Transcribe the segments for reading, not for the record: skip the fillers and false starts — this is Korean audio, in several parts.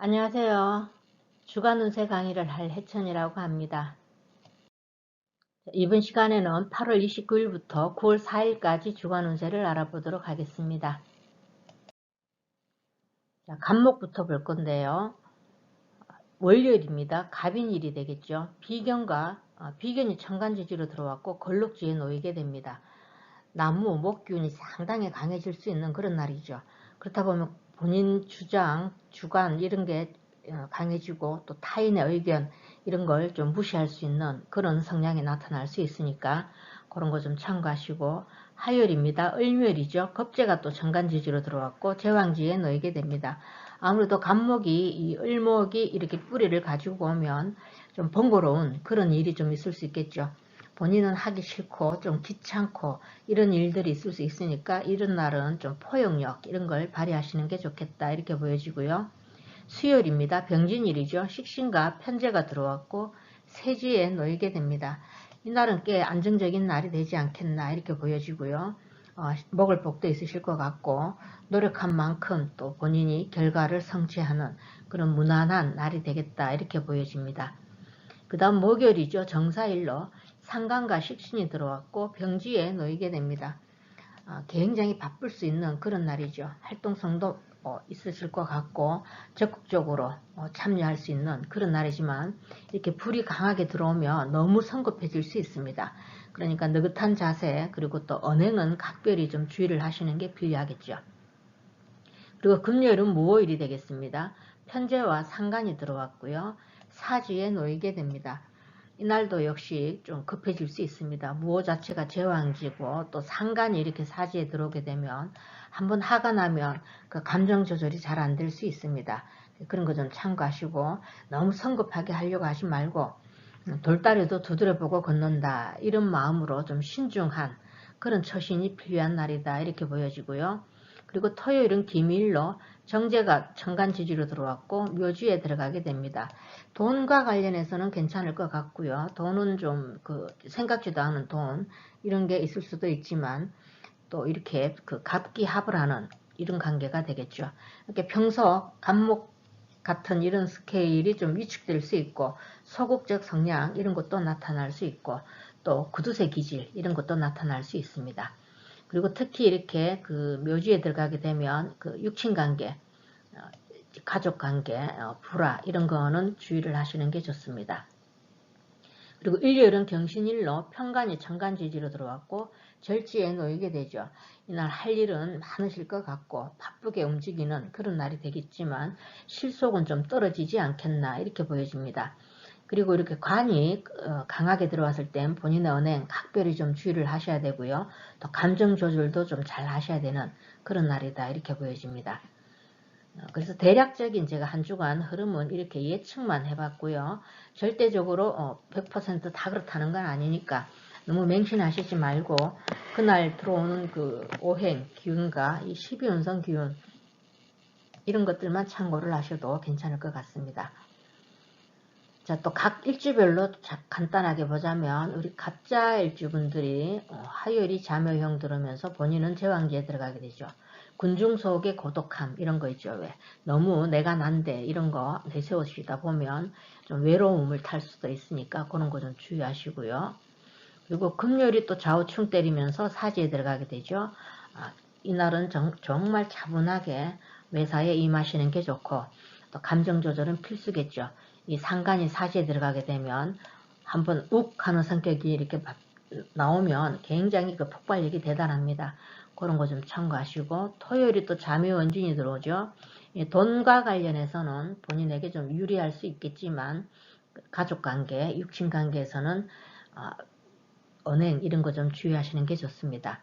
안녕하세요. 주간 운세 강의를 할 혜천이라고 합니다. 이번 시간에는 8월 29일부터 9월 4일까지 주간 운세를 알아보도록 하겠습니다. 자, 간목부터 볼 건데요. 월요일입니다. 갑인일이 되겠죠. 비견이 천간지지로 들어왔고 걸록지에 놓이게 됩니다. 나무, 목기운이 상당히 강해질 수 있는 그런 날이죠. 그렇다 보면 본인 주장, 주관 이런 게 강해지고 또 타인의 의견 이런 걸 좀 무시할 수 있는 그런 성향이 나타날 수 있으니까 그런 거 좀 참고하시고, 화요일입니다. 을묘일이죠. 겁재가 또 천간지지로 들어왔고 제왕지에 놓이게 됩니다. 아무래도 간목이 이 을목이 이렇게 뿌리를 가지고 오면 좀 번거로운 그런 일이 좀 있을 수 있겠죠. 본인은 하기 싫고 좀 귀찮고 이런 일들이 있을 수 있으니까 이런 날은 좀 포용력 이런 걸 발휘하시는 게 좋겠다 이렇게 보여지고요. 수요일입니다. 병진일이죠. 식신과 편제가 들어왔고 세지에 놓이게 됩니다. 이날은 꽤 안정적인 날이 되지 않겠나 이렇게 보여지고요. 먹을 복도 있으실 것 같고 노력한 만큼 또 본인이 결과를 성취하는 그런 무난한 날이 되겠다 이렇게 보여집니다. 그 다음 목요일이죠. 정사일로 상관과 식신이 들어왔고 병지에 놓이게 됩니다. 굉장히 바쁠 수 있는 그런 날이죠. 활동성도 있으실 것 같고 적극적으로 참여할 수 있는 그런 날이지만 이렇게 불이 강하게 들어오면 너무 성급해질 수 있습니다. 그러니까 느긋한 자세 그리고 또 언행은 각별히 좀 주의를 하시는 게 필요하겠죠. 그리고 금요일은 무오일이 되겠습니다. 편제와 상관이 들어왔고요. 사지에 놓이게 됩니다. 이날도 역시 좀 급해질 수 있습니다. 무오 자체가 제왕지고 또 상관이 이렇게 사지에 들어오게 되면 한번 화가 나면 그 감정 조절이 잘 안 될 수 있습니다. 그런 거 좀 참고하시고 너무 성급하게 하려고 하지 말고 돌다리도 두드려보고 걷는다 이런 마음으로 좀 신중한 그런 처신이 필요한 날이다 이렇게 보여지고요. 그리고 토요일은 기밀로 정제가 천간지지로 들어왔고 묘지에 들어가게 됩니다. 돈과 관련해서는 괜찮을 것 같고요. 돈은 좀 생각지도 않은 돈 이런 게 있을 수도 있지만 또 이렇게 갑기합을 하는 이런 관계가 되겠죠. 이렇게 평소 간목 같은 이런 스케일이 좀 위축될 수 있고 소극적 성향 이런 것도 나타날 수 있고 또 구두쇠 기질 이런 것도 나타날 수 있습니다. 그리고 특히 이렇게 묘지에 들어가게 되면 육친관계, 가족관계, 불화 이런 거는 주의를 하시는 게 좋습니다. 그리고 일요일은 경신일로 편간이 천간지지로 들어왔고 절지에 놓이게 되죠. 이날 할 일은 많으실 것 같고 바쁘게 움직이는 그런 날이 되겠지만 실속은 좀 떨어지지 않겠나 이렇게 보여집니다. 그리고 이렇게 관이 강하게 들어왔을 땐 본인의 언행 각별히 좀 주의를 하셔야 되고요. 또 감정 조절도 좀 잘 하셔야 되는 그런 날이다 이렇게 보여집니다. 그래서 대략적인 제가 한 주간 흐름은 이렇게 예측만 해봤고요. 절대적으로 100%다 그렇다는 건 아니니까 너무 맹신하시지 말고 그날 들어오는 오행 기운과 이 12운성 기운 이런 것들만 참고를 하셔도 괜찮을 것 같습니다. 자, 또 각 일주별로 간단하게 보자면 우리 갑자 일주분들이 화요일이 자묘형 들어오면서 본인은 제왕기에 들어가게 되죠. 군중 속의 고독함 이런 거 있죠. 왜 너무 내가 난데 이런 거 내세우시다 보면 좀 외로움을 탈 수도 있으니까 그런 거 좀 주의하시고요. 그리고 금요일이 또 좌우충 때리면서 사지에 들어가게 되죠. 이날은 정말 차분하게 매사에 임하시는 게 좋고 또 감정 조절은 필수겠죠. 이 상간이 사지에 들어가게 되면 한번 욱 하는 성격이 이렇게 나오면 굉장히 폭발력이 대단합니다. 그런 거 좀 참고하시고 토요일이 또 자묘원진이 들어오죠. 돈과 관련해서는 본인에게 좀 유리할 수 있겠지만 가족관계, 육친관계에서는 언행 이런 거 좀 주의하시는 게 좋습니다.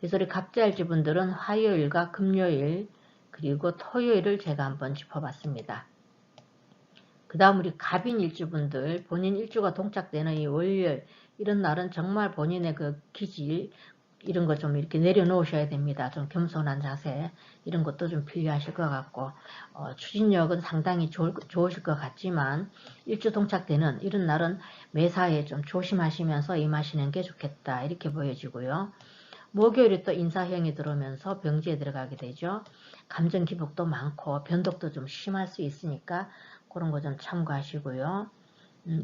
그래서 우리 갑자일주 분들은 화요일과 금요일 그리고 토요일을 제가 한번 짚어봤습니다. 그 다음 우리 갑인 일주분들 본인 일주가 동착되는 이 월요일 이런 날은 정말 본인의 기질 이런 거 좀 이렇게 내려놓으셔야 됩니다. 좀 겸손한 자세 이런 것도 좀 필요하실 것 같고 추진력은 상당히 좋으실 것 같지만 일주 동착되는 이런 날은 매사에 좀 조심하시면서 임하시는 게 좋겠다 이렇게 보여지고요. 목요일이 또 인사형이 들어오면서 병지에 들어가게 되죠. 감정 기복도 많고 변덕도 좀 심할 수 있으니까 그런 거 좀 참고하시고요.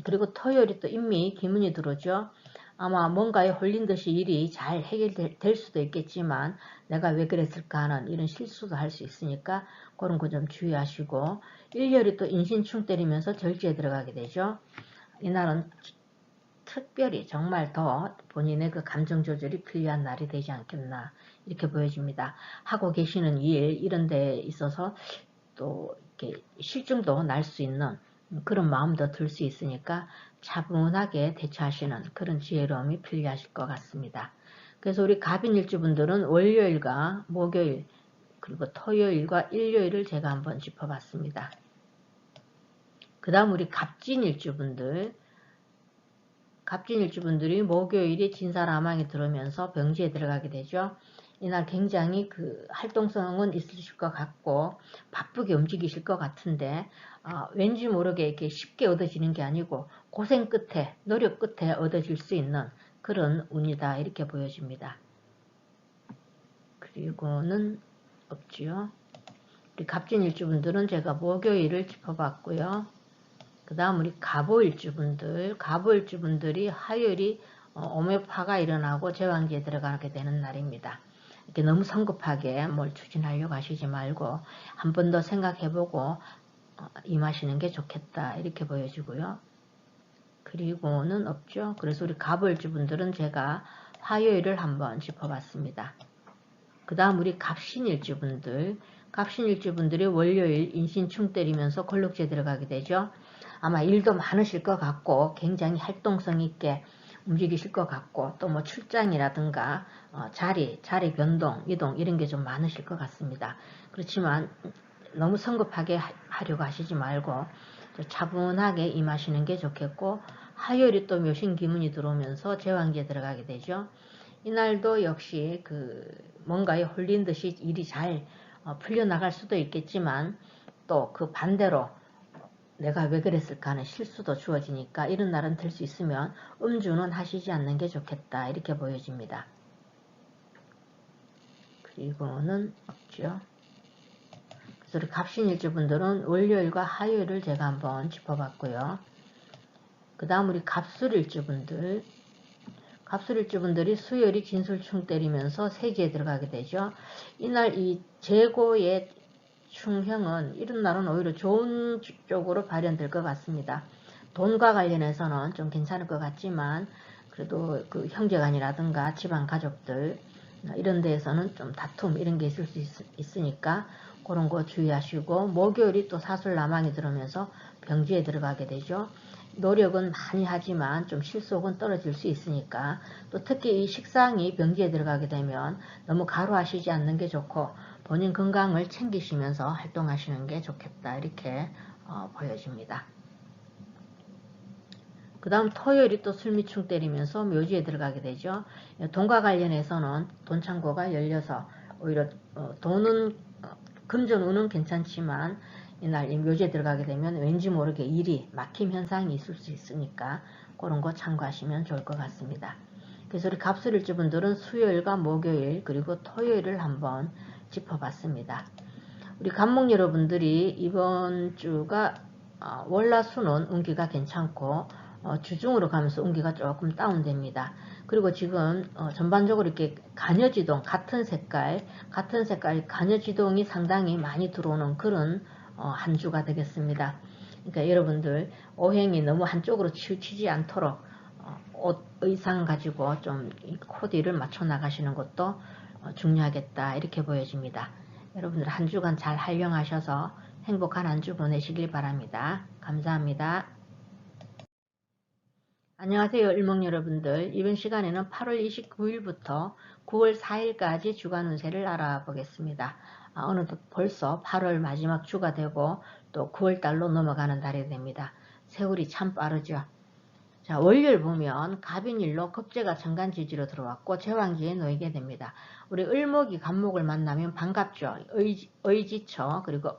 그리고 토요일이 또 인미 기문이 들어오죠. 아마 뭔가에 홀린 듯이 일이 잘 해결될 수도 있겠지만 내가 왜 그랬을까 하는 이런 실수도 할 수 있으니까 그런 거 좀 주의하시고, 일요일이 또 인신충 때리면서 절지에 들어가게 되죠. 이날은 특별히 정말 더 본인의 그 감정 조절이 필요한 날이 되지 않겠나 이렇게 보여집니다. 하고 계시는 일 이런 데 있어서 또 이렇게 실증도 날 수 있는 그런 마음도 들 수 있으니까 차분하게 대처하시는 그런 지혜로움이 필요하실 것 같습니다. 그래서 우리 갑인일주분들은 월요일과 목요일 그리고 토요일과 일요일을 제가 한번 짚어봤습니다. 그 다음 우리 갑진일주분들이 목요일에 진사라망이 들어오면서 병지에 들어가게 되죠. 이날 굉장히 그 활동성은 있으실 것 같고 바쁘게 움직이실 것 같은데 왠지 모르게 이렇게 쉽게 얻어지는 게 아니고 고생 끝에 노력 끝에 얻어질 수 있는 그런 운이다 이렇게 보여집니다. 그리고는 없지요. 우리 갑진일주분들은 제가 목요일을 짚어봤고요. 그 다음 우리 갑오일주분들이 화요일이 오묘파가 일어나고 제왕지에 들어가게 되는 날입니다. 이렇게 너무 성급하게 뭘 추진하려고 하시지 말고 한 번 더 생각해보고 임하시는 게 좋겠다 이렇게 보여지고요. 그리고는 없죠. 그래서 우리 갑오일주분들은 제가 화요일을 한번 짚어봤습니다. 그 다음 우리 갑신일주분들이 월요일 인신충 때리면서 걸록지에 들어가게 되죠. 아마 일도 많으실 것 같고 굉장히 활동성 있게 움직이실 것 같고 또 뭐 출장이라든가 자리 변동, 이동 이런 게 좀 많으실 것 같습니다. 그렇지만 너무 성급하게 하려고 하시지 말고 차분하게 임하시는 게 좋겠고, 화요일이 또 묘신기문이 들어오면서 제왕기에 들어가게 되죠. 이날도 역시 그 뭔가에 홀린 듯이 일이 잘 풀려나갈 수도 있겠지만 또 그 반대로 내가 왜 그랬을까 하는 실수도 주어지니까 이런 날은 될 수 있으면 음주는 하시지 않는 게 좋겠다 이렇게 보여집니다. 그리고는 없죠. 그래서 우리 갑신일주분들은 월요일과 화요일을 제가 한번 짚어봤고요. 그 다음 우리 갑술일주분들이 수요일이 진술충 때리면서 세기에 들어가게 되죠. 이날 이 재고의 충형은 이런 날은 오히려 좋은 쪽으로 발현될 것 같습니다. 돈과 관련해서는 좀 괜찮을 것 같지만 그래도 그 형제간이라든가 집안 가족들 이런 데에서는 좀 다툼 이런 게 있을 수 있으니까 그런 거 주의하시고, 목요일이 또 사술남왕이 들어오면서 병지에 들어가게 되죠. 노력은 많이 하지만 좀 실속은 떨어질 수 있으니까, 또 특히 이 식상이 병지에 들어가게 되면 너무 가루하시지 않는 게 좋고 본인 건강을 챙기시면서 활동하시는 게 좋겠다 이렇게 보여집니다. 그 다음 토요일이 또 술미충 때리면서 묘지에 들어가게 되죠. 돈과 관련해서는 돈창고가 열려서 오히려 돈은 금전운은 괜찮지만 이날 이 묘지에 들어가게 되면 왠지 모르게 일이 막힘 현상이 있을 수 있으니까 그런 거 참고하시면 좋을 것 같습니다. 그래서 우리 갑술일주분들은 수요일과 목요일 그리고 토요일을 한번 짚어봤습니다. 우리 간목 여러분들이 이번 주가 월화수는 운기가 괜찮고 주중으로 가면서 운기가 조금 다운됩니다. 그리고 지금 전반적으로 이렇게 간여지동 같은 색깔 간여지동이 상당히 많이 들어오는 그런 한 주가 되겠습니다. 그러니까 여러분들 오행이 너무 한쪽으로 치우치지 않도록 옷 의상 가지고 좀 코디를 맞춰 나가시는 것도 중요하겠다 이렇게 보여집니다. 여러분들 한 주간 잘 활용하셔서 행복한 한 주 보내시길 바랍니다. 감사합니다. 안녕하세요, 일목 여러분들. 이번 시간에는 8월 29일부터 9월 4일까지 주간 운세를 알아보겠습니다. 어느덧 벌써 8월 마지막 주가 되고 또 9월달로 넘어가는 달이 됩니다. 세월이 참 빠르죠. 자, 월요일 보면 갑인일로 겁재가 정간지지로 들어왔고 제왕지에 놓이게 됩니다. 우리 을목이 갑목을 만나면 반갑죠. 의지처 그리고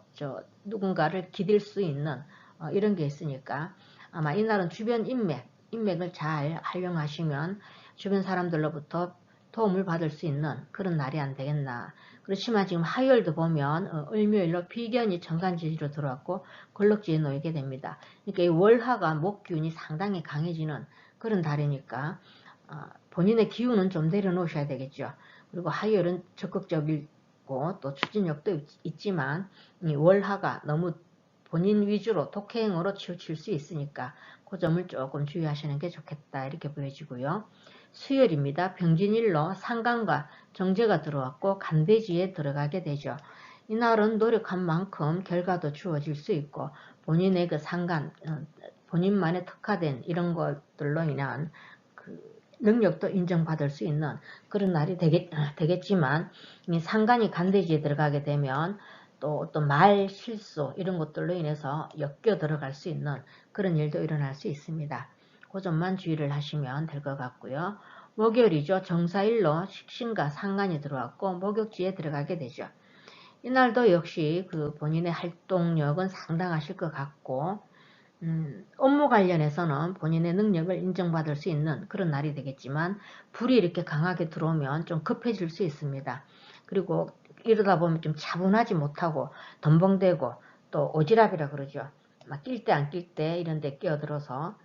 누군가를 기댈 수 있는 이런 게 있으니까 아마 이날은 주변 인맥을 잘 활용하시면 주변 사람들로부터 도움을 받을 수 있는 그런 날이 안 되겠나. 그렇지만 지금 화요일도 보면 을묘일로 비견이 정관지지로 들어왔고 걸럭지에 놓이게 됩니다. 그러니까 이 월화가 목기운이 상당히 강해지는 그런 달이니까 본인의 기운은 좀 내려놓으셔야 되겠죠. 그리고 화요일은 적극적이고 또 추진력도 있지만 이 월화가 너무 본인 위주로 독행으로 치우칠 수 있으니까 그 점을 조금 주의하시는 게 좋겠다 이렇게 보여지고요. 수요일입니다. 병진일로 상간과 정제가 들어왔고 간대지에 들어가게 되죠. 이날은 노력한 만큼 결과도 주어질 수 있고 본인의 그 상간, 본인만의 특화된 이런 것들로 인한 그 능력도 인정받을 수 있는 그런 날이 되겠지만 이 상간이 간대지에 들어가게 되면 또 어떤 말 실수 이런 것들로 인해서 엮여 들어갈 수 있는 그런 일도 일어날 수 있습니다. 그 점만 주의를 하시면 될 것 같고요. 목요일이죠. 정사일로 식신과 상간이 들어왔고 목욕지에 들어가게 되죠. 이날도 역시 그 본인의 활동력은 상당하실 것 같고 업무 관련해서는 본인의 능력을 인정받을 수 있는 그런 날이 되겠지만 불이 이렇게 강하게 들어오면 좀 급해질 수 있습니다. 그리고 이러다 보면 좀 차분하지 못하고 덤벙대고 또 오지랖이라 그러죠. 막 낄 때 안 낄 때 이런 데 끼어들어서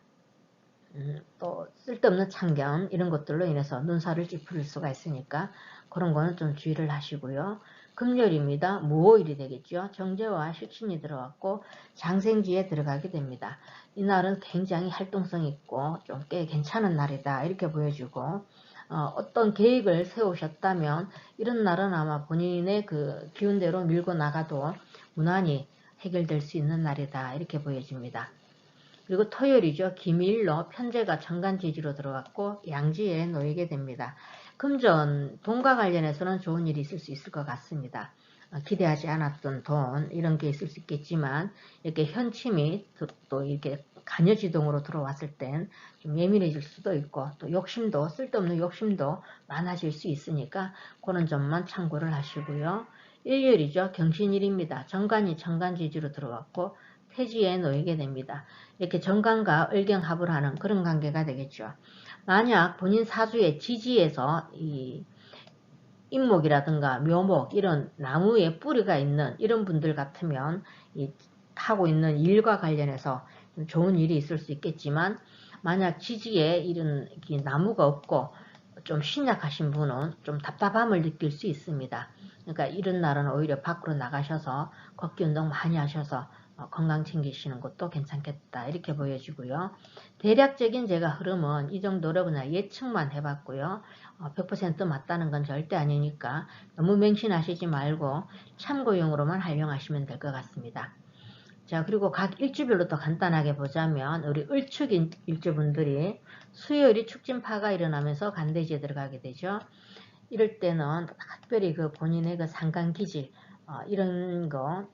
또 쓸데없는 참견 이런 것들로 인해서 눈살을 찌푸릴 수가 있으니까 그런 거는 좀 주의를 하시고요. 금요일입니다. 무오일이 되겠죠. 정제와 식신이 들어왔고 장생지에 들어가게 됩니다. 이날은 굉장히 활동성 있고 좀 꽤 괜찮은 날이다 이렇게 보여주고 어떤 계획을 세우셨다면 이런 날은 아마 본인의 그 기운대로 밀고 나가도 무난히 해결될 수 있는 날이다 이렇게 보여집니다. 그리고 토요일이죠. 김일로 편제가 정관지지로 들어갔고 양지에 놓이게 됩니다. 금전, 돈과 관련해서는 좋은 일이 있을 수 있을 것 같습니다. 기대하지 않았던 돈 이런 게 있을 수 있겠지만 이렇게 현침이 또 이렇게 간여지동으로 들어왔을 땐 좀 예민해질 수도 있고 또 욕심도 쓸데없는 욕심도 많아질 수 있으니까 그런 점만 참고를 하시고요. 일요일이죠. 경신일입니다. 정관이 정관지지로 들어갔고 태지에 놓이게 됩니다. 이렇게 정관과 을경합을 하는 그런 관계가 되겠죠. 만약 본인 사주의 지지에서 이 인목이라든가 묘목 이런 나무에 뿌리가 있는 이런 분들 같으면 이 하고 있는 일과 관련해서 좋은 일이 있을 수 있겠지만 만약 지지에 이런 나무가 없고 좀 신약하신 분은 좀 답답함을 느낄 수 있습니다. 그러니까 이런 날은 오히려 밖으로 나가셔서 걷기 운동 많이 하셔서 건강 챙기시는 것도 괜찮겠다 이렇게 보여지고요. 대략적인 제가 흐름은 이 정도로 그냥 예측만 해봤고요. 100% 맞다는 건 절대 아니니까 너무 맹신하시지 말고 참고용으로만 활용하시면 될 것 같습니다. 자, 그리고 각 일주별로 더 간단하게 보자면 우리 을축 일주분들이 수요일이 축진파가 일어나면서 간대지에 들어가게 되죠. 이럴 때는 특별히 그 본인의 그 상관기질 이런 거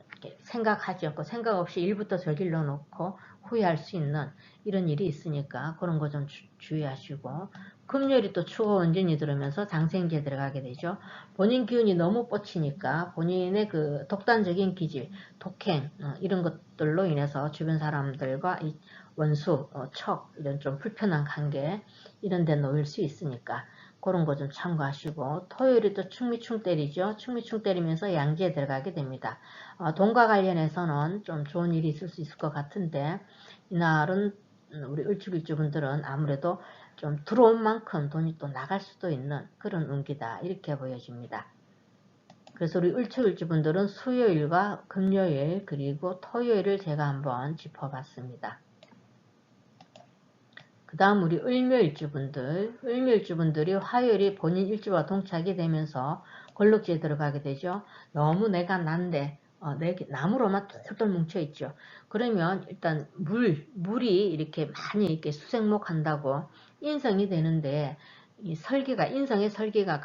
생각하지 않고 생각 없이 일부터 저질러 놓고 후회할 수 있는 이런 일이 있으니까 그런 거 좀 주의하시고 금요일이 또 추가 원진이 들어오면서 장생지에 들어가게 되죠. 본인 기운이 너무 뻗치니까 본인의 그 독단적인 기질, 독행 이런 것들로 인해서 주변 사람들과 이 원수, 척 이런 좀 불편한 관계 이런 데 놓일 수 있으니까 그런 거 좀 참고하시고 토요일이 또 충미충 때리죠. 충미충 때리면서 양지에 들어가게 됩니다. 돈과 관련해서는 좀 좋은 일이 있을 수 있을 것 같은데 이날은 우리 을축일주분들은 아무래도 좀 들어온 만큼 돈이 또 나갈 수도 있는 그런 운기다 이렇게 보여집니다. 그래서 우리 을축일주분들은 수요일과 금요일 그리고 토요일을 제가 한번 짚어봤습니다. 그 다음 우리 을묘일주분들이 화요일이 본인 일주와 동착이 되면서 걸럭지에 들어가게 되죠. 너무 내가 난데 나무로만 똘똘 뭉쳐있죠. 그러면 일단 물이 이렇게 많이 이렇게 수생목 한다고 인성이 되는데 이 인성의 설계가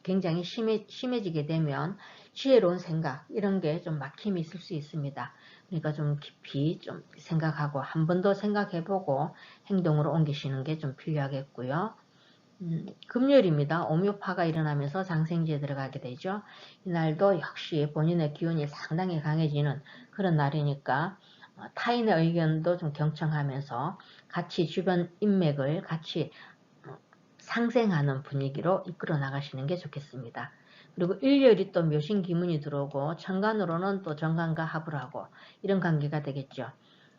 굉장히 심해지게 되면 지혜로운 생각 이런 게 좀 막힘이 있을 수 있습니다. 그러니까 좀 깊이 좀 생각하고 한 번 더 생각해보고 행동으로 옮기시는 게 좀 필요하겠고요. 금요일입니다. 오묘파가 일어나면서 장생지에 들어가게 되죠. 이날도 역시 본인의 기운이 상당히 강해지는 그런 날이니까 타인의 의견도 좀 경청하면서 같이 주변 인맥을 같이 상생하는 분위기로 이끌어 나가시는 게 좋겠습니다. 그리고 일요일이 또 묘신 기문이 들어오고 천간으로는 또 정관과 합을 하고 이런 관계가 되겠죠.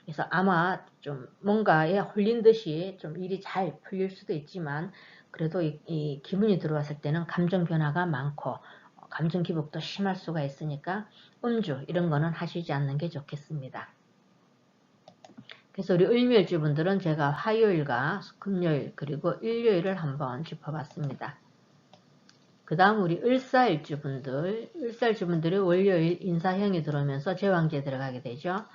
그래서 아마 좀 뭔가에 홀린 듯이 좀 일이 잘 풀릴 수도 있지만 그래도 이 기분이 들어왔을 때는 감정 변화가 많고 감정 기복도 심할 수가 있으니까 음주 이런 거는 하시지 않는 게 좋겠습니다. 그래서 우리 을묘일주 분들은 제가 화요일과 금요일 그리고 일요일을 한번 짚어봤습니다. 그 다음 우리 을사일주 분들이 월요일 인사형이 들어오면서 제왕지에 들어가게 되죠.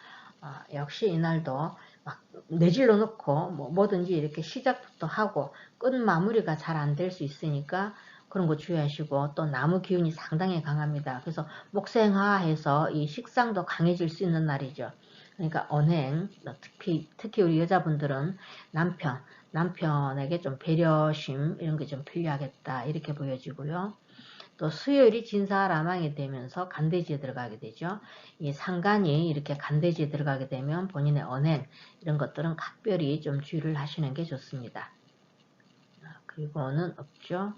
역시 이날도 막 내질러 놓고 뭐든지 이렇게 시작부터 하고 끝 마무리가 잘 안 될 수 있으니까 그런 거 주의하시고 또 나무 기운이 상당히 강합니다. 그래서 목생화해서 이 식상도 강해질 수 있는 날이죠. 그러니까 언행, 특히 우리 여자분들은 남편에게 좀 배려심 이런 게 좀 필요하겠다 이렇게 보여지고요. 또 수요일이 진사라망이 되면서 간대지에 들어가게 되죠. 이 상간이 이렇게 간대지에 들어가게 되면 본인의 언행 이런 것들은 각별히 좀 주의를 하시는 게 좋습니다. 그리고는 없죠.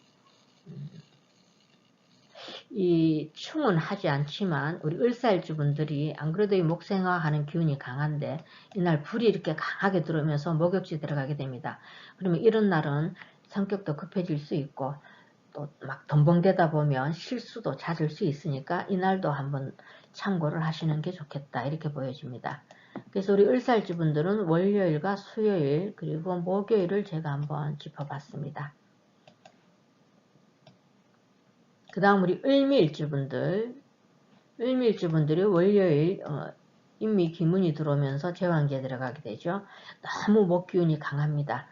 이 충은 하지 않지만 우리 을사일주 분들이 안 그래도 이 목생화하는 기운이 강한데 이날 불이 이렇게 강하게 들어오면서 목욕지에 들어가게 됩니다. 그러면 이런 날은 성격도 급해질 수 있고 또 막 덤벙대다 보면 실수도 잦을 수 있으니까 이날도 한번 참고를 하시는 게 좋겠다 이렇게 보여집니다. 그래서 우리 을사일주 분들은 월요일과 수요일 그리고 목요일을 제가 한번 짚어봤습니다. 그 다음 우리 을미일주 분들이 월요일 인미 기문이 들어오면서 제왕기에 들어가게 되죠. 너무 목기운이 강합니다.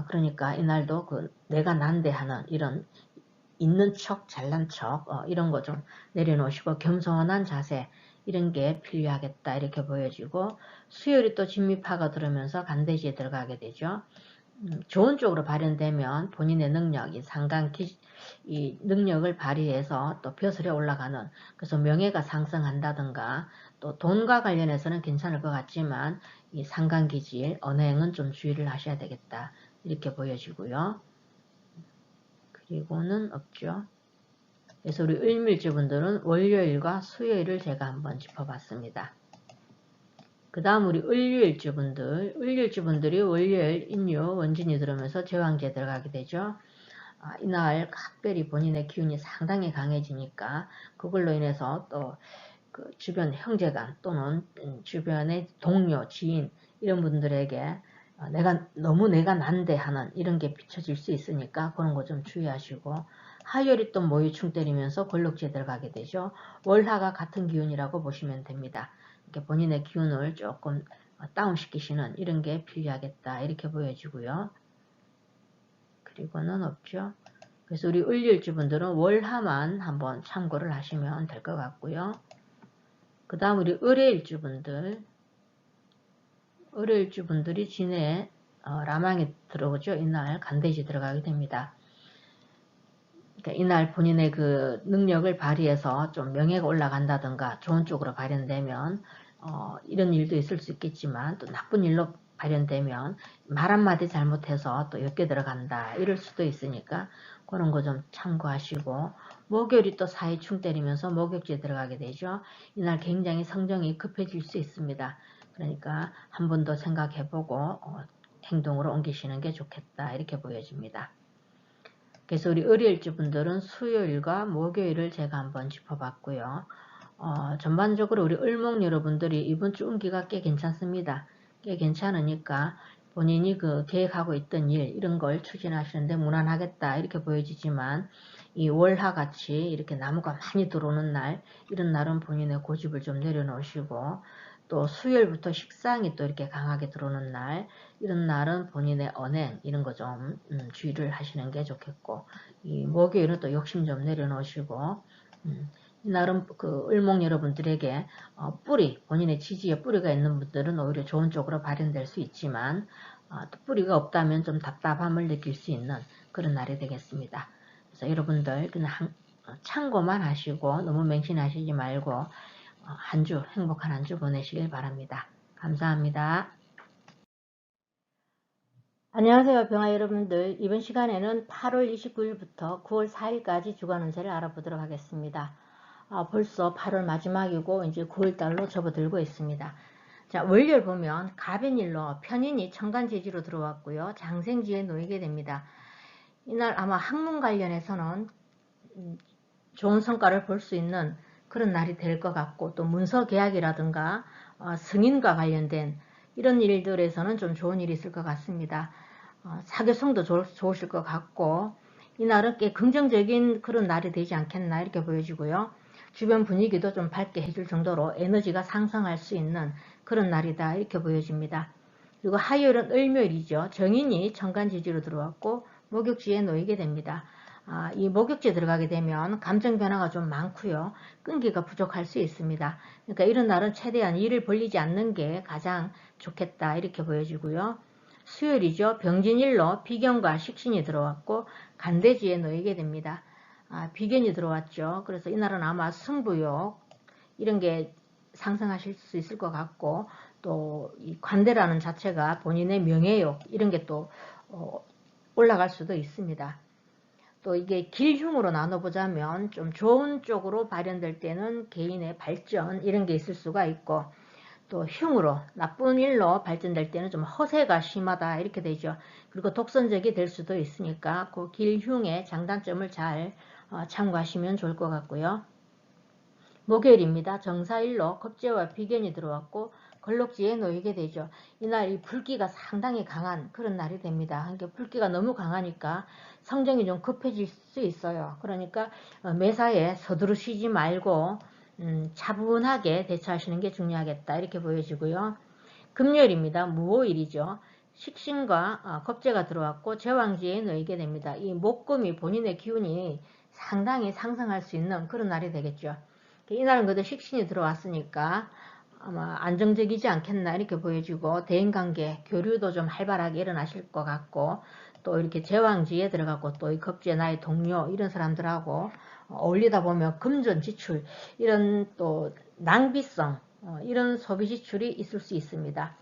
그러니까 이날도 내가 난대하는 이런 있는 척 잘난 척 이런 거 좀 내려놓으시고 겸손한 자세 이런 게 필요하겠다 이렇게 보여지고 수요일이 또 진미파가 들어오면서 간대지에 들어가게 되죠. 좋은 쪽으로 발현되면 본인의 능력, 이 능력을 발휘해서 또 벼슬에 올라가는 그래서 명예가 상승한다든가 또 돈과 관련해서는 괜찮을 것 같지만 이 상간기질, 언행은 좀 주의를 하셔야 되겠다 이렇게 보여지고요. 그리고는 없죠. 그래서 우리 을밀주 분들은 월요일과 수요일을 제가 한번 짚어봤습니다. 그 다음 우리 을유일주 분들이 월요일 인유 원진이 들어오면서 제왕지에 들어가게 되죠. 이날 각별히 본인의 기운이 상당히 강해지니까 그걸로 인해서 또 그 주변 형제간 또는 주변의 동료, 지인 이런 분들에게 내가 난대하는 이런 게 비춰질 수 있으니까 그런 거 좀 주의하시고 화요일이 또 모유충 때리면서 권록지에 들어가게 되죠. 월화가 같은 기운이라고 보시면 됩니다. 이렇게 본인의 기운을 조금 다운시키시는 이런 게 필요하겠다 이렇게 보여지고요. 그리고는 없죠. 그래서 우리 을일주 분들은 월화만 한번 참고를 하시면 될 것 같고요. 그 다음 우리 을해일주 분들이 진해 라망이 들어오죠. 이날 간대지 들어가게 됩니다. 그러니까 이날 본인의 그 능력을 발휘해서 좀 명예가 올라간다든가 좋은 쪽으로 발현되면 이런 일도 있을 수 있겠지만 또 나쁜 일로 발현되면 말 한마디 잘못해서 또 엮여 들어간다 이럴 수도 있으니까 그런 거 좀 참고하시고 목요일이 또 사이충 때리면서 목욕지에 들어가게 되죠. 이날 굉장히 성정이 급해질 수 있습니다. 그러니까 한 번 더 생각해보고 행동으로 옮기시는 게 좋겠다 이렇게 보여집니다. 그래서 우리 을일주 분들은 수요일과 목요일을 제가 한번 짚어봤고요. 전반적으로 우리 을목 여러분들이 이번 주 운기가 꽤 괜찮습니다. 꽤 괜찮으니까 본인이 그 계획하고 있던 일 이런 걸 추진하시는데 무난하겠다 이렇게 보여지지만 이 월화 같이 이렇게 나무가 많이 들어오는 날 이런 날은 본인의 고집을 좀 내려놓으시고 또 수요일부터 식상이 또 이렇게 강하게 들어오는 날 이런 날은 본인의 언행 이런 거 좀 주의를 하시는 게 좋겠고 이 목요일은 또 욕심 좀 내려놓으시고 이날은 그 을목 여러분들에게 본인의 지지에 뿌리가 있는 분들은 오히려 좋은 쪽으로 발현될 수 있지만 또 뿌리가 없다면 좀 답답함을 느낄 수 있는 그런 날이 되겠습니다. 그래서 여러분들 그냥 참고만 하시고 너무 맹신하시지 말고 한 주 행복한 한 주 보내시길 바랍니다. 감사합니다. 안녕하세요, 병아 여러분들. 이번 시간에는 8월 29일부터 9월 4일까지 주간 운세를 알아보도록 하겠습니다. 벌써 8월 마지막이고 이제 9월달로 접어들고 있습니다. 자, 월요일 보면 갑인일로 편인이 천간지지로 들어왔고요. 장생지에 놓이게 됩니다. 이날 아마 학문 관련해서는 좋은 성과를 볼 수 있는 그런 날이 될 것 같고, 또 문서 계약이라든가 승인과 관련된 이런 일들에서는 좀 좋은 일이 있을 것 같습니다. 사교성도 좋으실 것 같고, 이날은 꽤 긍정적인 그런 날이 되지 않겠나 이렇게 보여지고요. 주변 분위기도 좀 밝게 해줄 정도로 에너지가 상승할 수 있는 그런 날이다 이렇게 보여집니다. 그리고 화요일은 을묘일이죠. 정인이 천간지지로 들어왔고 목욕지에 놓이게 됩니다. 이 목욕지에 들어가게 되면 감정 변화가 좀 많고요. 끈기가 부족할 수 있습니다. 그러니까 이런 날은 최대한 일을 벌리지 않는 게 가장 좋겠다 이렇게 보여지고요. 수요일이죠. 병진일로 비견과 식신이 들어왔고 간대지에 놓이게 됩니다. 비견이 들어왔죠. 그래서 이날은 아마 승부욕 이런 게 상승하실 수 있을 것 같고, 또 이 관대라는 자체가 본인의 명예욕 이런 게 또 올라갈 수도 있습니다. 또 이게 길흉으로 나눠보자면 좀 좋은 쪽으로 발현될 때는 개인의 발전 이런 게 있을 수가 있고, 또 흉으로 나쁜 일로 발전될 때는 좀 허세가 심하다 이렇게 되죠. 그리고 독선적이 될 수도 있으니까 그 길흉의 장단점을 잘 참고하시면 좋을 것 같고요. 목요일입니다. 정사일로 겁재와 비견이 들어왔고 걸록지에 놓이게 되죠. 이날 이 불기가 상당히 강한 그런 날이 됩니다. 그러니까 불기가 너무 강하니까 성정이 좀 급해질 수 있어요. 그러니까 매사에 서두르시지 말고 차분하게 대처하시는 게 중요하겠다 이렇게 보여지고요. 금요일입니다. 무오일이죠. 식신과 겁재가 들어왔고 제왕지에 놓이게 됩니다. 이 목금이 본인의 기운이 상당히 상승할 수 있는 그런 날이 되겠죠. 이날은 그래도 식신이 들어왔으니까 아마 안정적이지 않겠나 이렇게 보여지고, 대인관계 교류도 좀 활발하게 일어나실 것 같고, 또 이렇게 제왕지에 들어가고 또 이 겁지에 나의 동료 이런 사람들하고 어울리다 보면 금전 지출 이런 또 낭비성 이런 소비 지출이 있을 수 있습니다.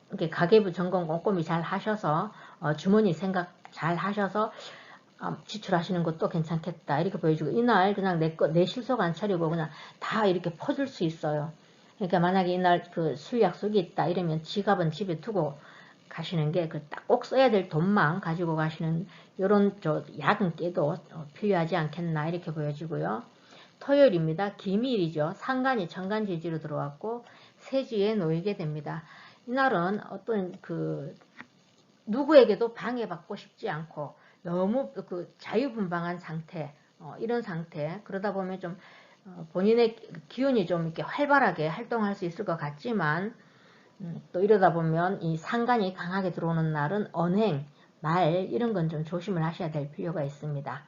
이렇게 가계부 점검 꼼꼼히 잘 하셔서 주머니 생각 잘 하셔서 지출하시는 것도 괜찮겠다 이렇게 보여주고, 이날 그냥 내 실속 안 차리고 그냥 다 이렇게 퍼줄 수 있어요. 그러니까 만약에 이날 그 술 약속이 있다 이러면 지갑은 집에 두고 가시는 게 그 딱 꼭 써야 될 돈만 가지고 가시는 요런 야근깨도 필요하지 않겠나 이렇게 보여지고요. 토요일입니다. 기미일이죠. 상간이 천간지지로 들어왔고 세지에 놓이게 됩니다. 이날은 어떤 그 누구에게도 방해받고 싶지 않고 너무 그 자유분방한 상태, 이런 상태. 그러다 보면 좀 본인의 기운이 좀 이렇게 활발하게 활동할 수 있을 것 같지만, 또 이러다 보면 이 상간이 강하게 들어오는 날은 언행, 말 이런 건 좀 조심을 하셔야 될 필요가 있습니다.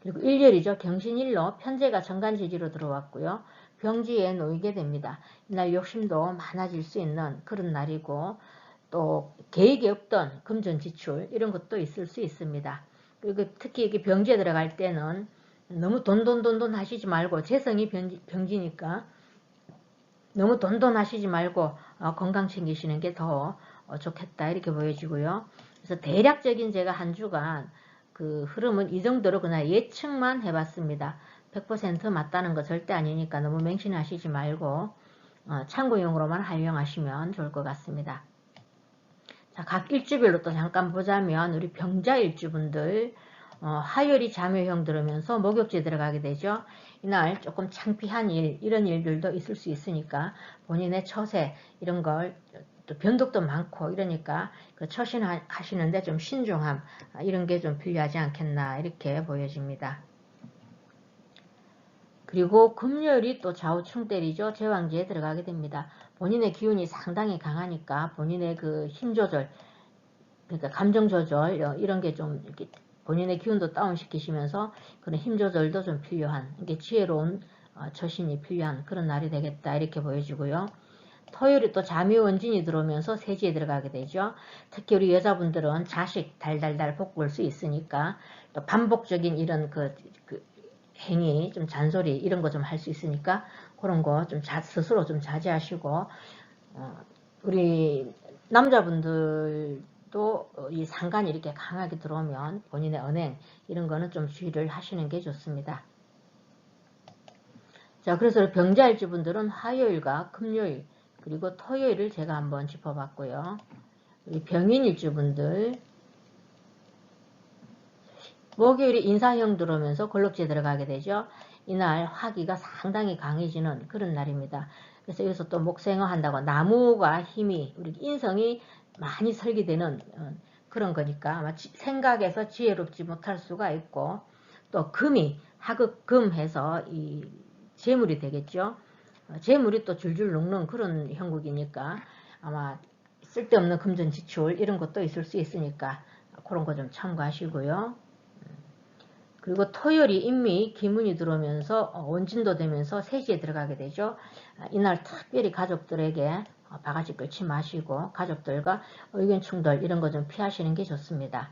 그리고 일요일이죠. 경신일로 편제가 정간지지로 들어왔고요. 병지에 놓이게 됩니다. 이날 욕심도 많아질 수 있는 그런 날이고, 또 계획이 없던 금전 지출 이런 것도 있을 수 있습니다. 그리고 특히 이렇게 병지에 들어갈 때는 너무 돈 하시지 말고, 재성이 병지니까 너무 돈 하시지 말고 건강 챙기시는 게 더 좋겠다 이렇게 보여지고요. 그래서 대략적인 제가 한 주간 그 흐름은 이 정도로 그냥 예측만 해봤습니다. 100% 맞다는 거 절대 아니니까 너무 맹신하시지 말고 참고용으로만 활용하시면 좋을 것 같습니다. 자, 각 일주별로 또 잠깐 보자면 우리 병자 일주분들 화요일이 잠요형 들으면서 목욕지에 들어가게 되죠. 이날 조금 창피한 일 이런 일들도 있을 수 있으니까 본인의 처세 이런 걸 또 변덕도 많고 이러니까 그 처신하시는데 좀 신중함 이런 게 좀 필요하지 않겠나 이렇게 보여집니다. 그리고 금요일이 또 좌우충 때리죠. 제왕지에 들어가게 됩니다. 본인의 기운이 상당히 강하니까 본인의 그 힘 조절, 그러니까 감정 조절 이런 게 좀 이렇게 본인의 기운도 다운시키시면서 그런 힘 조절도 좀 필요한, 이게 지혜로운 처신이 필요한 그런 날이 되겠다 이렇게 보여지고요. 토요일에 또 잠유원진이 들어오면서 세지에 들어가게 되죠. 특히 우리 여자분들은 자식 달달달 볶을 수 있으니까 또 반복적인 이런 그 행위, 좀 잔소리 이런 거 좀 할 수 있으니까 그런 거 좀 스스로 좀 자제하시고, 우리 남자분들 또 이 상간이 이렇게 강하게 들어오면 본인의 언행 이런 거는 좀 주의를 하시는 게 좋습니다. 자, 그래서 병자일주 분들은 화요일과 금요일 그리고 토요일을 제가 한번 짚어봤고요. 우리 병인일주 분들 목요일이 인사형 들어오면서 걸럭지에 들어가게 되죠. 이날 화기가 상당히 강해지는 그런 날입니다. 그래서 여기서 또 목생어 한다고 나무가 힘이 우리 인성이 많이 설계되는 그런 거니까 아마 생각에서 지혜롭지 못할 수가 있고 또 금이 하급금해서 이 재물이 되겠죠. 재물이 또 줄줄 녹는 그런 형국이니까 아마 쓸데없는 금전 지출 이런 것도 있을 수 있으니까 그런 거 좀 참고하시고요. 그리고 토요일이 인미 기문이 들어오면서 원진도 되면서 3시에 들어가게 되죠. 이날 특별히 가족들에게 바가지 끌지 마시고 가족들과 의견 충돌 이런 거 좀 피하시는 게 좋습니다.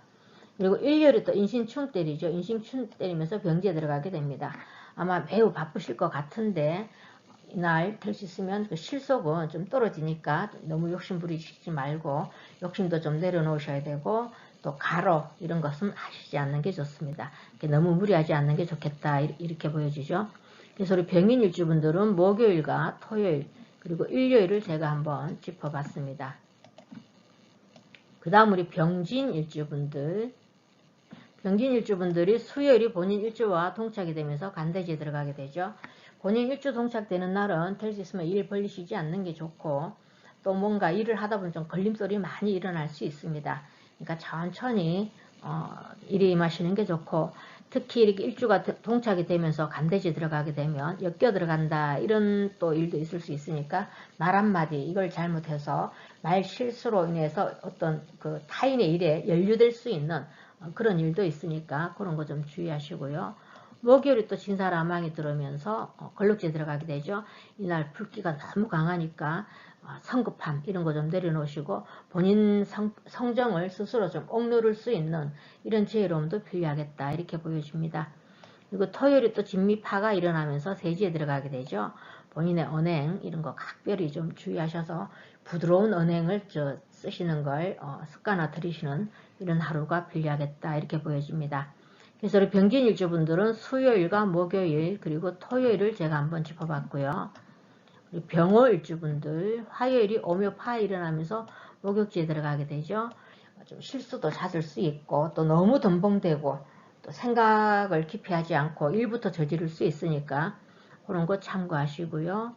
그리고 일요일이 또 인신충 때리죠. 인신충 때리면서 병지에 들어가게 됩니다. 아마 매우 바쁘실 것 같은데 이날 될 수 있으면 그 실속은 좀 떨어지니까 너무 욕심 부리시지 말고 욕심도 좀 내려놓으셔야 되고 또 가로 이런 것은 하시지 않는 게 좋습니다. 너무 무리하지 않는 게 좋겠다 이렇게 보여지죠. 그래서 우리 병인일주분들은 목요일과 토요일 그리고 일요일을 제가 한번 짚어봤습니다. 그 다음 우리 병진일주분들 병진일주분들이 수요일이 본인 일주와 동착이 되면서 간대지에 들어가게 되죠. 본인 일주 동착되는 날은 될 수 있으면 일 벌리시지 않는 게 좋고 또 뭔가 일을 하다 보면 좀 걸림돌이 많이 일어날 수 있습니다. 그러니까 천천히 일에 임하시는 게 좋고 특히 이렇게 일주가 동착이 되면서 간대지 들어가게 되면 엮여 들어간다 이런 또 일도 있을 수 있으니까 말 한마디 이걸 잘못해서 말 실수로 인해서 어떤 그 타인의 일에 연루될 수 있는 그런 일도 있으니까 그런 거 좀 주의하시고요. 목요일에 또 진사라망이 들어오면서 걸럭지에 들어가게 되죠. 이날 불기가 너무 강하니까 성급함 이런 거 좀 내려놓으시고 본인 성정을 스스로 좀 억누를 수 있는 이런 지혜로움도 필요하겠다 이렇게 보여집니다. 그리고 토요일에 또 진미파가 일어나면서 세지에 들어가게 되죠. 본인의 언행 이런 거 각별히 좀 주의하셔서 부드러운 언행을 쓰시는 걸 습관화 들이시는 이런 하루가 필요하겠다 이렇게 보여집니다. 그래서 우리 병진일주분들은 수요일과 목요일 그리고 토요일을 제가 한번 짚어봤고요. 우리 병호일주분들 화요일이 오묘파 일어나면서 목욕지에 들어가게 되죠. 좀 실수도 잦을 수 있고 또 너무 덤벙대고 또 생각을 깊이 하지 않고 일부터 저지를 수 있으니까 그런 거 참고하시고요.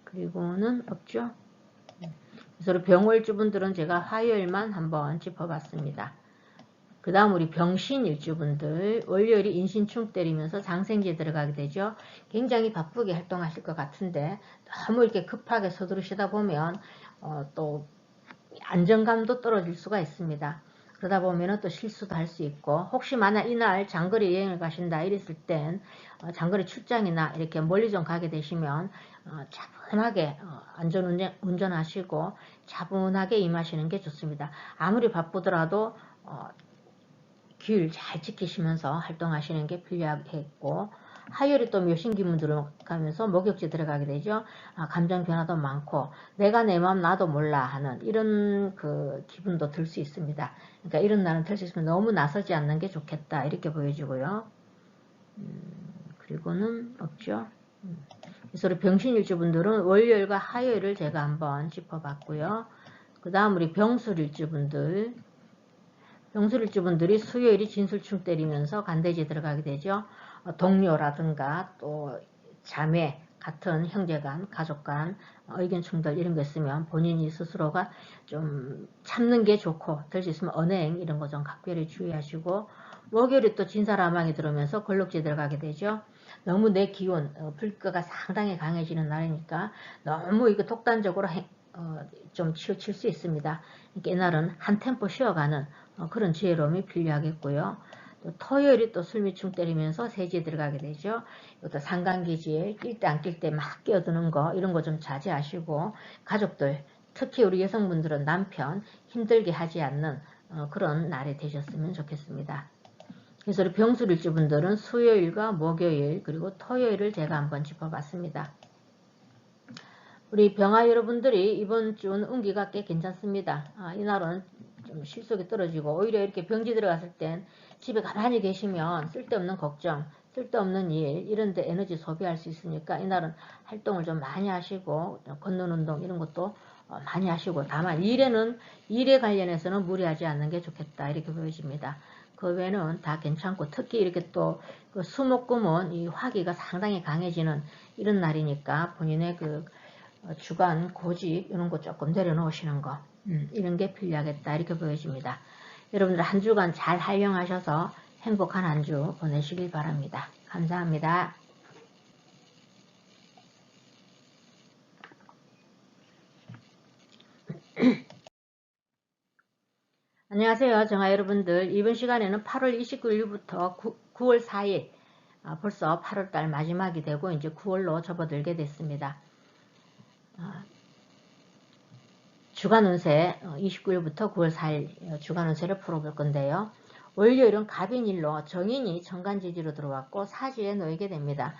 그리고는 없죠. 그래서 우리 병호일주분들은 제가 화요일만 한번 짚어봤습니다. 그 다음 우리 병신일주분들 월요일이 인신충 때리면서 장생지에 들어가게 되죠. 굉장히 바쁘게 활동하실 것 같은데 너무 이렇게 급하게 서두르시다 보면 또 안정감도 떨어질 수가 있습니다. 그러다 보면 또 실수도 할 수 있고 혹시 만약 이날 장거리 여행을 가신다 이랬을 땐 장거리 출장이나 이렇게 멀리 좀 가게 되시면 차분하게 운전하시고 차분하게 임하시는 게 좋습니다. 아무리 바쁘더라도 규율 잘 지키시면서 활동하시는 게 필요하겠고 화요일에 또 묘신기문 들어가면서 목욕지 들어가게 되죠. 감정 변화도 많고 내가 내 마음 나도 몰라 하는 이런 그 기분도 들 수 있습니다. 그러니까 이런 날은 될 수 있으면 너무 나서지 않는 게 좋겠다 이렇게 보여지고요. 그리고는 없죠. 그래서 우리 병신일주분들은 월요일과 화요일을 제가 한번 짚어봤고요. 그 다음 우리 병술일주분들 병술일주분들이 수요일이 진술충 때리면서 간대지에 들어가게 되죠. 동료라든가 또 자매 같은 형제간 가족간 의견 충돌 이런 거 있으면 본인이 스스로가 좀 참는 게 좋고 될 수 있으면 언행 이런 거 좀 각별히 주의하시고 목요일에 또 진사라망이 들어오면서 걸럭지에 들어가게 되죠. 너무 내 기운 불가가 상당히 강해지는 날이니까 너무 이거 독단적으로 좀 치우칠 수 있습니다. 그러니까 이날은 한 템포 쉬어가는 그런 지혜로움이 필요하겠고요. 또 토요일이 또 술미충 때리면서 세지에 들어가게 되죠. 이것도 상간기지에 낄 때 안 낄 때 막 끼어드는 거 이런 거 좀 자제하시고 가족들 특히 우리 여성분들은 남편 힘들게 하지 않는 그런 날이 되셨으면 좋겠습니다. 그래서 우리 병술일주분들은 수요일과 목요일 그리고 토요일을 제가 한번 짚어봤습니다. 우리 병화 여러분들이 이번 주는 운기가 꽤 괜찮습니다. 이날은 좀 실속이 떨어지고 오히려 이렇게 병지 들어갔을 땐 집에 가만히 계시면 쓸데없는 걱정, 쓸데없는 일 이런 데 에너지 소비할 수 있으니까 이날은 활동을 좀 많이 하시고 걷는 운동 이런 것도 많이 하시고, 다만 일에 관련해서는 무리하지 않는 게 좋겠다 이렇게 보여집니다. 그 외에는 다 괜찮고, 특히 이렇게 또 그 수목금은 이 화기가 상당히 강해지는 이런 날이니까 본인의 그 주간 고집 이런 거 조금 내려놓으시는 거, 이런 게 필요하겠다 이렇게 보여집니다. 여러분들 한 주간 잘 활용하셔서 행복한 한 주 보내시길 바랍니다. 감사합니다. 안녕하세요, 정아 여러분들. 이번 시간에는 8월 29일부터 9월 4일, 벌써 8월달 마지막이 되고 이제 9월로 접어들게 됐습니다. 주간 운세 29일부터 9월 4일 주간 운세를 풀어볼 건데요. 월요일은 갑인일로 정인이 정간지지로 들어왔고 사지에 놓이게 됩니다.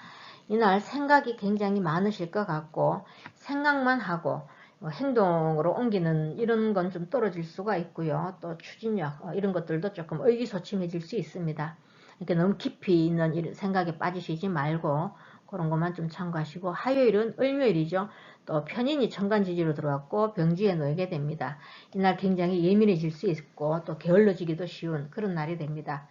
이날 생각이 굉장히 많으실 것 같고, 생각만 하고 행동으로 옮기는 이런 건 좀 떨어질 수가 있고요. 또 추진력 이런 것들도 조금 의기소침해질 수 있습니다. 이렇게 너무 깊이 있는 이런 생각에 빠지시지 말고 그런 것만 좀 참고하시고, 화요일은 을묘일이죠. 또 편인이 천간지지로 들어왔고 병지에 놓이게 됩니다. 이날 굉장히 예민해질 수 있고 또 게을러지기도 쉬운 그런 날이 됩니다.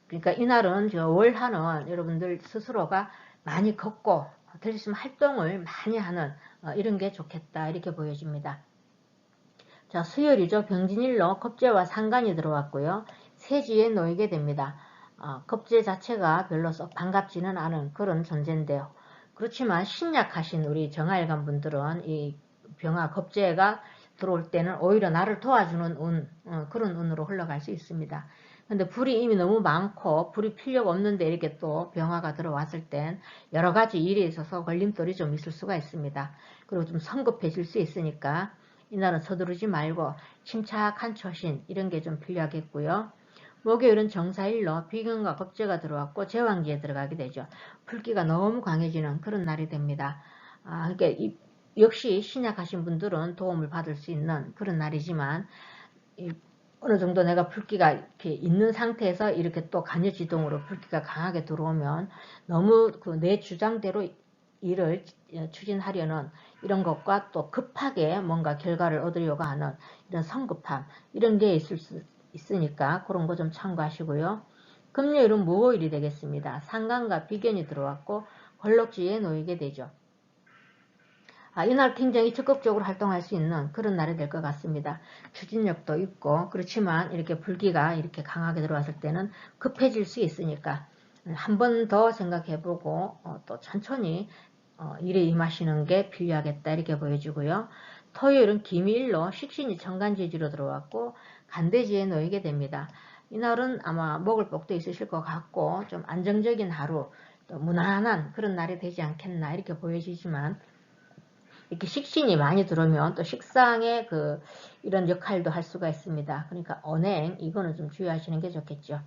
그러니까 이날은 저 월하는 여러분들 스스로가 많이 걷고 될 수 있으면 활동을 많이 하는 이런 게 좋겠다 이렇게 보여집니다. 자, 수요일이죠. 병진일로 겁재와 상간이 들어왔고요. 세지에 놓이게 됩니다. 겁재 자체가 별로 썩 반갑지는 않은 그런 존재인데요. 그렇지만 신약하신 우리 정화일관 분들은 이 병화 겁재가 들어올 때는 오히려 나를 도와주는 운, 그런 운으로 흘러갈 수 있습니다. 근데 불이 이미 너무 많고 불이 필요가 없는데 이렇게 또 병화가 들어왔을 땐 여러 가지 일에 있어서 걸림돌이 좀 있을 수가 있습니다. 그리고 좀 성급해질 수 있으니까 이날은 서두르지 말고 침착한 처신 이런 게 좀 필요하겠고요. 목요일은 정사일로 비견과 겁재가 들어왔고 제왕기에 들어가게 되죠. 불기가 너무 강해지는 그런 날이 됩니다. 그러니까 역시 신약하신 분들은 도움을 받을 수 있는 그런 날이지만, 어느 정도 내가 불기가 이렇게 있는 상태에서 이렇게 또 간여지동으로 불기가 강하게 들어오면 너무 그 내 주장대로 일을 추진하려는 이런 것과 또 급하게 뭔가 결과를 얻으려고 하는 이런 성급함 이런 게 있을 수 있으니까 그런 거 좀 참고하시고요. 금요일은 무오일이 되겠습니다. 상간과 비견이 들어왔고 걸럭지에 놓이게 되죠. 이날 굉장히 적극적으로 활동할 수 있는 그런 날이 될 것 같습니다. 추진력도 있고, 그렇지만 이렇게 불기가 이렇게 강하게 들어왔을 때는 급해질 수 있으니까 한 번 더 생각해보고 또 천천히 일에 임하시는 게 필요하겠다 이렇게 보여지고요. 토요일은 기미일로 식신이 정간지지로 들어왔고 간대지에 놓이게 됩니다. 이날은 아마 먹을 복도 있으실 것 같고 좀 안정적인 하루, 또 무난한 그런 날이 되지 않겠나 이렇게 보여지지만, 이렇게 식신이 많이 들어오면 또 식상의 이런 역할도 할 수가 있습니다. 그러니까 언행 이거는 좀 주의하시는 게 좋겠죠.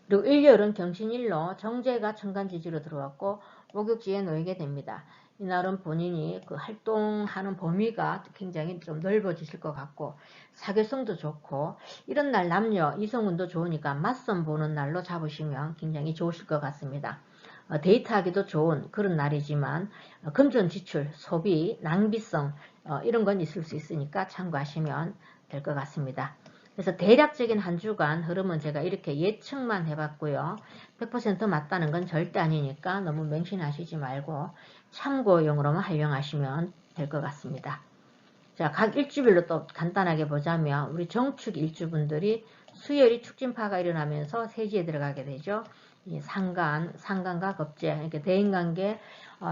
그리고 일요일은 경신일로 정제가 천간지지로 들어왔고 목욕지에 놓이게 됩니다. 이날은 본인이 그 활동하는 범위가 굉장히 좀 넓어지실 것 같고 사교성도 좋고, 이런 날 남녀 이성운도 좋으니까 맞선 보는 날로 잡으시면 굉장히 좋으실 것 같습니다. 데이트하기도 좋은 그런 날이지만 금전 지출, 소비, 낭비성 이런 건 있을 수 있으니까 참고하시면 될 것 같습니다. 그래서 대략적인 한 주간 흐름은 제가 이렇게 예측만 해봤고요. 100% 맞다는 건 절대 아니니까 너무 맹신하시지 말고 참고용으로만 활용하시면 될 것 같습니다. 자, 각 일주별로 또 간단하게 보자면 우리 정축 일주분들이 수요일이 축진파가 일어나면서 세지에 들어가게 되죠. 이 상간과 겁재, 이렇게 대인관계,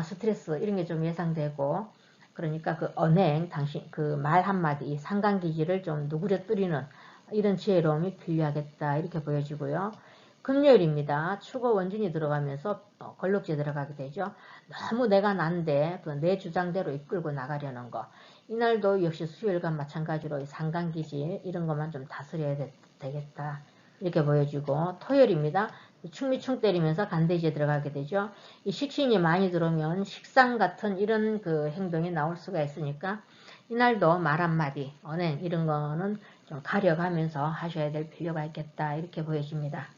스트레스 이런 게 좀 예상되고, 그러니까 그 언행, 당신 그 말 한마디, 상간기질을 좀 누그러뜨리는 이런 지혜로움이 필요하겠다 이렇게 보여지고요. 금요일입니다. 축어 원진이 들어가면서 걸럭지에 들어가게 되죠. 너무 내가 난데 내 주장대로 이끌고 나가려는 거. 이날도 역시 수요일과 마찬가지로 상간기질 이런 것만 좀 다스려야 되겠다 이렇게 보여지고, 토요일입니다. 충미충 때리면서 간대지에 들어가게 되죠. 이 식신이 많이 들어오면 식상 같은 이런 그 행동이 나올 수가 있으니까 이날도 말 한마디, 언행 이런 거는 좀 가려가면서 하셔야 될 필요가 있겠다 이렇게 보여집니다.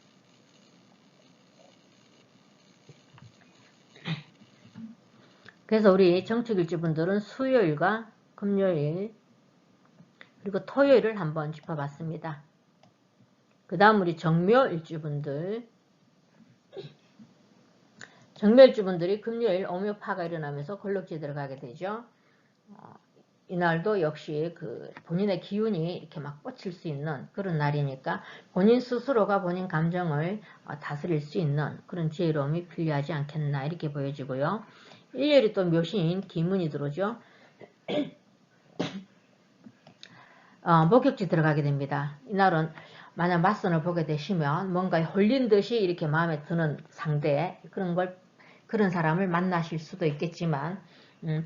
그래서 우리 정축일주분들은 수요일과 금요일 그리고 토요일을 한번 짚어봤습니다. 그 다음 우리 정묘일주분들 정묘일주분들이 금요일 오묘파가 일어나면서 걸럭지에 들어가게 되죠. 이날도 역시 그 본인의 기운이 이렇게 막 뻗칠 수 있는 그런 날이니까 본인 스스로가 본인 감정을 다스릴 수 있는 그런 지혜로움이 필요하지 않겠나 이렇게 보여지고요. 일요일이 또 묘시인 기문이 들어오죠. 목욕지 들어가게 됩니다. 이날은 만약 맞선을 보게 되시면 뭔가 홀린 듯이 이렇게 마음에 드는 상대 그런 사람을 만나실 수도 있겠지만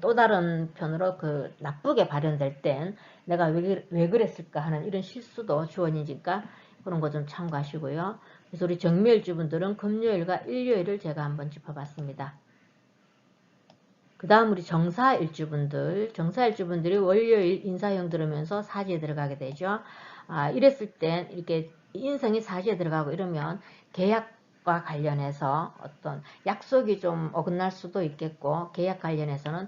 또 다른 편으로 그 나쁘게 발현될 땐 내가 왜 그랬을까 하는 이런 실수도 주어지니까 그런 거 좀 참고하시고요. 그래서 우리 정묘일주분들은 금요일과 일요일을 제가 한번 짚어봤습니다. 그 다음 우리 정사일주분들이 월요일 인사형 들으면서 사지에 들어가게 되죠. 이랬을 땐 이렇게 인성이 사지에 들어가고 이러면 계약과 관련해서 어떤 약속이 좀 어긋날 수도 있겠고 계약 관련해서는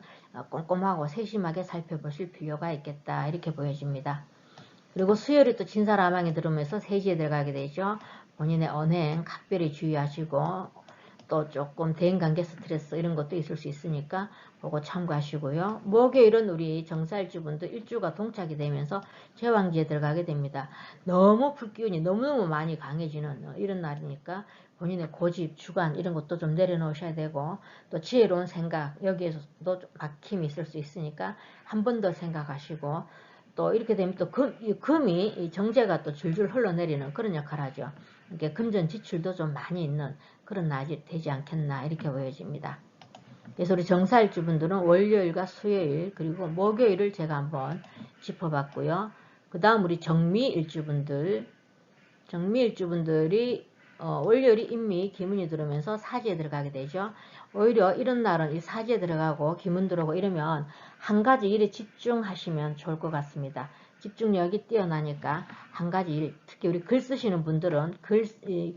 꼼꼼하고 세심하게 살펴보실 필요가 있겠다 이렇게 보여집니다. 그리고 수요일이 또 진사라망이 들으면서 세지에 들어가게 되죠. 본인의 언행 각별히 주의하시고 또 조금 대인관계 스트레스 이런 것도 있을 수 있으니까 그거 참고하시고요. 목요일은 우리 정사일주분들 일주가 동착이 되면서 제왕지에 들어가게 됩니다. 너무 불기운이 너무너무 많이 강해지는 이런 날이니까 본인의 고집, 주관 이런 것도 좀 내려놓으셔야 되고 또 지혜로운 생각 여기에서도 막힘이 있을 수 있으니까 한 번 더 생각하시고 또 이렇게 되면 또 금이 정제가 또 줄줄 흘러내리는 그런 역할을 하죠. 이렇게 금전 지출도 좀 많이 있는 그런 날이 되지 않겠나 이렇게 보여집니다. 그래서 우리 정사일주분들은 월요일과 수요일 그리고 목요일을 제가 한번 짚어봤고요. 그 다음 우리 정미일주분들이 월요일이 인미 기문이 들어오면서 사지에 들어가게 되죠. 오히려 이런 날은 이 사지에 들어가고 기문 들어오고 이러면 한 가지 일에 집중하시면 좋을 것 같습니다. 집중력이 뛰어나니까 한 가지 일, 특히 우리 글 쓰시는 분들은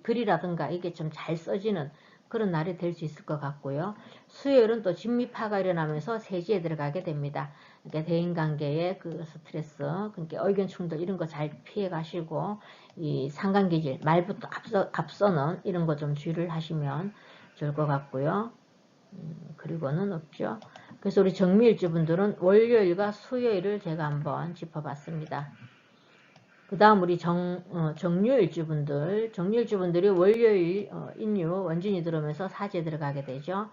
글이라든가 이게 좀 잘 써지는 그런 날이 될 수 있을 것 같고요. 수요일은 또 진미파가 일어나면서 세지에 들어가게 됩니다. 그러니까 대인관계의 그 스트레스, 그러니까 의견 충돌 이런 거 잘 피해 가시고 이 상관계질 말부터 앞서는 이런 거 좀 주의를 하시면 좋을 것 같고요. 그리고는 없죠. 그래서 우리 정미일주분들은 월요일과 수요일을 제가 한번 짚어봤습니다. 그 다음 우리 정유일주분들이 월요일 인유 원진이 들어오면서 사지에 들어가게 되죠.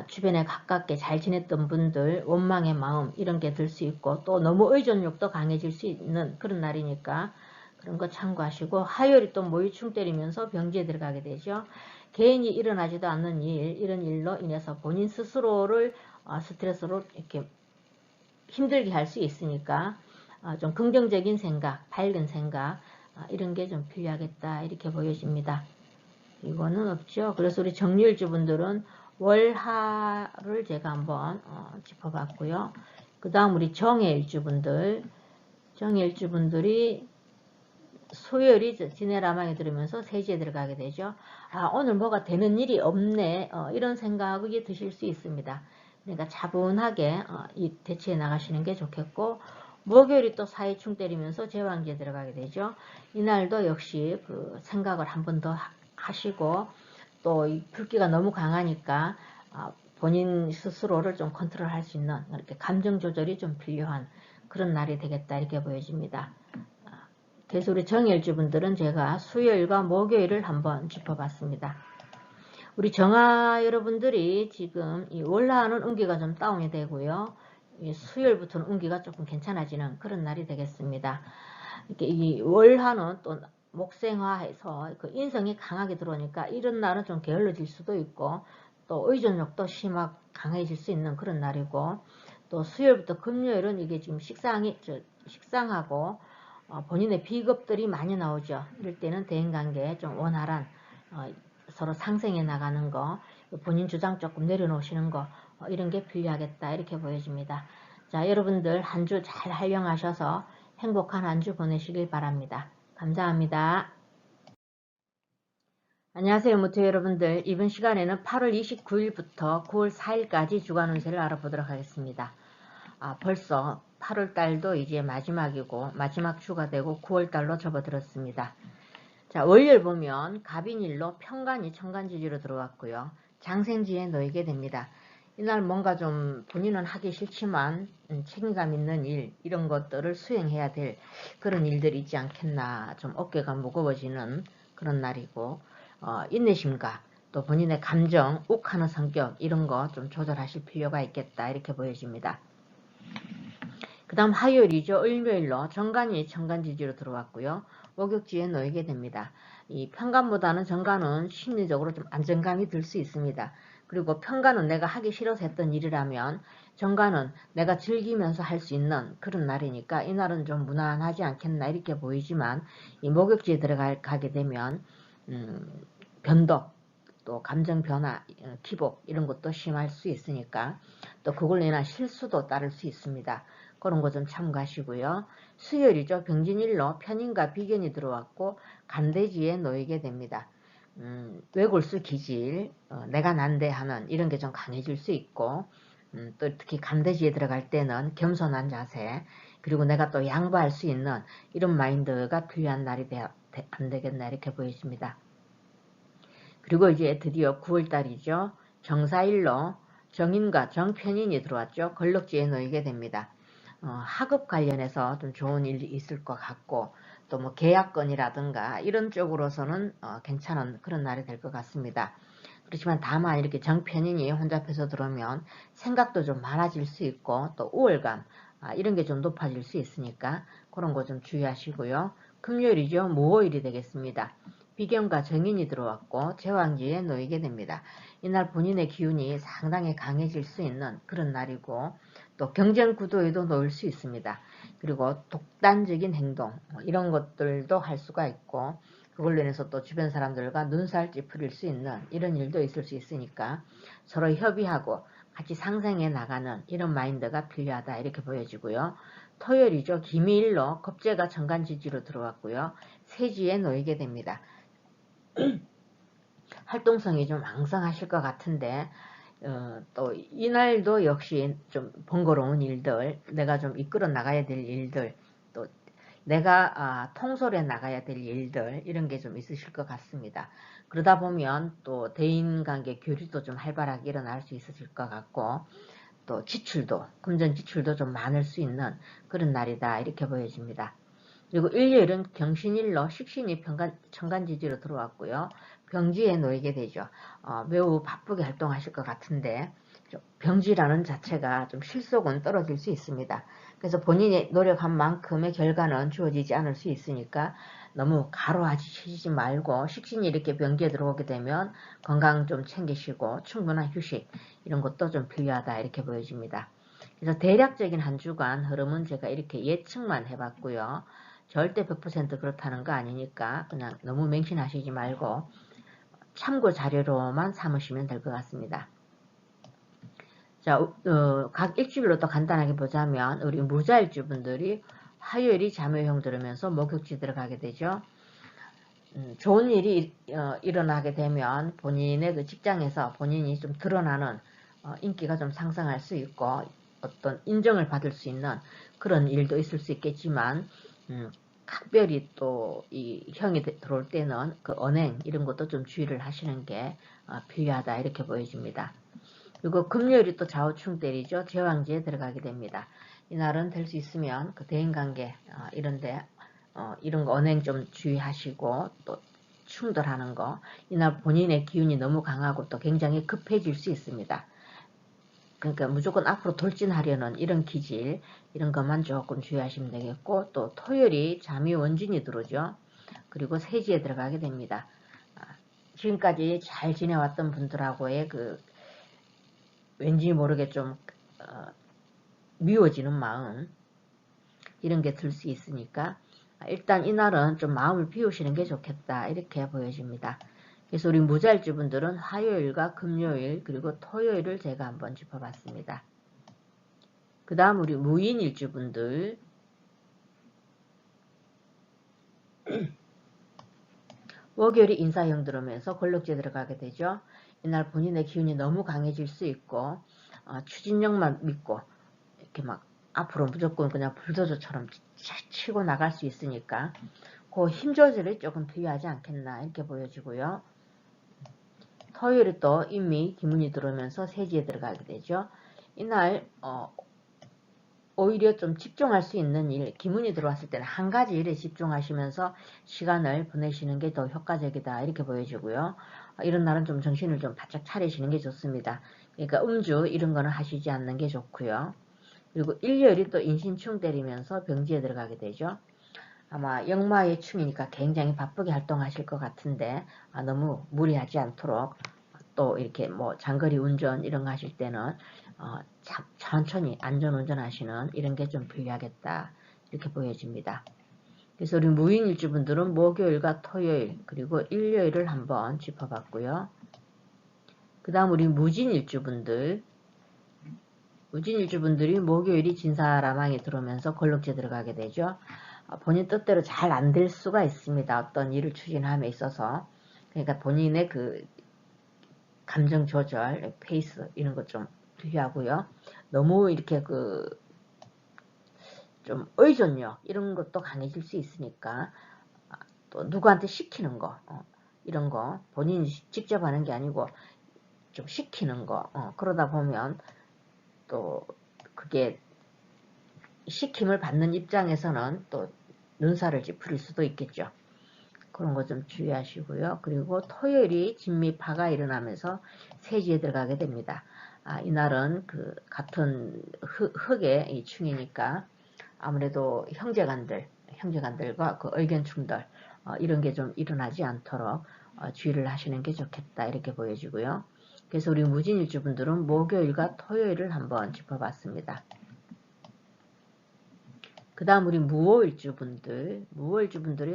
주변에 가깝게 잘 지냈던 분들 원망의 마음 이런 게 들 수 있고 또 너무 의존력도 강해질 수 있는 그런 날이니까 그런 거 참고하시고 화요일이 또 모유충 때리면서 병지에 들어가게 되죠. 개인이 일어나지도 않는 일 이런 일로 인해서 본인 스스로를 스트레스로 이렇게 힘들게 할 수 있으니까 좀 긍정적인 생각, 밝은 생각 이런 게 좀 필요하겠다 이렇게 보여집니다. 이거는 없죠. 그래서 우리 정유일주분들은 월하를 제가 한번 짚어봤고요. 그 다음 우리 정해일주분들이 소요일이 지내라망에 들으면서 세지에 들어가게 되죠. 오늘 뭐가 되는 일이 없네 이런 생각이 드실 수 있습니다. 그러니까 차분하게 대처해 나가시는 게 좋겠고 목요일이 또 사이충 때리면서 제왕지에 들어가게 되죠. 이날도 역시 그 생각을 한 번 더 하시고 또 이 불기가 너무 강하니까 본인 스스로를 좀 컨트롤할 수 있는 이렇게 감정 조절이 좀 필요한 그런 날이 되겠다 이렇게 보여집니다. 그래서 우리 정일주분들은 제가 수요일과 목요일을 한번 짚어봤습니다. 우리 정화 여러분들이 지금 이 월화는 운기가 좀 다운이 되고요. 수요일부터는 운기가 조금 괜찮아지는 그런 날이 되겠습니다. 이렇게 이 월화는 또 목생화해서 그 인성이 강하게 들어오니까 이런 날은 좀 게을러질 수도 있고 또 의존력도 심하게 강해질 수 있는 그런 날이고 또 수요일부터 금요일은 이게 지금 식상하고 본인의 비겁들이 많이 나오죠. 이럴 때는 대인관계에 좀 원활한 서로 상생해 나가는 거, 본인 주장 조금 내려놓으시는 거, 이런 게 필요하겠다 이렇게 보여집니다. 자, 여러분들 한 주 잘 활용하셔서 행복한 한 주 보내시길 바랍니다. 감사합니다. 안녕하세요, 모태 여러분들. 이번 시간에는 8월 29일부터 9월 4일까지 주간 운세를 알아보도록 하겠습니다. 벌써 8월 달도 이제 마지막이고 마지막 주가 되고 9월 달로 접어들었습니다. 자, 월요일 보면 갑인일로 편간이 천간지지로 들어왔고요. 장생지에 놓이게 됩니다. 이날 뭔가 좀 본인은 하기 싫지만 책임감 있는 일, 이런 것들을 수행해야 될 그런 일들이 있지 않겠나. 좀 어깨가 무거워지는 그런 날이고, 인내심과 또 본인의 감정, 욱하는 성격, 이런 거 좀 조절하실 필요가 있겠다 이렇게 보여집니다. 그 다음 화요일이죠. 일요일로 정간이 천간지지로 들어왔고요. 목욕지에 놓이게 됩니다. 이 편간보다는 정간은 심리적으로 좀 안정감이 들 수 있습니다. 그리고 편간은 내가 하기 싫어서 했던 일이라면 정간은 내가 즐기면서 할 수 있는 그런 날이니까 이날은 좀 무난하지 않겠나 이렇게 보이지만 이 목욕지에 들어가게 되면 변덕, 또 감정 변화, 기복 이런 것도 심할 수 있으니까 또 그걸로 인한 실수도 따를 수 있습니다. 그런 거 좀 참고하시고요. 수요일이죠. 병진일로 편인과 비견이 들어왔고 간대지에 놓이게 됩니다. 외골수 기질, 내가 난대하는 이런 게 좀 강해질 수 있고 또 특히 간대지에 들어갈 때는 겸손한 자세 그리고 내가 또 양보할 수 있는 이런 마인드가 필요한 날이 안 되겠나 이렇게 보여집니다. 그리고 이제 드디어 9월달이죠. 정사일로 정인과 정편인이 들어왔죠. 걸럭지에 놓이게 됩니다. 학업 관련해서 좀 좋은 일이 있을 것 같고 또 뭐 계약건이라든가 이런 쪽으로서는 괜찮은 그런 날이 될 것 같습니다. 그렇지만 다만 이렇게 정편인이 혼잡해서 들어오면 생각도 좀 많아질 수 있고 또 우월감 이런 게 좀 높아질 수 있으니까 그런 거 좀 주의하시고요. 금요일이죠. 무오일이 되겠습니다. 비견과 정인이 들어왔고 제왕지에 놓이게 됩니다. 이날 본인의 기운이 상당히 강해질 수 있는 그런 날이고 또 경쟁 구도에도 놓일 수 있습니다. 그리고 독단적인 행동 이런 것들도 할 수가 있고 그걸로 인해서 또 주변 사람들과 눈살 찌푸릴 수 있는 이런 일도 있을 수 있으니까 서로 협의하고 같이 상생해 나가는 이런 마인드가 필요하다 이렇게 보여지고요. 토요일이죠. 기미일로 겁재가 정간지지로 들어왔고요. 세지에 놓이게 됩니다. 활동성이 좀 왕성하실 것 같은데 또 이날도 역시 좀 번거로운 일들, 내가 좀 이끌어 나가야 될 일들, 또 내가 통솔해 나가야 될 일들 이런 게 좀 있으실 것 같습니다. 그러다 보면 또 대인관계 교류도 좀 활발하게 일어날 수 있으실 것 같고 또 지출도, 금전 지출도 좀 많을 수 있는 그런 날이다 이렇게 보여집니다. 그리고 일요일은 경신일로 식신이 천간지지로 들어왔고요. 병지에 놓이게 되죠. 매우 바쁘게 활동하실 것 같은데 병지라는 자체가 좀 실속은 떨어질 수 있습니다. 그래서 본인이 노력한 만큼의 결과는 주어지지 않을 수 있으니까 너무 가로하시지 말고 식신이 이렇게 병지에 들어오게 되면 건강 좀 챙기시고 충분한 휴식 이런 것도 좀 필요하다 이렇게 보여집니다. 그래서 대략적인 한 주간 흐름은 제가 이렇게 예측만 해봤고요. 절대 100% 그렇다는 거 아니니까 그냥 너무 맹신하시지 말고 참고 자료로만 삼으시면 될 것 같습니다. 자, 각 일주일로 또 간단하게 보자면 우리 무자일주 분들이 화요일이 잠요형 들으면서 목욕지 들어가게 되죠. 좋은 일이 일어나게 되면 본인의 그 직장에서 본인이 좀 드러나는 인기가 좀 상승할 수 있고 어떤 인정을 받을 수 있는 그런 일도 있을 수 있겠지만 각별히 또 이 형이 들어올 때는 그 언행 이런 것도 좀 주의를 하시는 게 필요하다 이렇게 보여집니다. 그리고 금요일이 또 좌우충 때리죠. 제왕지에 들어가게 됩니다. 이날은 될 수 있으면 그 대인관계 이런데 이런 거 언행 좀 주의하시고 또 충돌하는 거 이날 본인의 기운이 너무 강하고 또 굉장히 급해질 수 있습니다. 그러니까 무조건 앞으로 돌진하려는 이런 기질 이런 것만 조금 주의하시면 되겠고 또 토요일이 잠이 원진이 들어오죠. 그리고 세지에 들어가게 됩니다. 지금까지 잘 지내왔던 분들하고의 그 왠지 모르게 좀 미워지는 마음 이런 게 들 수 있으니까 일단 이날은 좀 마음을 비우시는 게 좋겠다 이렇게 보여집니다. 그래서 우리 무자일주분들은 화요일과 금요일 그리고 토요일을 제가 한번 짚어봤습니다. 그 다음 우리 무인일주분들 월요일이 인사형 들어오면서 권력제 들어가게 되죠. 이날 본인의 기운이 너무 강해질 수 있고 추진력만 믿고 이렇게 막 앞으로 무조건 그냥 불도저처럼 치고 나갈 수 있으니까 그 힘 조절이 조금 필요하지 않겠나 이렇게 보여지고요. 토요일에 또 이미 기운이 들어오면서 세지에 들어가게 되죠. 이날 오히려 좀 집중할 수 있는 일, 기운이 들어왔을 때는 한 가지 일에 집중하시면서 시간을 보내시는 게 더 효과적이다 이렇게 보여지고요. 이런 날은 좀 정신을 좀 바짝 차리시는 게 좋습니다. 그러니까 음주 이런 거는 하시지 않는 게 좋고요. 그리고 일요일이 또 인신충 때리면서 병지에 들어가게 되죠. 아마 역마의 충이니까 굉장히 바쁘게 활동하실 것 같은데 너무 무리하지 않도록 또 이렇게 뭐 장거리 운전 이런 거 하실 때는 천천히 안전운전 하시는 이런 게 좀 필요하겠다 이렇게 보여집니다. 그래서 우리 무인일주분들은 목요일과 토요일 그리고 일요일을 한번 짚어봤고요. 그 다음 우리 무진일주분들이 목요일이 진사라망이 들어오면서 권력제 들어가게 되죠. 본인 뜻대로 잘 안 될 수가 있습니다. 어떤 일을 추진함에 있어서. 그러니까 본인의 그 감정 조절, 페이스 이런 것 좀 필요하고요. 너무 이렇게 좀 의존력 이런 것도 강해질 수 있으니까 또 누구한테 시키는 거 이런 거 본인이 직접 하는 게 아니고 좀 시키는 거 그러다 보면 또 그게 시킴을 받는 입장에서는 또 눈살을 찌푸릴 수도 있겠죠. 그런 거 좀 주의하시고요. 그리고 토요일이 진미파가 일어나면서 세지에 들어가게 됩니다. 이날은 그 같은 흙의 이 충이니까 아무래도 형제간들과 그 의견 충돌 이런 게 좀 일어나지 않도록 주의를 하시는 게 좋겠다 이렇게 보여지고요. 그래서 우리 무진일주분들은 목요일과 토요일을 한번 짚어봤습니다. 그 다음 우리 무호일주분들이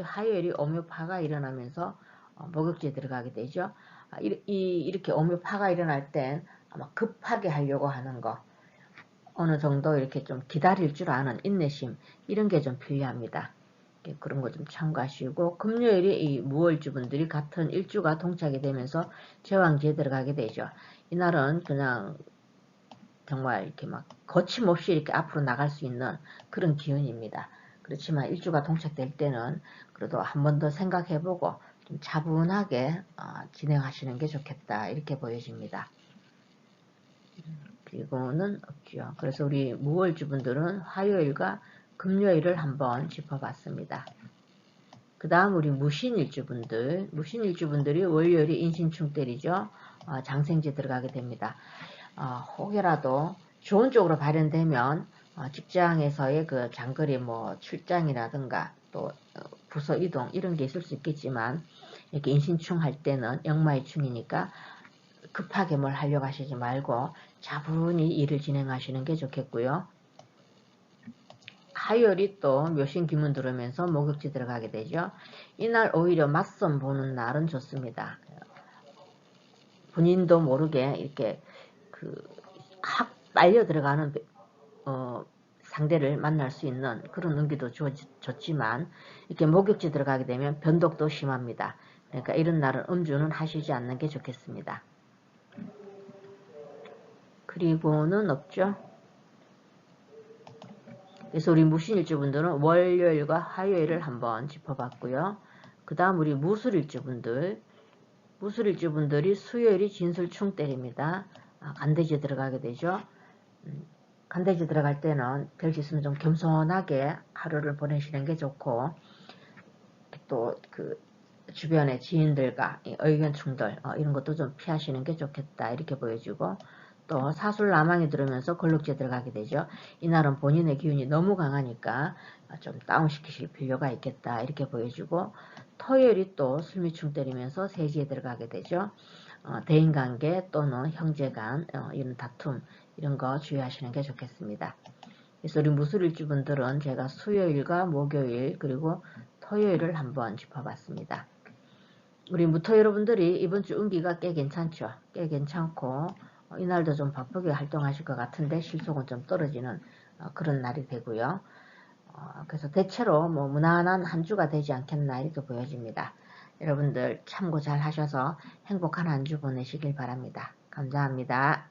화요일이 오묘파가 일어나면서 목욕지에 들어가게 되죠. 이렇게 오묘파가 일어날 땐 아마 급하게 하려고 하는 거 어느 정도 이렇게 좀 기다릴 줄 아는 인내심 이런 게 좀 필요합니다. 그런 거 좀 참고하시고 금요일이 이 무월주분들이 같은 일주가 동착이 되면서 제왕지에 들어가게 되죠. 이날은 그냥 정말 이렇게 막 거침없이 이렇게 앞으로 나갈 수 있는 그런 기운입니다. 그렇지만 일주가 동착될 때는 그래도 한 번 더 생각해보고 좀 차분하게 진행하시는 게 좋겠다 이렇게 보여집니다. 그리고는 없죠. 그래서 우리 무월주분들은 화요일과 금요일을 한번 짚어봤습니다. 그 다음 우리 무신일주분들이 월요일이 인신충 때리죠. 장생지에 들어가게 됩니다. 혹여라도 좋은 쪽으로 발현되면 직장에서의 그 장거리 뭐 출장이라든가 또 부서 이동 이런 게 있을 수 있겠지만 이렇게 인신충 할 때는 역마의 충이니까 급하게 뭘 하려고 하시지 말고 차분히 일을 진행하시는 게 좋겠고요. 화요일이 또 묘신 기문 들어오면서 목욕지 들어가게 되죠. 이날 오히려 맞선 보는 날은 좋습니다. 본인도 모르게 이렇게 확 빨려 들어가는 상대를 만날 수 있는 그런 운기도 좋지만 이렇게 목욕지 들어가게 되면 변덕도 심합니다. 그러니까 이런 날은 음주는 하시지 않는 게 좋겠습니다. 그리고는 없죠. 그래서 우리 무신일주분들은 월요일과 화요일을 한번 짚어봤고요. 그 다음 우리 무술일주분들이 수요일이 진술충 때립니다. 간대지에 들어가게 되죠. 간대지 들어갈 때는 될 수 있으면 좀 겸손하게 하루를 보내시는 게 좋고 또 그 주변의 지인들과 의견 충돌 이런 것도 좀 피하시는 게 좋겠다 이렇게 보여지고 또 사술남왕이 들어오면서 걸룩지에 들어가게 되죠. 이날은 본인의 기운이 너무 강하니까 좀 다운시키실 필요가 있겠다 이렇게 보여지고 토요일이 또 술미충 때리면서 세지에 들어가게 되죠. 대인관계 또는 형제간 이런 다툼 이런 거 주의하시는 게 좋겠습니다. 그래서 우리 무술일주분들은 제가 수요일과 목요일 그리고 토요일을 한번 짚어봤습니다. 우리 무토 여러분들이 이번 주 운기가 꽤 괜찮죠. 꽤 괜찮고 이날도 좀 바쁘게 활동하실 것 같은데 실속은 좀 떨어지는 그런 날이 되고요. 그래서 대체로 뭐 무난한 한 주가 되지 않겠나 이렇게 보여집니다. 여러분들 참고 잘 하셔서 행복한 한 주 보내시길 바랍니다. 감사합니다.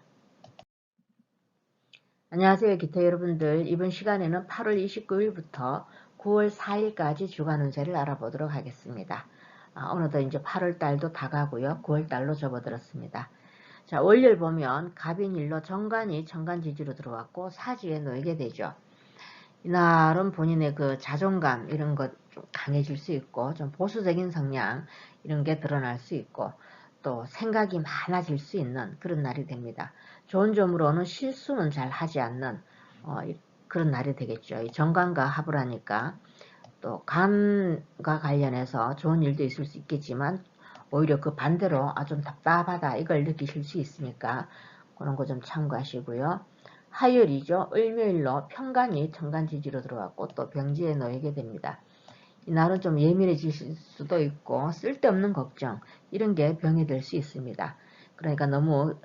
안녕하세요 기타 여러분들. 이번 시간에는 8월 29일부터 9월 4일까지 주간 운세를 알아보도록 하겠습니다. 어느덧 이제 8월 달도 다가고요. 9월 달로 접어들었습니다. 자, 월요일 보면 갑인일로 정관이 정관지지로 들어왔고 사지에 놓이게 되죠. 이날은 본인의 그 자존감 이런 것 좀 강해질 수 있고 좀 보수적인 성향 이런 게 드러날 수 있고 또 생각이 많아질 수 있는 그런 날이 됩니다. 좋은 점으로는 실수는 잘 하지 않는 그런 날이 되겠죠. 이 정관과 합을 하니까 또 간과 관련해서 좋은 일도 있을 수 있겠지만 오히려 그 반대로 좀 답답하다 이걸 느끼실 수 있으니까 그런 거 좀 참고하시고요. 화요일이죠. 을묘일로 편간이 정간지지로 들어왔고 또 병지에 놓이게 됩니다. 이날은 좀 예민해지실 수도 있고 쓸데없는 걱정 이런 게 병이 될 수 있습니다. 그러니까 너무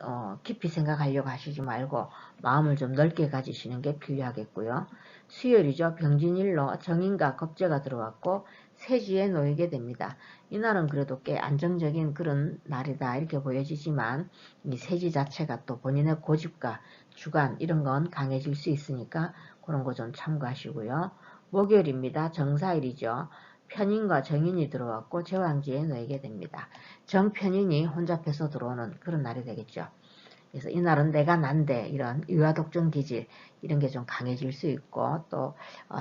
깊이 생각하려고 하시지 말고 마음을 좀 넓게 가지시는 게 필요하겠고요. 수요일이죠. 병진일로 정인과 겁재가 들어왔고 세지에 놓이게 됩니다. 이날은 그래도 꽤 안정적인 그런 날이다 이렇게 보여지지만 이 세지 자체가 또 본인의 고집과 주관 이런 건 강해질 수 있으니까 그런 거 좀 참고하시고요. 목요일입니다. 정사일이죠. 편인과 정인이 들어왔고 제왕지에 놓이게 됩니다. 정편인이 혼잡해서 들어오는 그런 날이 되겠죠. 그래서 이날은 내가 난데 이런 유아독존 기질 이런 게 좀 강해질 수 있고 또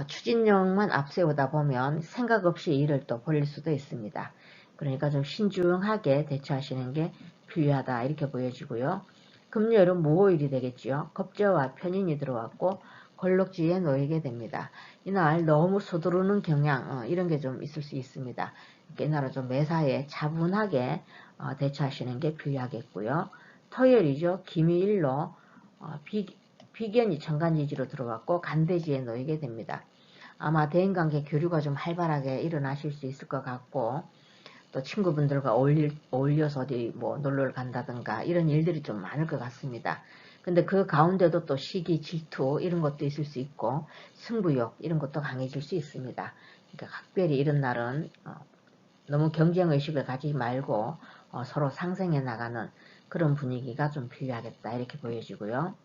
추진력만 앞세우다 보면 생각 없이 일을 또 벌릴 수도 있습니다. 그러니까 좀 신중하게 대처하시는 게 필요하다 이렇게 보여지고요. 금요일은 무호일이 되겠지요. 겁재와 편인이 들어왔고 걸럭지에 놓이게 됩니다. 이날 너무 서두르는 경향 이런 게 좀 있을 수 있습니다. 이날은 좀 매사에 차분하게 대처하시는 게 필요하겠고요. 토요일이죠. 기미일로 비견이 정간지지로 들어왔고 간대지에 놓이게 됩니다. 아마 대인관계 교류가 좀 활발하게 일어나실 수 있을 것 같고 또 친구분들과 어울려서 어디 뭐 놀러를 간다든가 이런 일들이 좀 많을 것 같습니다. 근데 그 가운데도 또 시기, 질투 이런 것도 있을 수 있고 승부욕 이런 것도 강해질 수 있습니다. 그러니까 각별히 이런 날은 너무 경쟁의식을 가지지 말고 서로 상생해 나가는 그런 분위기가 좀 필요하겠다 이렇게 보여지고요.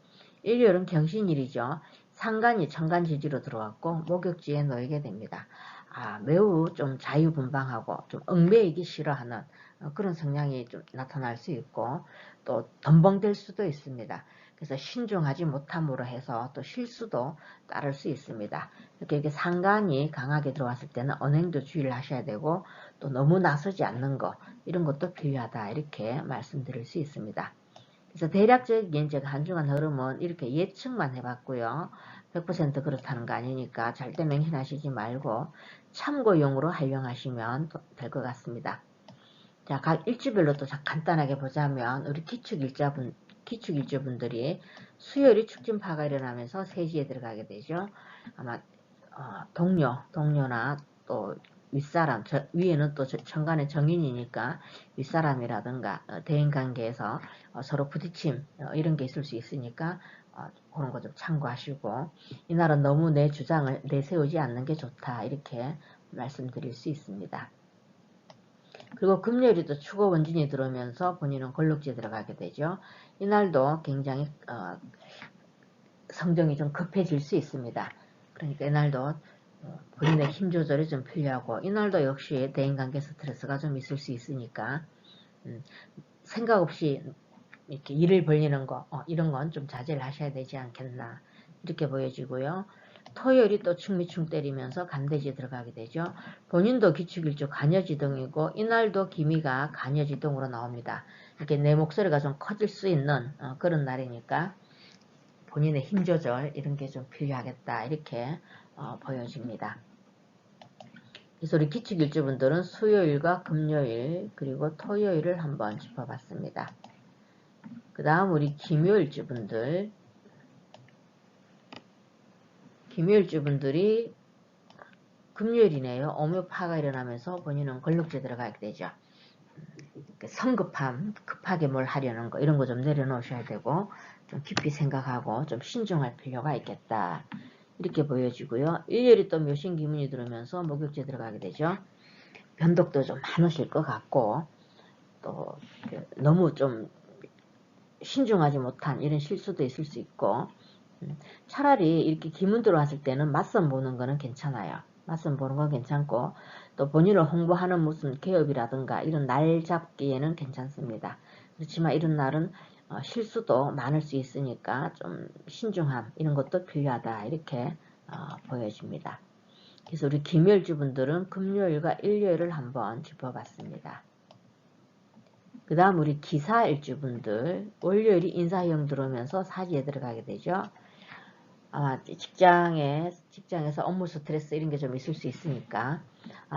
일요일은 경신일이죠. 상간이 천간지지로 들어왔고 목욕지에 놓이게 됩니다. 매우 좀 자유분방하고 좀 얽매이기 싫어하는 그런 성향이 좀 나타날 수 있고 또 덤벙될 수도 있습니다. 그래서 신중하지 못함으로 해서 또 실수도 따를 수 있습니다. 이렇게 상간이 강하게 들어왔을 때는 언행도 주의를 하셔야 되고 또 너무 나서지 않는 거 이런 것도 필요하다 이렇게 말씀드릴 수 있습니다. 그래서 대략적인 제가 한 주간 흐름은 이렇게 예측만 해봤고요. 100% 그렇다는 거 아니니까 절대 맹신하시지 말고 참고용으로 활용하시면 될 것 같습니다. 자, 각 일주별로 또 간단하게 보자면 우리 기축일주분들이 수요일이 축진파가 일어나면서 세지에 들어가게 되죠. 아마 동료나 또 윗사람, 위에는 또 천간의 정인이니까 윗사람이라든가 대인관계에서 서로 부딪힘 이런 게 있을 수 있으니까 그런 거 좀 참고하시고 이날은 너무 내 주장을 내세우지 않는 게 좋다 이렇게 말씀드릴 수 있습니다. 그리고 금요일이 또 추고 원진이 들어오면서 본인은 걸럭지에 들어가게 되죠. 이날도 굉장히 성정이 좀 급해질 수 있습니다. 그러니까 이날도 본인의 힘 조절이 좀 필요하고 이날도 역시 대인관계 스트레스가 좀 있을 수 있으니까 생각 없이 이렇게 일을 벌리는 거 이런 건 좀 자제를 하셔야 되지 않겠나 이렇게 보여지고요. 토요일이 또 충미충 때리면서 간대지에 들어가게 되죠. 본인도 기축일주 간여지동이고 이날도 기미가 간여지동으로 나옵니다. 이렇게 내 목소리가 좀 커질 수 있는 그런 날이니까 본인의 힘 조절 이런 게 좀 필요하겠다 이렇게 보여집니다. 그래서 우리 기축일주분들은 수요일과 금요일 그리고 토요일을 한번 짚어봤습니다. 그 다음 우리 김요일주분들이 금요일이네요. 오묘파가 일어나면서 본인은 걸럭지에 들어가게 되죠. 성급함, 급하게 뭘 하려는 거 이런 거 좀 내려놓으셔야 되고 좀 깊이 생각하고 좀 신중할 필요가 있겠다. 이렇게 보여지고요. 일요일이 또 묘신 기운이 들어오면서 목욕제 들어가게 되죠. 변덕도 좀 많으실 것 같고 또 너무 좀 신중하지 못한 이런 실수도 있을 수 있고 차라리 이렇게 기문 들어왔을 때는 맞선 보는 거는 괜찮아요. 맞선 보는 건 괜찮고 또 본인을 홍보하는 무슨 개업이라든가 이런 날 잡기에는 괜찮습니다. 그렇지만 이런 날은 실수도 많을 수 있으니까 좀 신중함 이런 것도 필요하다 이렇게 보여집니다. 그래서 우리 김열주분들은 금요일과 일요일을 한번 짚어봤습니다. 그 다음 우리 기사일주분들 월요일이 인사형 들어오면서 사지에 들어가게 되죠. 아마 직장에서 업무 스트레스 이런 게 좀 있을 수 있으니까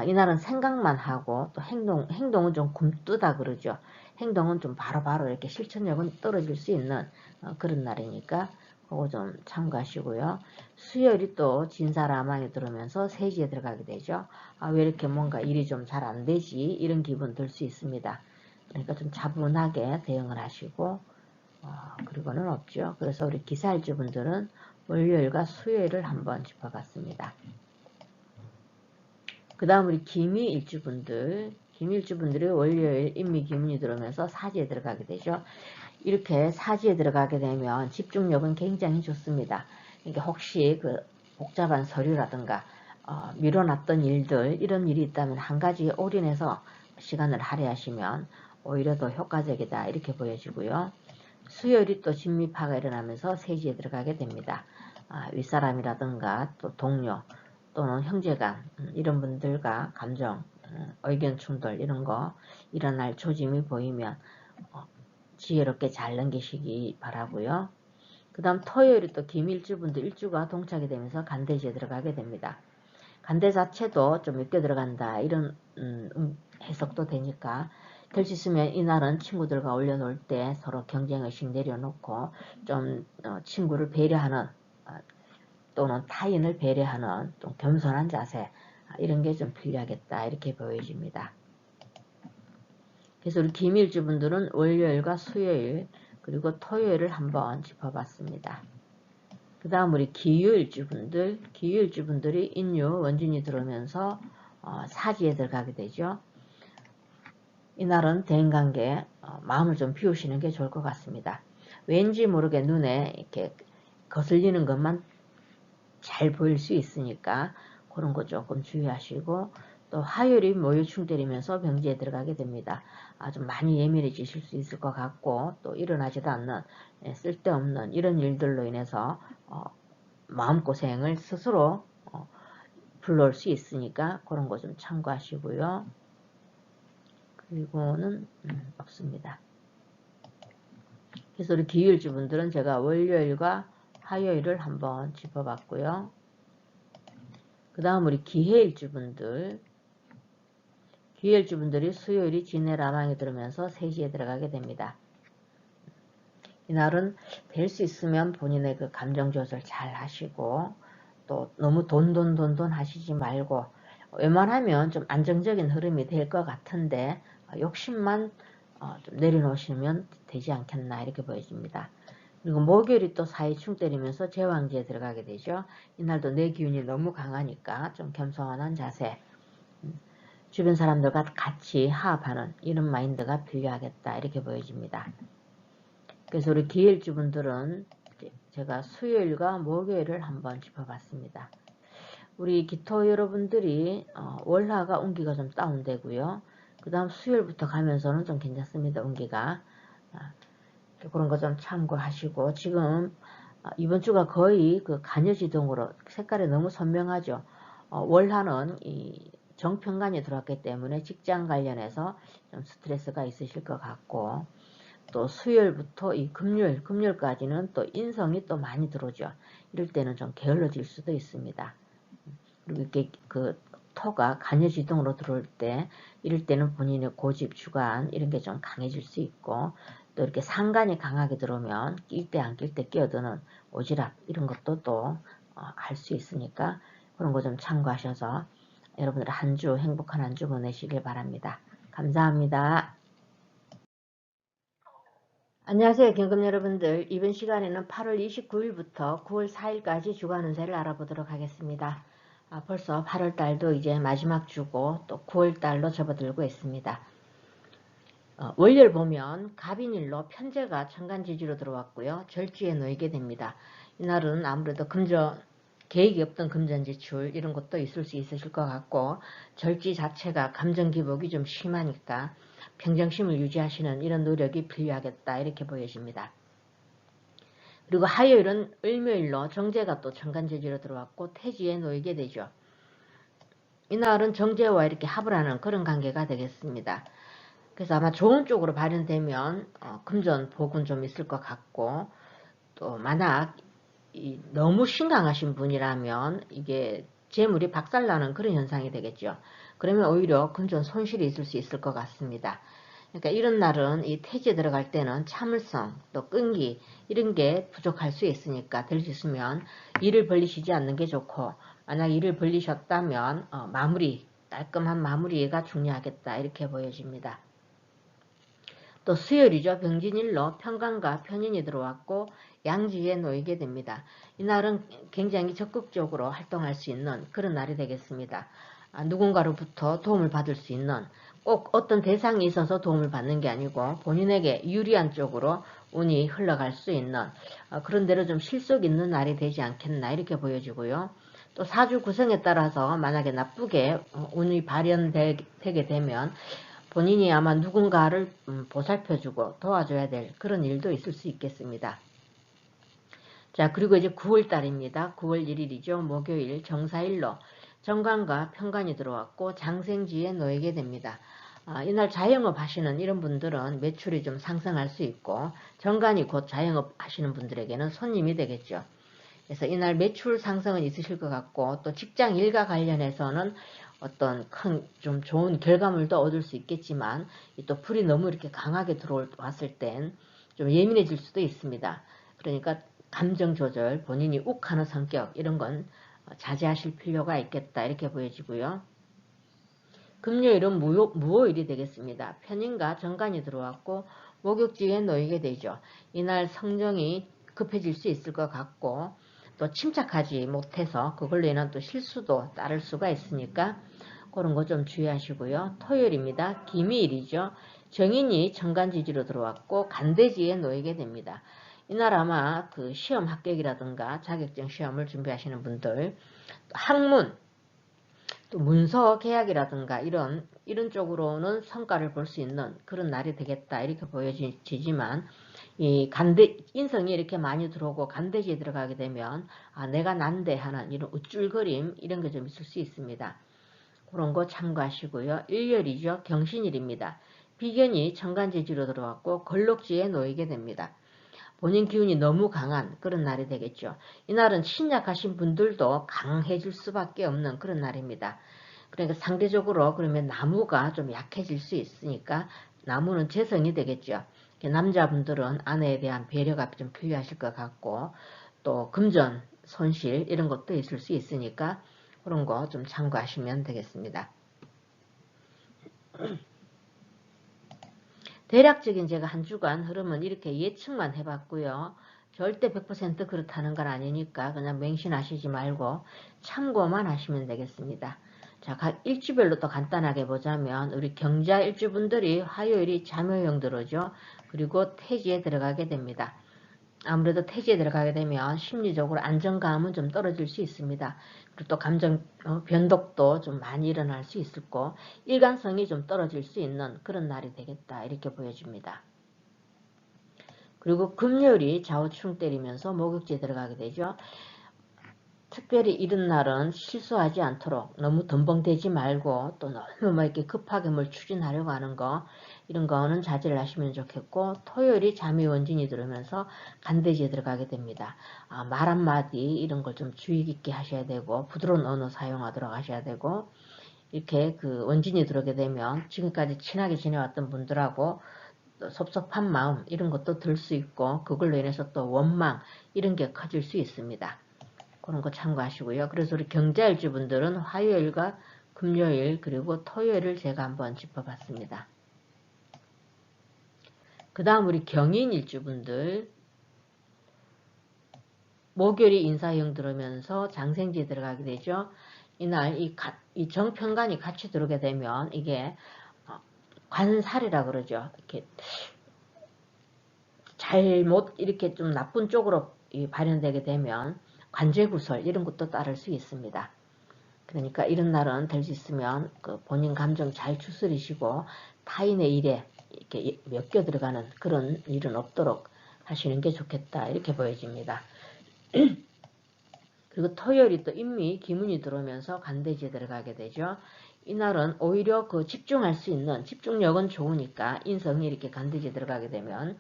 이날은 생각만 하고 또 행동은 좀 굼뜨다 그러죠. 행동은 좀 바로바로 이렇게 실천력은 떨어질 수 있는 그런 날이니까 그거 좀 참고하시고요. 수요일이 또 진사라망이 들어오면서 세지에 들어가게 되죠. 왜 이렇게 뭔가 일이 좀 잘 안 되지 이런 기분 들 수 있습니다. 그러니까 좀 차분하게 대응을 하시고 그리고는 없죠. 그래서 우리 기사일주분들은 월요일과 수요일을 한번 짚어봤습니다. 그 다음 우리 김일주분들이 월요일 인미기운이 들어오면서 사지에 들어가게 되죠. 이렇게 사지에 들어가게 되면 집중력은 굉장히 좋습니다. 그러니까 혹시 그 복잡한 서류라든가 미뤄놨던 일들 이런 일이 있다면 한 가지에 올인해서 시간을 할애하시면 오히려 더 효과적이다 이렇게 보여지고요. 수요일이 또 진미파가 일어나면서 세지에 들어가게 됩니다. 윗사람이라든가 또 동료 또는 형제간 이런 분들과 감정, 의견 충돌 이런 거 일어날 조짐이 보이면 지혜롭게 잘 넘기시기 바라고요. 그 다음 토요일이 또 김일주분들 일주가 동착이 되면서 간대지에 들어가게 됩니다. 간대 자체도 좀 늦게 들어간다 이런 해석도 되니까 될 수 있으면 이날은 친구들과 올려놓을 때 서로 경쟁의식 내려놓고 좀 친구를 배려하는 또는 타인을 배려하는 좀 겸손한 자세 이런 게 좀 필요하겠다 이렇게 보여집니다. 그래서 우리 김일주분들은 월요일과 수요일 그리고 토요일을 한번 짚어봤습니다. 그 다음 우리 기유일주분들이 인유 원진이 들어오면서 사지에 들어가게 되죠. 이날은 대인관계 마음을 좀 비우시는 게 좋을 것 같습니다. 왠지 모르게 눈에 이렇게 거슬리는 것만 잘 보일 수 있으니까 그런 거 조금 주의하시고 또 화요일이 모유충 때리면서 병지에 들어가게 됩니다. 좀 많이 예민해지실 수 있을 것 같고 또 일어나지도 않는 쓸데없는 이런 일들로 인해서 마음고생을 스스로 불러올 수 있으니까 그런 거 좀 참고하시고요. 그리고는 없습니다. 그래서 우리 기일주분들은 제가 월요일과 화요일을 한번 짚어봤고요. 그 다음 우리 기해일주분들이 수요일이 진해라망이 들어오면서 3시에 들어가게 됩니다. 이날은 될 수 있으면 본인의 그 감정 조절 잘 하시고 또 너무 돈 하시지 말고 웬만하면 좀 안정적인 흐름이 될 것 같은데 욕심만 좀 내려놓으시면 되지 않겠나 이렇게 보여집니다. 그리고 목요일이 또 사이충 때리면서 제왕지에 들어가게 되죠. 이날도 내 기운이 너무 강하니까 좀 겸손한 자세 주변 사람들과 같이 화합하는 이런 마인드가 필요하겠다 이렇게 보여집니다. 그래서 우리 기일주분들은 제가 수요일과 목요일을 한번 짚어봤습니다. 우리 기토 여러분들이 월화가 운기가 좀 다운되고요. 그 다음 수요일부터 가면서는 좀 괜찮습니다. 운기가 그런 거 좀 참고하시고 지금 이번 주가 거의 그 간여지동으로 색깔이 너무 선명하죠. 월화는 이 정평간이 들어왔기 때문에 직장 관련해서 좀 스트레스가 있으실 것 같고 또 수요일부터 이 금요일까지는 또 인성이 또 많이 들어오죠. 이럴 때는 좀 게을러질 수도 있습니다. 그리고 이렇게 그 토가 간여지동으로 들어올 때 이럴 때는 본인의 고집, 주관 이런 게 좀 강해질 수 있고 또 이렇게 상간이 강하게 들어오면 낄 때 안 낄 때 끼어드는 오지랖 이런 것도 또 할 수 있으니까 그런 거 좀 참고하셔서 여러분들 한 주 행복한 한 주 보내시길 바랍니다. 감사합니다. 안녕하세요, 경금 여러분들. 이번 시간에는 8월 29일부터 9월 4일까지 주간 운세를 알아보도록 하겠습니다. 벌써 8월 달도 이제 마지막 주고 또 9월 달로 접어들고 있습니다. 월요일 보면 갑인일로 편제가 천간지지로 들어왔고요. 절지에 놓이게 됩니다. 이날은 아무래도 계획이 없던 금전 지출 이런 것도 있을 수 있으실 것 같고, 절지 자체가 감정 기복이 좀 심하니까 평정심을 유지하시는 이런 노력이 필요하겠다 이렇게 보여집니다. 그리고 화요일은 을묘일로 정제가 또 천간지지로 들어왔고 태지에 놓이게 되죠. 이날은 정제와 이렇게 합을 하는 그런 관계가 되겠습니다. 그래서 아마 좋은 쪽으로 발현되면 금전 복은 좀 있을 것 같고, 또 만약 너무 신강하신 분이라면 이게 재물이 박살나는 그런 현상이 되겠죠. 그러면 오히려 금전 손실이 있을 수 있을 것 같습니다. 그러니까 이런 날은 이 태지에 들어갈 때는 참을성 또 끈기 이런 게 부족할 수 있으니까 될 수 있으면 일을 벌리시지 않는 게 좋고, 만약 일을 벌리셨다면 깔끔한 마무리가 중요하겠다 이렇게 보여집니다. 또 수요일이죠. 병진일로 편관과 편인이 들어왔고 양지에 놓이게 됩니다. 이날은 굉장히 적극적으로 활동할 수 있는 그런 날이 되겠습니다. 누군가로부터 도움을 받을 수 있는, 꼭 어떤 대상이 있어서 도움을 받는 게 아니고 본인에게 유리한 쪽으로 운이 흘러갈 수 있는 그런 대로 좀 실속 있는 날이 되지 않겠나 이렇게 보여지고요. 또 사주 구성에 따라서 만약에 나쁘게 운이 발현되게 되면 본인이 아마 누군가를 보살펴주고 도와줘야 될 그런 일도 있을 수 있겠습니다. 자, 그리고 이제 9월달입니다. 9월 1일이죠. 목요일 정사일로 정관과 편관이 들어왔고 장생지에 놓이게 됩니다. 이날 자영업 하시는 이런 분들은 매출이 좀 상승할 수 있고, 정관이 곧 자영업 하시는 분들에게는 손님이 되겠죠. 그래서 이날 매출 상승은 있으실 것 같고, 또 직장 일과 관련해서는 어떤 좀 좋은 결과물도 얻을 수 있겠지만, 또 불이 너무 이렇게 강하게 들어왔을 땐 좀 예민해질 수도 있습니다. 그러니까 감정 조절, 본인이 욱하는 성격 이런 건 자제하실 필요가 있겠다 이렇게 보여지고요. 금요일은 무오일이 되겠습니다. 편인과 정관이 들어왔고 목욕지에 놓이게 되죠. 이날 성정이 급해질 수 있을 것 같고, 또 침착하지 못해서 그걸로 인한 또 실수도 따를 수가 있으니까 그런 거 좀 주의하시고요. 토요일입니다. 기미일이죠. 정인이 천간지지로 들어왔고 간대지에 놓이게 됩니다. 이날 아마 그 시험 합격이라든가 자격증 시험을 준비하시는 분들, 학문, 또 문서 계약이라든가 이런 쪽으로는 성과를 볼 수 있는 그런 날이 되겠다 이렇게 보여지지만, 이 인성이 이렇게 많이 들어오고 간대지에 들어가게 되면 내가 난데 하는 이런 우쭐거림 이런 게 좀 있을 수 있습니다. 그런 거 참고하시고요. 일요일이죠. 경신일입니다. 비견이 천간지지로 들어왔고 걸록지에 놓이게 됩니다. 본인 기운이 너무 강한 그런 날이 되겠죠. 이날은 신약하신 분들도 강해질 수밖에 없는 그런 날입니다. 그러니까 상대적으로 그러면 나무가 좀 약해질 수 있으니까 나무는 재성이 되겠죠. 남자분들은 아내에 대한 배려가 좀 필요하실 것 같고, 또 금전 손실 이런 것도 있을 수 있으니까 그런 거 좀 참고하시면 되겠습니다. 대략적인 제가 한 주간 흐름은 이렇게 예측만 해봤고요. 절대 100% 그렇다는 건 아니니까 그냥 맹신하시지 말고 참고만 하시면 되겠습니다. 자, 각 일주별로 또 간단하게 보자면 우리 경자 일주분들이 화요일이 잠요형 들어오죠. 그리고 태지에 들어가게 됩니다. 아무래도 태지에 들어가게 되면 심리적으로 안정감은 좀 떨어질 수 있습니다. 그리고 또 감정 변덕도 좀 많이 일어날 수 있고 일관성이 좀 떨어질 수 있는 그런 날이 되겠다 이렇게 보여집니다. 그리고 금요일이 좌우충 때리면서 목욕지에 들어가게 되죠. 특별히 이런 날은 실수하지 않도록 너무 덤벙대지 말고, 또 너무 이렇게 급하게 뭘 추진하려고 하는 거 이런 거는 자제를 하시면 좋겠고, 토요일이 잠의원진이 들어오면서 간대지에 들어가게 됩니다. 말 한마디 이런 걸 좀 주의 깊게 하셔야 되고 부드러운 언어 사용하도록 하셔야 되고, 이렇게 그 원진이 들어오게 되면 지금까지 친하게 지내왔던 분들하고 또 섭섭한 마음 이런 것도 들 수 있고, 그걸로 인해서 또 원망 이런 게 커질 수 있습니다. 그런 거 참고하시고요. 그래서 우리 경자일주분들은 화요일과 금요일 그리고 토요일을 제가 한번 짚어봤습니다. 그 다음 우리 경인 일주분들 목요일이 인사형 들어오면서 장생지에 들어가게 되죠. 이날 이 정편관이 같이 들어오게 되면 이게 관살이라 그러죠. 이렇게 잘못 이렇게 좀 나쁜 쪽으로 발현되게 되면 관제구설 이런 것도 따를 수 있습니다. 그러니까 이런 날은 될 수 있으면 그 본인 감정 잘 추스리시고 타인의 일에 이렇게 엮여 들어가는 그런 일은 없도록 하시는 게 좋겠다 이렇게 보여집니다. 그리고 토요일이 또 인미, 기문이 들어오면서 간대지에 들어가게 되죠. 이날은 오히려 그 집중할 수 있는 집중력은 좋으니까 인성이 이렇게 간대지에 들어가게 되면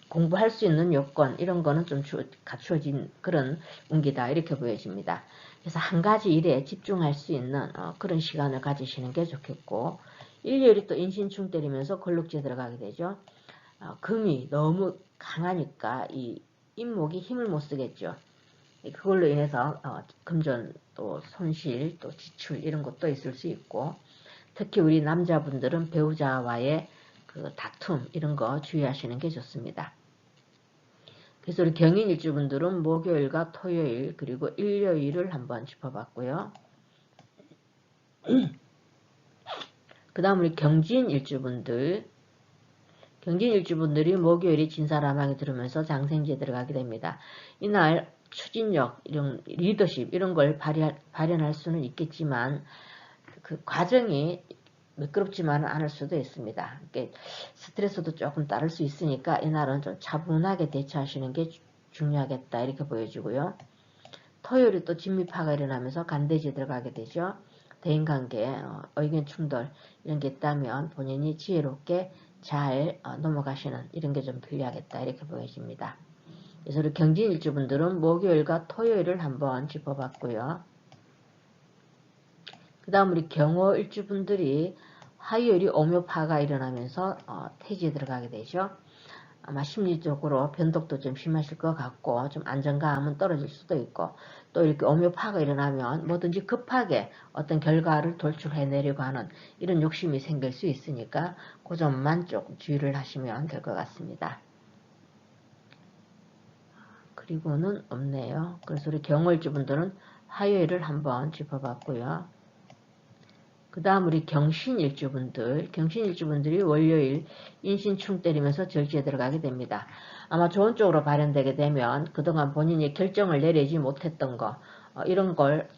공부할 수 있는 요건 이런 거는 좀 갖추어진 그런 운기다 이렇게 보여집니다. 그래서 한 가지 일에 집중할 수 있는 그런 시간을 가지시는 게 좋겠고 일요일이 또 인신충 때리면서 걸룩지에 들어가게 되죠. 금이 너무 강하니까 이 인목이 힘을 못 쓰겠죠. 그걸로 인해서 금전 또 손실 또 지출 이런 것도 있을 수 있고 특히 우리 남자분들은 배우자와의 그 다툼 이런 거 주의하시는 게 좋습니다. 그래서 우리 경인 일주분들은 목요일과 토요일 그리고 일요일을 한번 짚어봤고요. 그 다음 우리 경진 일주분들이 목요일이 진사라망이 들으면서 장생지에 들어가게 됩니다. 이날 추진력, 이런 리더십 이런 걸 발현할 수는 있겠지만 그 과정이 매끄럽지만은 않을 수도 있습니다. 스트레스도 조금 따를 수 있으니까 이날은 좀 차분하게 대처하시는 게 중요하겠다 이렇게 보여지고요. 토요일이 또 진미파가 일어나면서 간대지에 들어가게 되죠. 대인관계, 의견 충돌 이런 게 있다면 본인이 지혜롭게 잘 넘어가시는 이런 게 좀 필요하겠다 이렇게 보여집니다. 그래서 우리 경진일주분들은 목요일과 토요일을 한번 짚어봤고요. 그 다음 우리 경호일주분들이 화요일이 오묘파가 일어나면서 태지에 들어가게 되죠. 아마 심리적으로 변덕도 좀 심하실 것 같고 좀 안정감은 떨어질 수도 있고 또 이렇게 오묘파가 일어나면 뭐든지 급하게 어떤 결과를 돌출해내려고 하는 이런 욕심이 생길 수 있으니까 그 점만 조금 주의를 하시면 될 것 같습니다. 그리고는 없네요. 그래서 우리 경월주분들은 화요일을 한번 짚어봤고요. 그 다음 우리 경신일주분들이 월요일 인신충 때리면서 절지에 들어가게 됩니다. 아마 좋은 쪽으로 발현되게 되면 그동안 본인이 결정을 내리지 못했던 거 이런 걸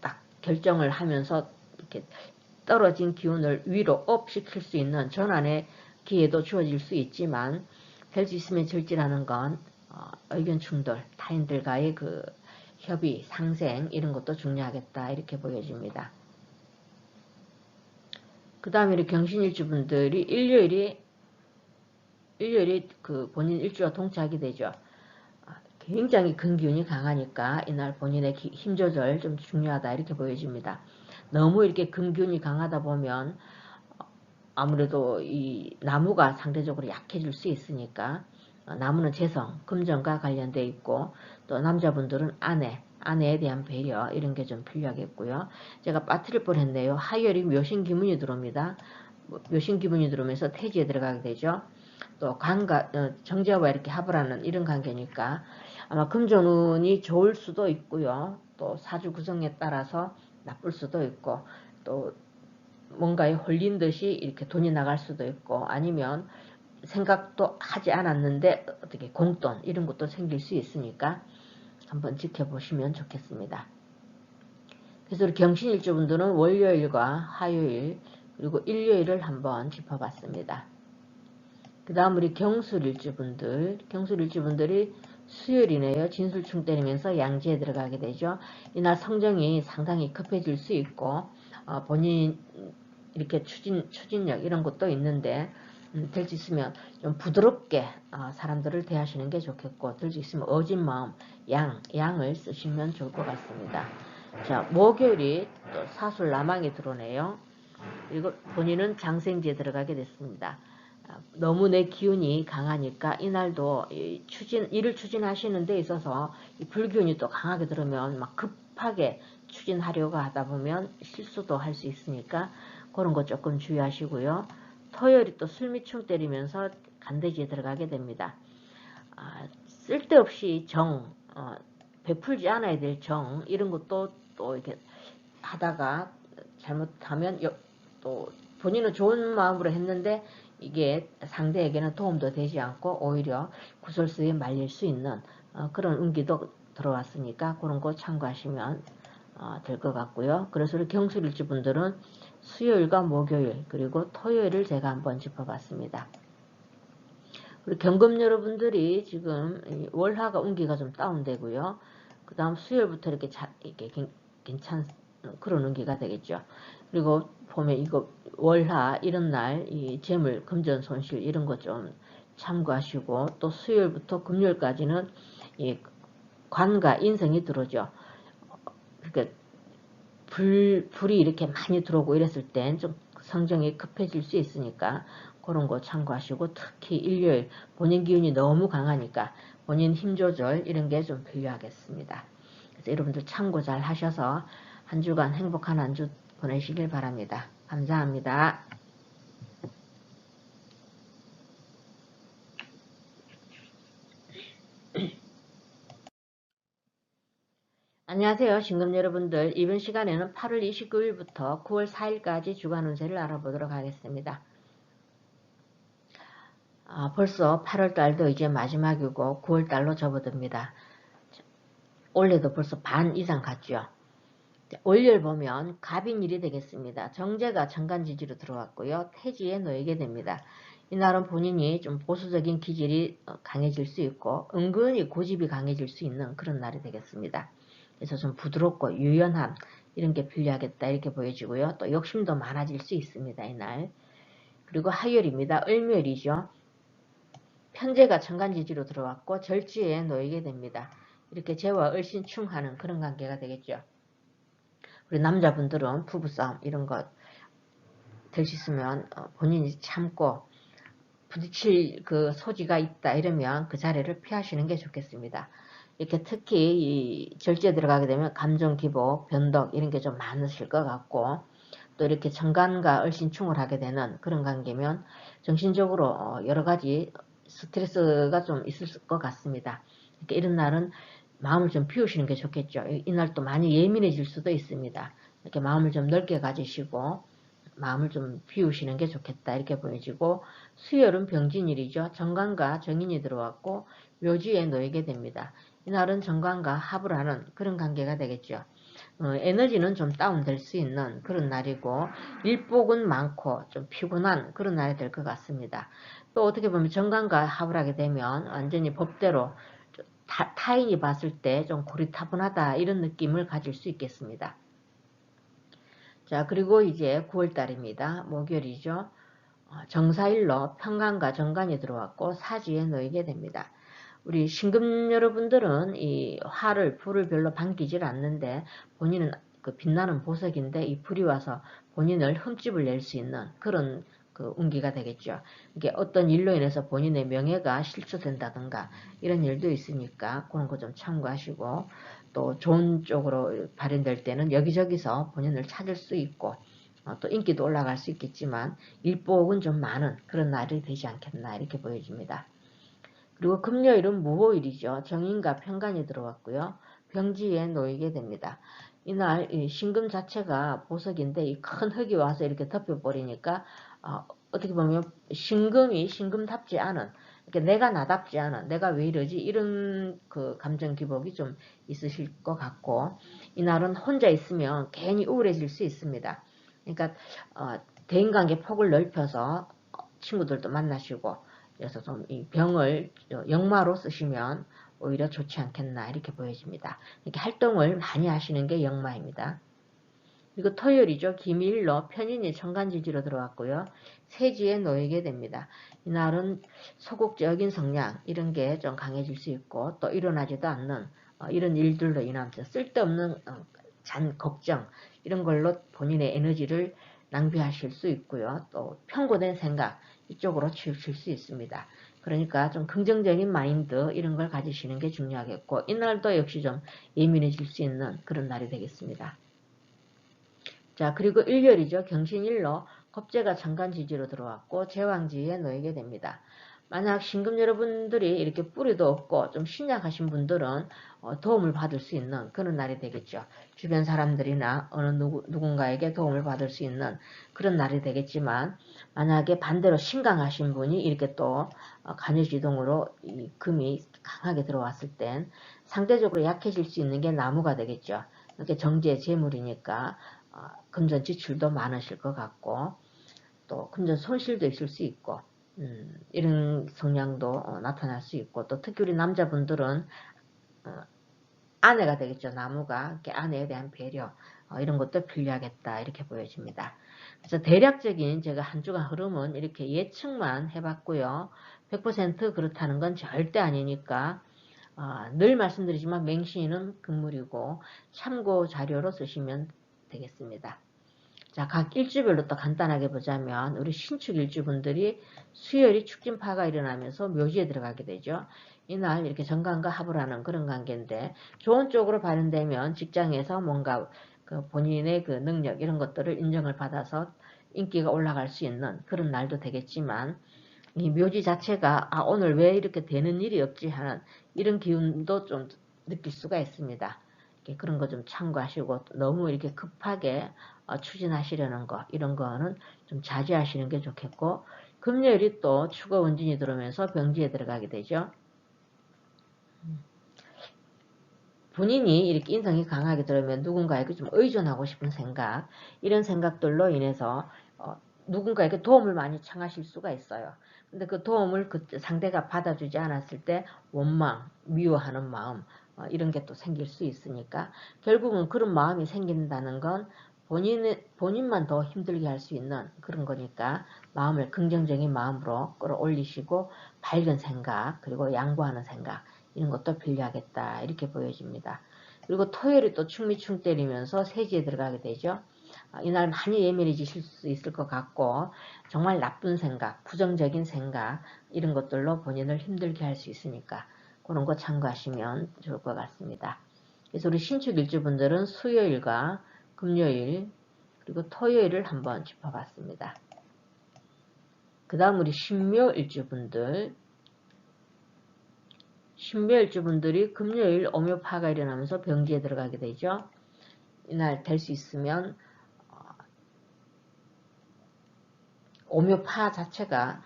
딱 결정을 하면서 이렇게 떨어진 기운을 위로 업 시킬 수 있는 전환의 기회도 주어질 수 있지만 될 수 있으면 절지라는 건 의견 충돌, 타인들과의 그 협의, 상생 이런 것도 중요하겠다 이렇게 보여집니다. 그 다음에 우리 경신일주분들이 일요일이 그 본인 일주와 동치하게 되죠. 굉장히 근기운이 강하니까 이날 본인의 힘 조절 좀 중요하다 이렇게 보여집니다. 너무 이렇게 근기운이 강하다 보면 아무래도 이 나무가 상대적으로 약해질 수 있으니까 나무는 재성, 금전과 관련되어 있고 또 남자분들은 아내에 대한 배려 이런 게 좀 필요하겠고요. 제가 빠뜨릴 뻔했네요. 화요일이 묘신기문이 들어옵니다. 묘신기문이 들어오면서 태지에 들어가게 되죠. 또 정제와 이렇게 합을 하는 이런 관계니까 아마 금전운이 좋을 수도 있고요. 또 사주 구성에 따라서 나쁠 수도 있고 또 뭔가에 홀린 듯이 이렇게 돈이 나갈 수도 있고 아니면 생각도 하지 않았는데 어떻게 공돈 이런 것도 생길 수 있으니까 한번 지켜보시면 좋겠습니다. 그래서 우리 경신일주분들은 월요일과 화요일 그리고 일요일을 한번 짚어봤습니다. 그 다음 우리 경술일주분들이 수요일이네요. 진술충 때리면서 양지에 들어가게 되죠. 이날 성정이 상당히 급해질 수 있고 본인 이렇게 추진력 이런 것도 있는데 될 수 있으면 좀 부드럽게 사람들을 대하시는 게 좋겠고 될 수 있으면 어진 마음 양을 쓰시면 좋을 것 같습니다. 자, 목요일이 또 사술 남항이 들어오네요. 그리고 본인은 장생지에 들어가게 됐습니다. 너무 내 기운이 강하니까 이날도 일을 추진하시는 데 있어서 불기운이 또 강하게 들으면 막 급하게 추진하려고 하다 보면 실수도 할 수 있으니까 그런 거 조금 주의하시고요. 토요일이 또 술미충 때리면서 간대지에 들어가게 됩니다. 쓸데없이 베풀지 않아야 될 이런 것도 또 이렇게 하다가 잘못하면 또 본인은 좋은 마음으로 했는데 이게 상대에게는 도움도 되지 않고 오히려 구설수에 말릴 수 있는 그런 운기도 들어왔으니까 그런 거 참고하시면 될 것 같고요. 그래서 우리 경술일주 분들은 수요일과 목요일 그리고 토요일을 제가 한번 짚어봤습니다. 우리 경금 여러분들이 지금 월화가 운기가 좀 다운되고요. 그 다음 수요일부터 이렇게 괜찮은 그런 운기가 되겠죠. 그리고 보면 이거 월화 이런 날 이 재물 금전 손실 이런 거 좀 참고하시고 또 수요일부터 금요일까지는 이 관과 인성이 들어오죠. 그러니까 불이 이렇게 많이 들어오고 이랬을 땐 좀 성정이 급해질 수 있으니까 그런 거 참고하시고 특히 일요일 본인 기운이 너무 강하니까 본인 힘 조절 이런 게 좀 필요하겠습니다. 그래서 여러분들 참고 잘 하셔서 한 주간 행복한 한 주 보내시길 바랍니다. 감사합니다. 안녕하세요. 신금 여러분들. 이번 시간에는 8월 29일부터 9월 4일까지 주간 운세를 알아보도록 하겠습니다. 벌써 8월달도 이제 마지막이고 9월달로 접어듭니다. 올해도 벌써 반 이상 갔죠. 월요일 보면 갑인일이 되겠습니다. 정제가 정간지지로 들어왔고요. 태지에 놓이게 됩니다. 이날은 본인이 좀 보수적인 기질이 강해질 수 있고 은근히 고집이 강해질 수 있는 그런 날이 되겠습니다. 그래서 좀 부드럽고 유연함 이런 게 필요하겠다 이렇게 보여지고요. 또 욕심도 많아질 수 있습니다. 이날. 그리고 화요일입니다. 을묘일이죠. 편제가 정간지지로 들어왔고 절지에 놓이게 됩니다. 이렇게 재와 을신충하는 그런 관계가 되겠죠. 우리 남자분들은 부부싸움 이런 것 될 수 있으면 본인이 참고 부딪힐 그 소지가 있다 이러면 그 자리를 피하시는 게 좋겠습니다. 이렇게 특히 이 절제 들어가게 되면 감정 기복, 변덕 이런 게 좀 많으실 것 같고 또 이렇게 정간과 을신충을 하게 되는 그런 관계면 정신적으로 여러 가지 스트레스가 좀 있을 것 같습니다. 그러니까 이런 날은 마음을 좀 비우시는 게 좋겠죠. 이날 또 많이 예민해질 수도 있습니다. 이렇게 마음을 좀 넓게 가지시고 마음을 좀 비우시는 게 좋겠다 이렇게 보여지고 수요일은 병진일이죠. 정관과 정인이 들어왔고 묘지에 놓이게 됩니다. 이날은 정관과 합을 하는 그런 관계가 되겠죠. 에너지는 좀 다운될 수 있는 그런 날이고 일복은 많고 좀 피곤한 그런 날이 될 것 같습니다. 또 어떻게 보면 정관과 합을 하게 되면 완전히 법대로 타인이 봤을 때 좀 고리타분하다 이런 느낌을 가질 수 있겠습니다. 자, 그리고 이제 9월달입니다. 목요일이죠. 정사일로 편관과 정관이 들어왔고 사지에 놓이게 됩니다. 우리 신금 여러분들은 이 불을 별로 반기질 않는데 본인은 그 빛나는 보석인데 이 불이 와서 본인을 흠집을 낼 수 있는 그런 그 운기가 되겠죠. 이게 어떤 일로 인해서 본인의 명예가 실추된다든가 이런 일도 있으니까 그런 거 좀 참고하시고 또 좋은 쪽으로 발현될 때는 여기저기서 본인을 찾을 수 있고 또 인기도 올라갈 수 있겠지만 일복은 좀 많은 그런 날이 되지 않겠나 이렇게 보여집니다. 그리고 금요일은 무호일이죠. 정인과 편관이 들어왔고요. 병지에 놓이게 됩니다. 이날 신금 자체가 보석인데 이 큰 흙이 와서 이렇게 덮여버리니까 어떻게 보면 신금이 신금답지 않은 이렇게 내가 나답지 않은 내가 왜 이러지 이런 그 감정 기복이 좀 있으실 것 같고 이날은 혼자 있으면 괜히 우울해질 수 있습니다. 그러니까 대인관계 폭을 넓혀서 친구들도 만나시고 그래서 좀 이 병을 역마로 쓰시면 오히려 좋지 않겠나 이렇게 보여집니다. 이렇게 활동을 많이 하시는 게 역마입니다. 그리고 토요일이죠. 기밀로 편인이 정간지지로 들어왔고요. 세지에 놓이게 됩니다. 이날은 소극적인 성향 이런 게 좀 강해질 수 있고 또 일어나지도 않는 이런 일들로 인하면서 쓸데없는 걱정 이런 걸로 본인의 에너지를 낭비하실 수 있고요. 또 편고된 생각 이쪽으로 치우칠 수 있습니다. 그러니까 좀 긍정적인 마인드 이런 걸 가지시는 게 중요하겠고 이날도 역시 좀 예민해질 수 있는 그런 날이 되겠습니다. 자, 그리고 일요일이죠. 경신일로 겁재가 천간지지로 들어왔고 제왕지에 놓이게 됩니다. 만약 신금 여러분들이 이렇게 뿌리도 없고 좀 신약하신 분들은 도움을 받을 수 있는 그런 날이 되겠죠. 주변 사람들이나 어느 누군가에게 도움을 받을 수 있는 그런 날이 되겠지만, 만약에 반대로 신강하신 분이 이렇게 또 간유지동으로 이 금이 강하게 들어왔을 땐 상대적으로 약해질 수 있는 게 나무가 되겠죠. 이렇게 정제의 재물이니까 금전 지출도 많으실 것 같고, 또 금전 손실도 있을 수 있고, 이런 성향도 나타날 수 있고, 또 특히 우리 남자분들은 아내가 되겠죠. 나무가 아내에 대한 배려, 이런 것도 필요하겠다 이렇게 보여집니다. 그래서 대략적인 제가 한 주간 흐름은 이렇게 예측만 해봤고요. 100% 그렇다는 건 절대 아니니까 늘 말씀드리지만 맹신은 금물이고 참고 자료로 쓰시면 되겠습니다. 자, 각 일주별로 또 간단하게 보자면 우리 신축 일주분들이 수요일이 축진파가 일어나면서 묘지에 들어가게 되죠. 이날 이렇게 정관과 합을 하는 그런 관계인데, 좋은 쪽으로 발현되면 직장에서 뭔가 그 본인의 그 능력 이런 것들을 인정을 받아서 인기가 올라갈 수 있는 그런 날도 되겠지만, 이 묘지 자체가 오늘 왜 이렇게 되는 일이 없지 하는 이런 기운도 좀 느낄 수가 있습니다. 그런 거 좀 참고하시고, 너무 이렇게 급하게 추진하시려는 거 이런 거는 좀 자제하시는 게 좋겠고, 금요일이 또 추가 원진이 들어오면서 병지에 들어가게 되죠. 본인이 이렇게 인성이 강하게 들어오면 누군가에게 좀 의존하고 싶은 생각, 이런 생각들로 인해서 누군가에게 도움을 많이 청하실 수가 있어요. 근데 그 도움을 그 상대가 받아주지 않았을 때 원망, 미워하는 마음, 이런 게 또 생길 수 있으니까, 결국은 그런 마음이 생긴다는 건 본인만 더 힘들게 할 수 있는 그런 거니까, 마음을 긍정적인 마음으로 끌어올리시고 밝은 생각, 그리고 양보하는 생각, 이런 것도 필요하겠다 이렇게 보여집니다. 그리고 토요일이 또 충미충 때리면서 세지에 들어가게 되죠. 이날 많이 예민해지실 수 있을 것 같고, 정말 나쁜 생각, 부정적인 생각 이런 것들로 본인을 힘들게 할 수 있으니까 그런 거 참고하시면 좋을 것 같습니다. 그래서 우리 신축 일주분들은 수요일과 금요일 그리고 토요일을 한번 짚어봤습니다. 그 다음 우리 신묘 일주분들, 신묘일주분들이 금요일 오묘파가 일어나면서 병지에 들어가게 되죠. 이날 될 수 있으면 오묘파 자체가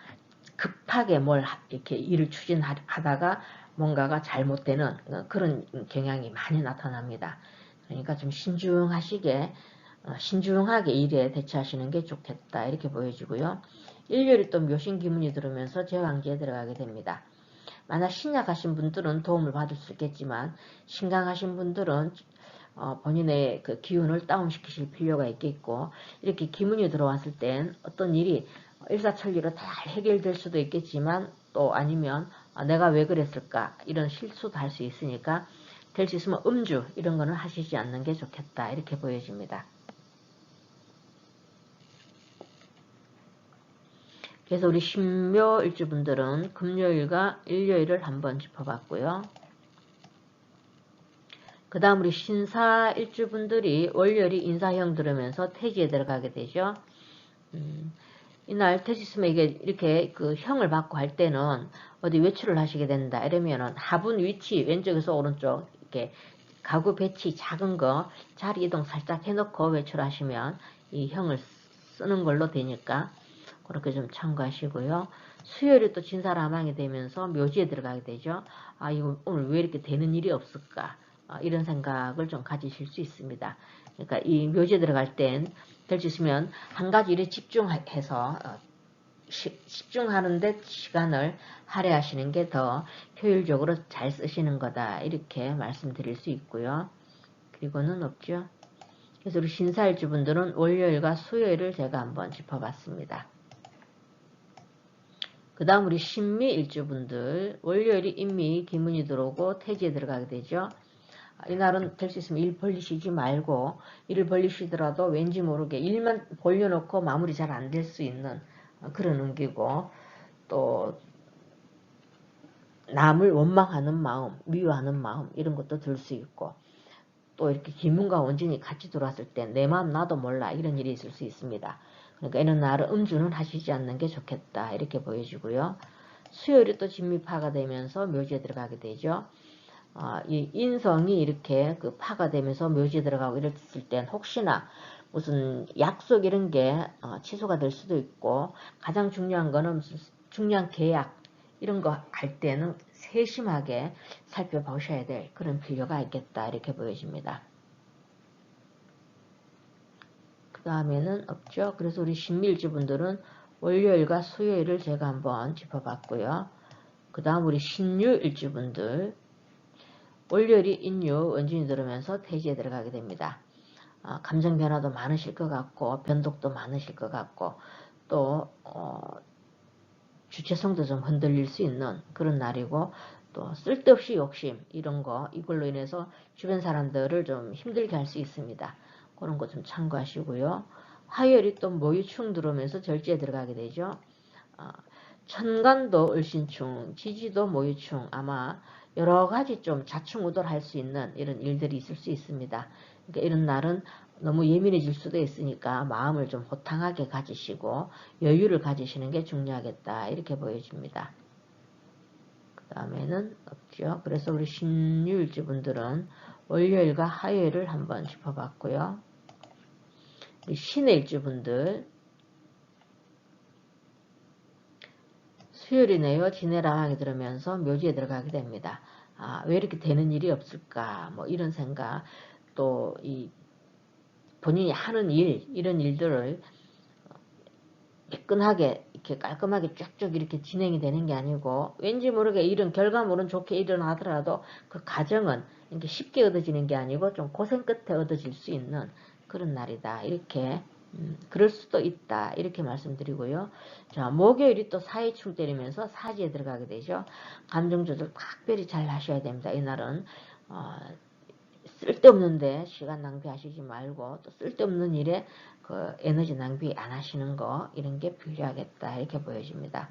급하게 뭘 이렇게 일을 추진하다가 뭔가가 잘못되는 그런 경향이 많이 나타납니다. 그러니까 좀 신중하게 일에 대처하시는 게 좋겠다 이렇게 보여지고요. 일요일이 또 묘신기문이 들어오면서 제왕기에 들어가게 됩니다. 만약 신약하신 분들은 도움을 받을 수 있겠지만, 신강하신 분들은 본인의 그 기운을 다운시키실 필요가 있겠고, 이렇게 기문이 들어왔을 땐 어떤 일이 일사천리로 잘 해결될 수도 있겠지만, 또 아니면 내가 왜 그랬을까 이런 실수도 할 수 있으니까, 될 수 있으면 음주 이런 거는 하시지 않는 게 좋겠다 이렇게 보여집니다. 그래서 우리 신묘 일주분들은 금요일과 일요일을 한번 짚어봤고요. 그 다음 우리 신사 일주분들이 월요일이 인사형 들으면서 태지에 들어가게 되죠. 이날 태지스면 이게 이렇게 그 형을 받고 할 때는 어디 외출을 하시게 된다 이러면은 화분 위치 왼쪽에서 오른쪽 이렇게 가구 배치 작은 거 자리 이동 살짝 해놓고 외출하시면 이 형을 쓰는 걸로 되니까 그렇게 좀 참고하시고요. 수요일에 또 진사라망이 되면서 묘지에 들어가게 되죠. 이거 오늘 왜 이렇게 되는 일이 없을까? 이런 생각을 좀 가지실 수 있습니다. 그러니까 이 묘지에 들어갈 땐 될 수 있으면 한 가지 일에 집중해서 집중하는데 시간을 할애하시는 게 더 효율적으로 잘 쓰시는 거다 이렇게 말씀드릴 수 있고요. 그리고는 없죠. 그래서 우리 신사일주분들은 월요일과 수요일을 제가 한번 짚어봤습니다. 그 다음 우리 신미일주분들, 월요일이 인미 기문이 들어오고 태지에 들어가게 되죠. 이날은 될 수 있으면 일 벌리시지 말고, 일을 벌리시더라도 왠지 모르게 일만 벌려놓고 마무리 잘 안 될 수 있는 그런 운기고, 또 남을 원망하는 마음, 미워하는 마음 이런 것도 들 수 있고, 또 이렇게 기문과 원진이 같이 들어왔을 때 내 마음 나도 몰라 이런 일이 있을 수 있습니다. 그러니까 이런 날은 음주는 하시지 않는 게 좋겠다 이렇게 보여지고요. 수요일이 또 진미파가 되면서 묘지에 들어가게 되죠. 이 인성이 이렇게 그 파가 되면서 묘지에 들어가고 이랬을 땐 혹시나 무슨 약속 이런 게 취소가 될 수도 있고, 가장 중요한 거는 무슨 중요한 계약 이런 거 할 때는 세심하게 살펴보셔야 될 그런 필요가 있겠다 이렇게 보여집니다. 그 다음에는 없죠. 그래서 우리 신밀주 분들은 월요일과 수요일을 제가 한번 짚어봤고요. 그 다음 우리 신유일주 분들, 월요일이 인유 원진이 들어오면서 태지에 들어가게 됩니다. 감정 변화도 많으실 것 같고 변동도 많으실 것 같고 또 주체성도 좀 흔들릴 수 있는 그런 날이고, 또 쓸데없이 욕심 이런 거 이걸로 인해서 주변 사람들을 좀 힘들게 할 수 있습니다. 그런 거 좀 참고하시고요. 화요일이 또 모유충 들어오면서 절지에 들어가게 되죠. 천간도 을신충, 지지도 모유충, 아마 여러 가지 좀 좌충우돌할 수 있는 이런 일들이 있을 수 있습니다. 그러니까 이런 날은 너무 예민해질 수도 있으니까 마음을 좀 호탕하게 가지시고 여유를 가지시는 게 중요하겠다 이렇게 보여집니다. 그 다음에는 없죠. 그래서 우리 신유일주 분들은 월요일과 화요일을 한번 짚어봤고요. 우리 신의 일주 분들, 수요일이네요. 진해랑하게 들으면서 묘지에 들어가게 됩니다. 왜 이렇게 되는 일이 없을까? 뭐 이런 생각, 또 이 본인이 하는 일, 이런 일들을 매끈하게 이렇게 깔끔하게 쫙쫙 이렇게 진행이 되는 게 아니고, 왠지 모르게 이런 결과물은 좋게 일어나더라도 그 과정은 이렇게 쉽게 얻어지는 게 아니고 좀 고생 끝에 얻어질 수 있는 그런 날이다. 이렇게 그럴 수도 있다 이렇게 말씀드리고요. 자, 목요일이 또 사이충 때리면서 사지에 들어가게 되죠. 감정 조절 각별히 잘 하셔야 됩니다. 이날은 쓸데없는데 시간 낭비하시지 말고, 또 쓸데없는 일에 그 에너지 낭비 안 하시는 거 이런 게 필요하겠다 이렇게 보여집니다.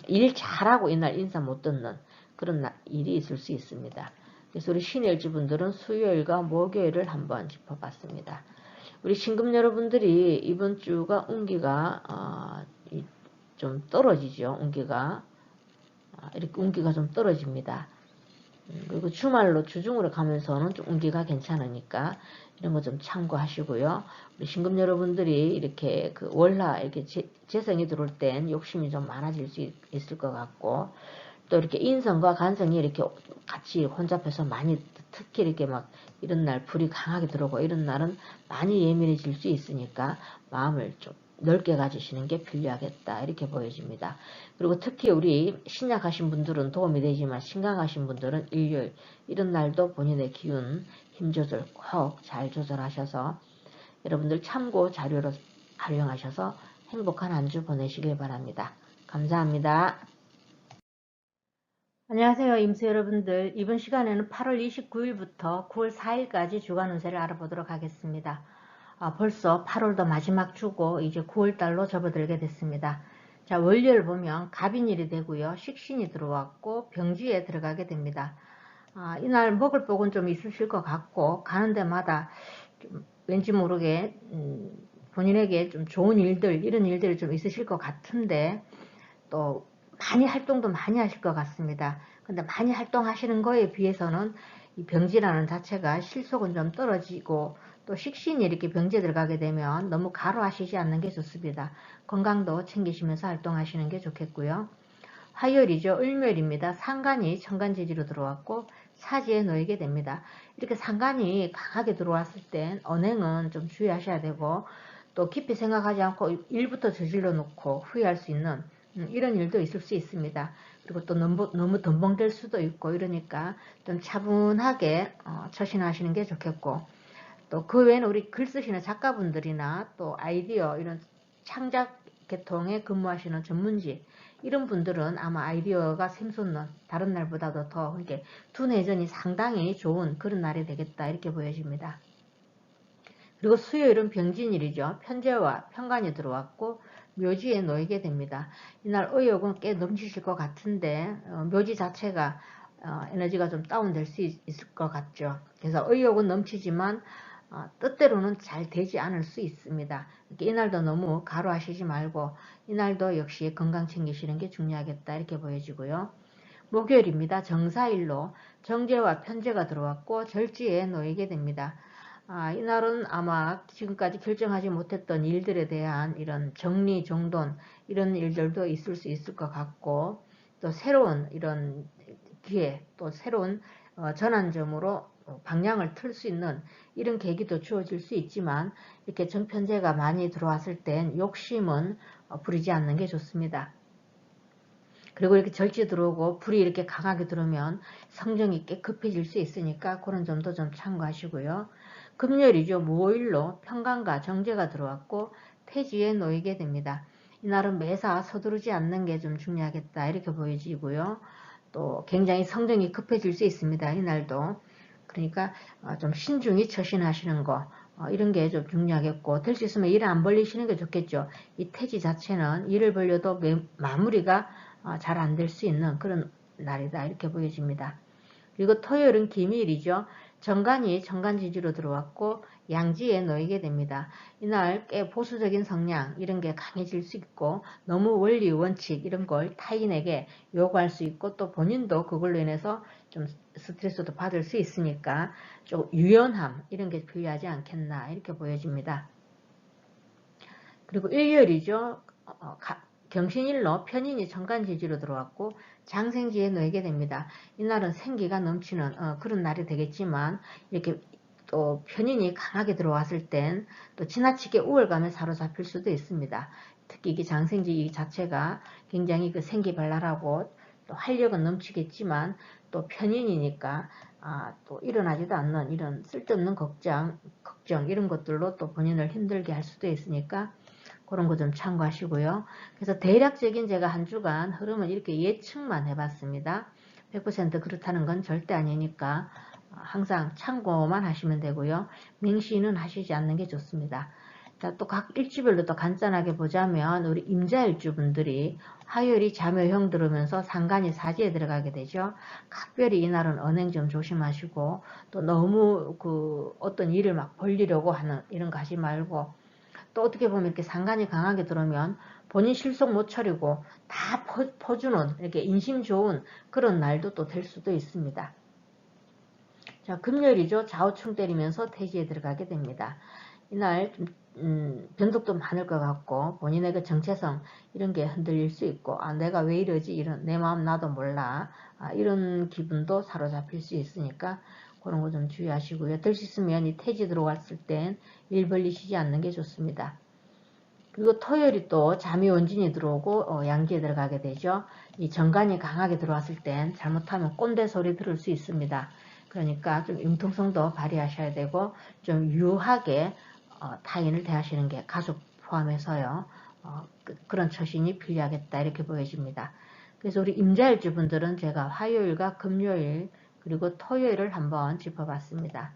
일 잘하고 이날 인사 못 듣는 그런 일이 있을 수 있습니다. 그래서 우리 신일주 분들은 수요일과 목요일을 한번 짚어봤습니다. 우리 신금 여러분들이 이번 주가 운기가 좀 떨어지죠. 운기가 이렇게 운기가 좀 떨어집니다. 그리고 주말로 주중으로 가면서는 좀 운기가 괜찮으니까 이런 거 좀 참고하시고요. 우리 신금 여러분들이 이렇게 그 월화 이렇게 재성이 들어올 땐 욕심이 좀 많아질 수 있을 것 같고, 또 이렇게 인성과 간성이 이렇게 같이 혼잡해서 많이, 특히 이렇게 막 이런 날 불이 강하게 들어오고 이런 날은 많이 예민해질 수 있으니까 마음을 좀 넓게 가지시는 게 필요하겠다 이렇게 보여집니다. 그리고 특히 우리 신약하신 분들은 도움이 되지만 신강하신 분들은 일요일 이런 날도 본인의 기운 힘 조절 꼭 잘 조절하셔서 여러분들 참고 자료로 활용하셔서 행복한 한 주 보내시길 바랍니다. 감사합니다. 안녕하세요. 임수 여러분들. 이번 시간에는 8월 29일부터 9월 4일까지 주간 운세를 알아보도록 하겠습니다. 벌써 8월도 마지막 주고 이제 9월달로 접어들게 됐습니다. 자, 월요일 보면 갑인일이 되고요. 식신이 들어왔고 병지에 들어가게 됩니다. 이날 먹을 복은 좀 있으실 것 같고, 가는 데마다 좀 왠지 모르게 본인에게 좀 좋은 일들, 이런 일들이 좀 있으실 것 같은데, 또 많이 활동도 많이 하실 것 같습니다. 근데 많이 활동하시는 거에 비해서는 이 병지라는 자체가 실속은 좀 떨어지고, 또 식신이 이렇게 병지에 들어가게 되면 너무 과로하시지 않는 게 좋습니다. 건강도 챙기시면서 활동하시는 게 좋겠고요. 화요일이죠. 을묘일입니다. 상간이 천간지지로 들어왔고 사지에 놓이게 됩니다. 이렇게 상간이 강하게 들어왔을 땐 언행은 좀 주의하셔야 되고, 또 깊이 생각하지 않고 일부터 저질러 놓고 후회할 수 있는 이런 일도 있을 수 있습니다. 그리고 또 너무 덤벙될 수도 있고, 이러니까 좀 차분하게 처신하시는 게 좋겠고, 또 그 외에는 우리 글 쓰시는 작가분들이나 또 아이디어 이런 창작 계통에 근무하시는 전문직 이런 분들은 아마 아이디어가 샘솟는, 다른 날보다도 더 이렇게 두뇌전이 상당히 좋은 그런 날이 되겠다 이렇게 보여집니다. 그리고 수요일은 병진일이죠. 편제와 편관이 들어왔고 묘지에 놓이게 됩니다. 이날 의욕은 꽤 넘치실 것 같은데 묘지 자체가 에너지가 좀 다운될 수 있을 것 같죠. 그래서 의욕은 넘치지만 뜻대로는 잘 되지 않을 수 있습니다. 이날도 너무 과로하시지 말고 이날도 역시 건강 챙기시는 게 중요하겠다 이렇게 보여지고요. 목요일입니다. 정사일로 정제와 편제가 들어왔고 절지에 놓이게 됩니다. 이날은 아마 지금까지 결정하지 못했던 일들에 대한 이런 정리정돈 이런 일들도 있을 수 있을 것 같고 또 새로운 이런 기회 또 새로운 전환점으로 방향을 틀 수 있는 이런 계기도 주어질 수 있지만 이렇게 정편제가 많이 들어왔을 땐 욕심은 부리지 않는 게 좋습니다. 그리고 이렇게 절지 들어오고 불이 이렇게 강하게 들어오면 성정이 꽤 급해질 수 있으니까 그런 점도 좀 참고하시고요. 금요일이죠. 무오일로 편관과 정제가 들어왔고 태지에 놓이게 됩니다. 이날은 매사 서두르지 않는 게 좀 중요하겠다 이렇게 보여지고요. 또 굉장히 성정이 급해질 수 있습니다. 이날도. 그러니까 좀 신중히 처신하시는 거 이런 게 좀 중요하겠고 될 수 있으면 일을 안 벌리시는 게 좋겠죠. 이 태지 자체는 일을 벌려도 마무리가 잘 안 될 수 있는 그런 날이다 이렇게 보여집니다. 그리고 토요일은 기미일이죠. 정관이 정관지지로 들어왔고 양지에 놓이게 됩니다. 이날 꽤 보수적인 성향 이런 게 강해질 수 있고 너무 원리 원칙 이런 걸 타인에게 요구할 수 있고 또 본인도 그걸로 인해서 좀 스트레스도 받을 수 있으니까 좀 유연함 이런 게 필요하지 않겠나 이렇게 보여집니다. 그리고 일요일이죠. 경신일로 편인이 정관지지로 들어왔고 장생지에 놓이게 됩니다. 이날은 생기가 넘치는 그런 날이 되겠지만 이렇게 또 편인이 강하게 들어왔을 땐 또 지나치게 우월감에 사로잡힐 수도 있습니다. 특히 이게 장생지 자체가 굉장히 그 생기발랄하고 또 활력은 넘치겠지만 또 편인이니까 또 일어나지도 않는 이런 쓸데없는 걱정 이런 것들로 또 본인을 힘들게 할 수도 있으니까 그런 거 좀 참고하시고요. 그래서 대략적인 제가 한 주간 흐름을 이렇게 예측만 해봤습니다. 100% 그렇다는 건 절대 아니니까 항상 참고만 하시면 되고요. 맹시는 하시지 않는 게 좋습니다. 자, 또 각 일주별로 또 간단하게 보자면 우리 임자일주분들이 화요일이 자묘형 들어오면서 상간이 사지에 들어가게 되죠. 각별히 이날은 언행 좀 조심하시고 또 너무 그 어떤 일을 막 벌리려고 하는 이런 거 하지 말고 또 어떻게 보면 이렇게 상간이 강하게 들어오면 본인 실속 못 차리고 다 퍼주는 이렇게 인심 좋은 그런 날도 또 될 수도 있습니다. 자, 금요일이죠. 좌우충 때리면서 태지에 들어가게 됩니다. 이날 좀 변덕도 많을 것 같고 본인의 그 정체성 이런 게 흔들릴 수 있고 내가 왜 이러지 이런 내 마음 나도 몰라 이런 기분도 사로잡힐 수 있으니까 그런 거 좀 주의하시고요. 될 수 있으면 이 태지 들어갔을 땐 일 벌리시지 않는 게 좋습니다. 그리고 토요일이 또 잠이원진이 들어오고 양지에 들어가게 되죠. 이 정관이 강하게 들어왔을 땐 잘못하면 꼰대 소리 들을 수 있습니다. 그러니까 좀 융통성도 발휘하셔야 되고 좀 유하게 타인을 대하시는 게 가족 포함해서요. 그런 처신이 필요하겠다 이렇게 보여집니다. 그래서 우리 임자일주 분들은 제가 화요일과 금요일 그리고 토요일을 한번 짚어봤습니다.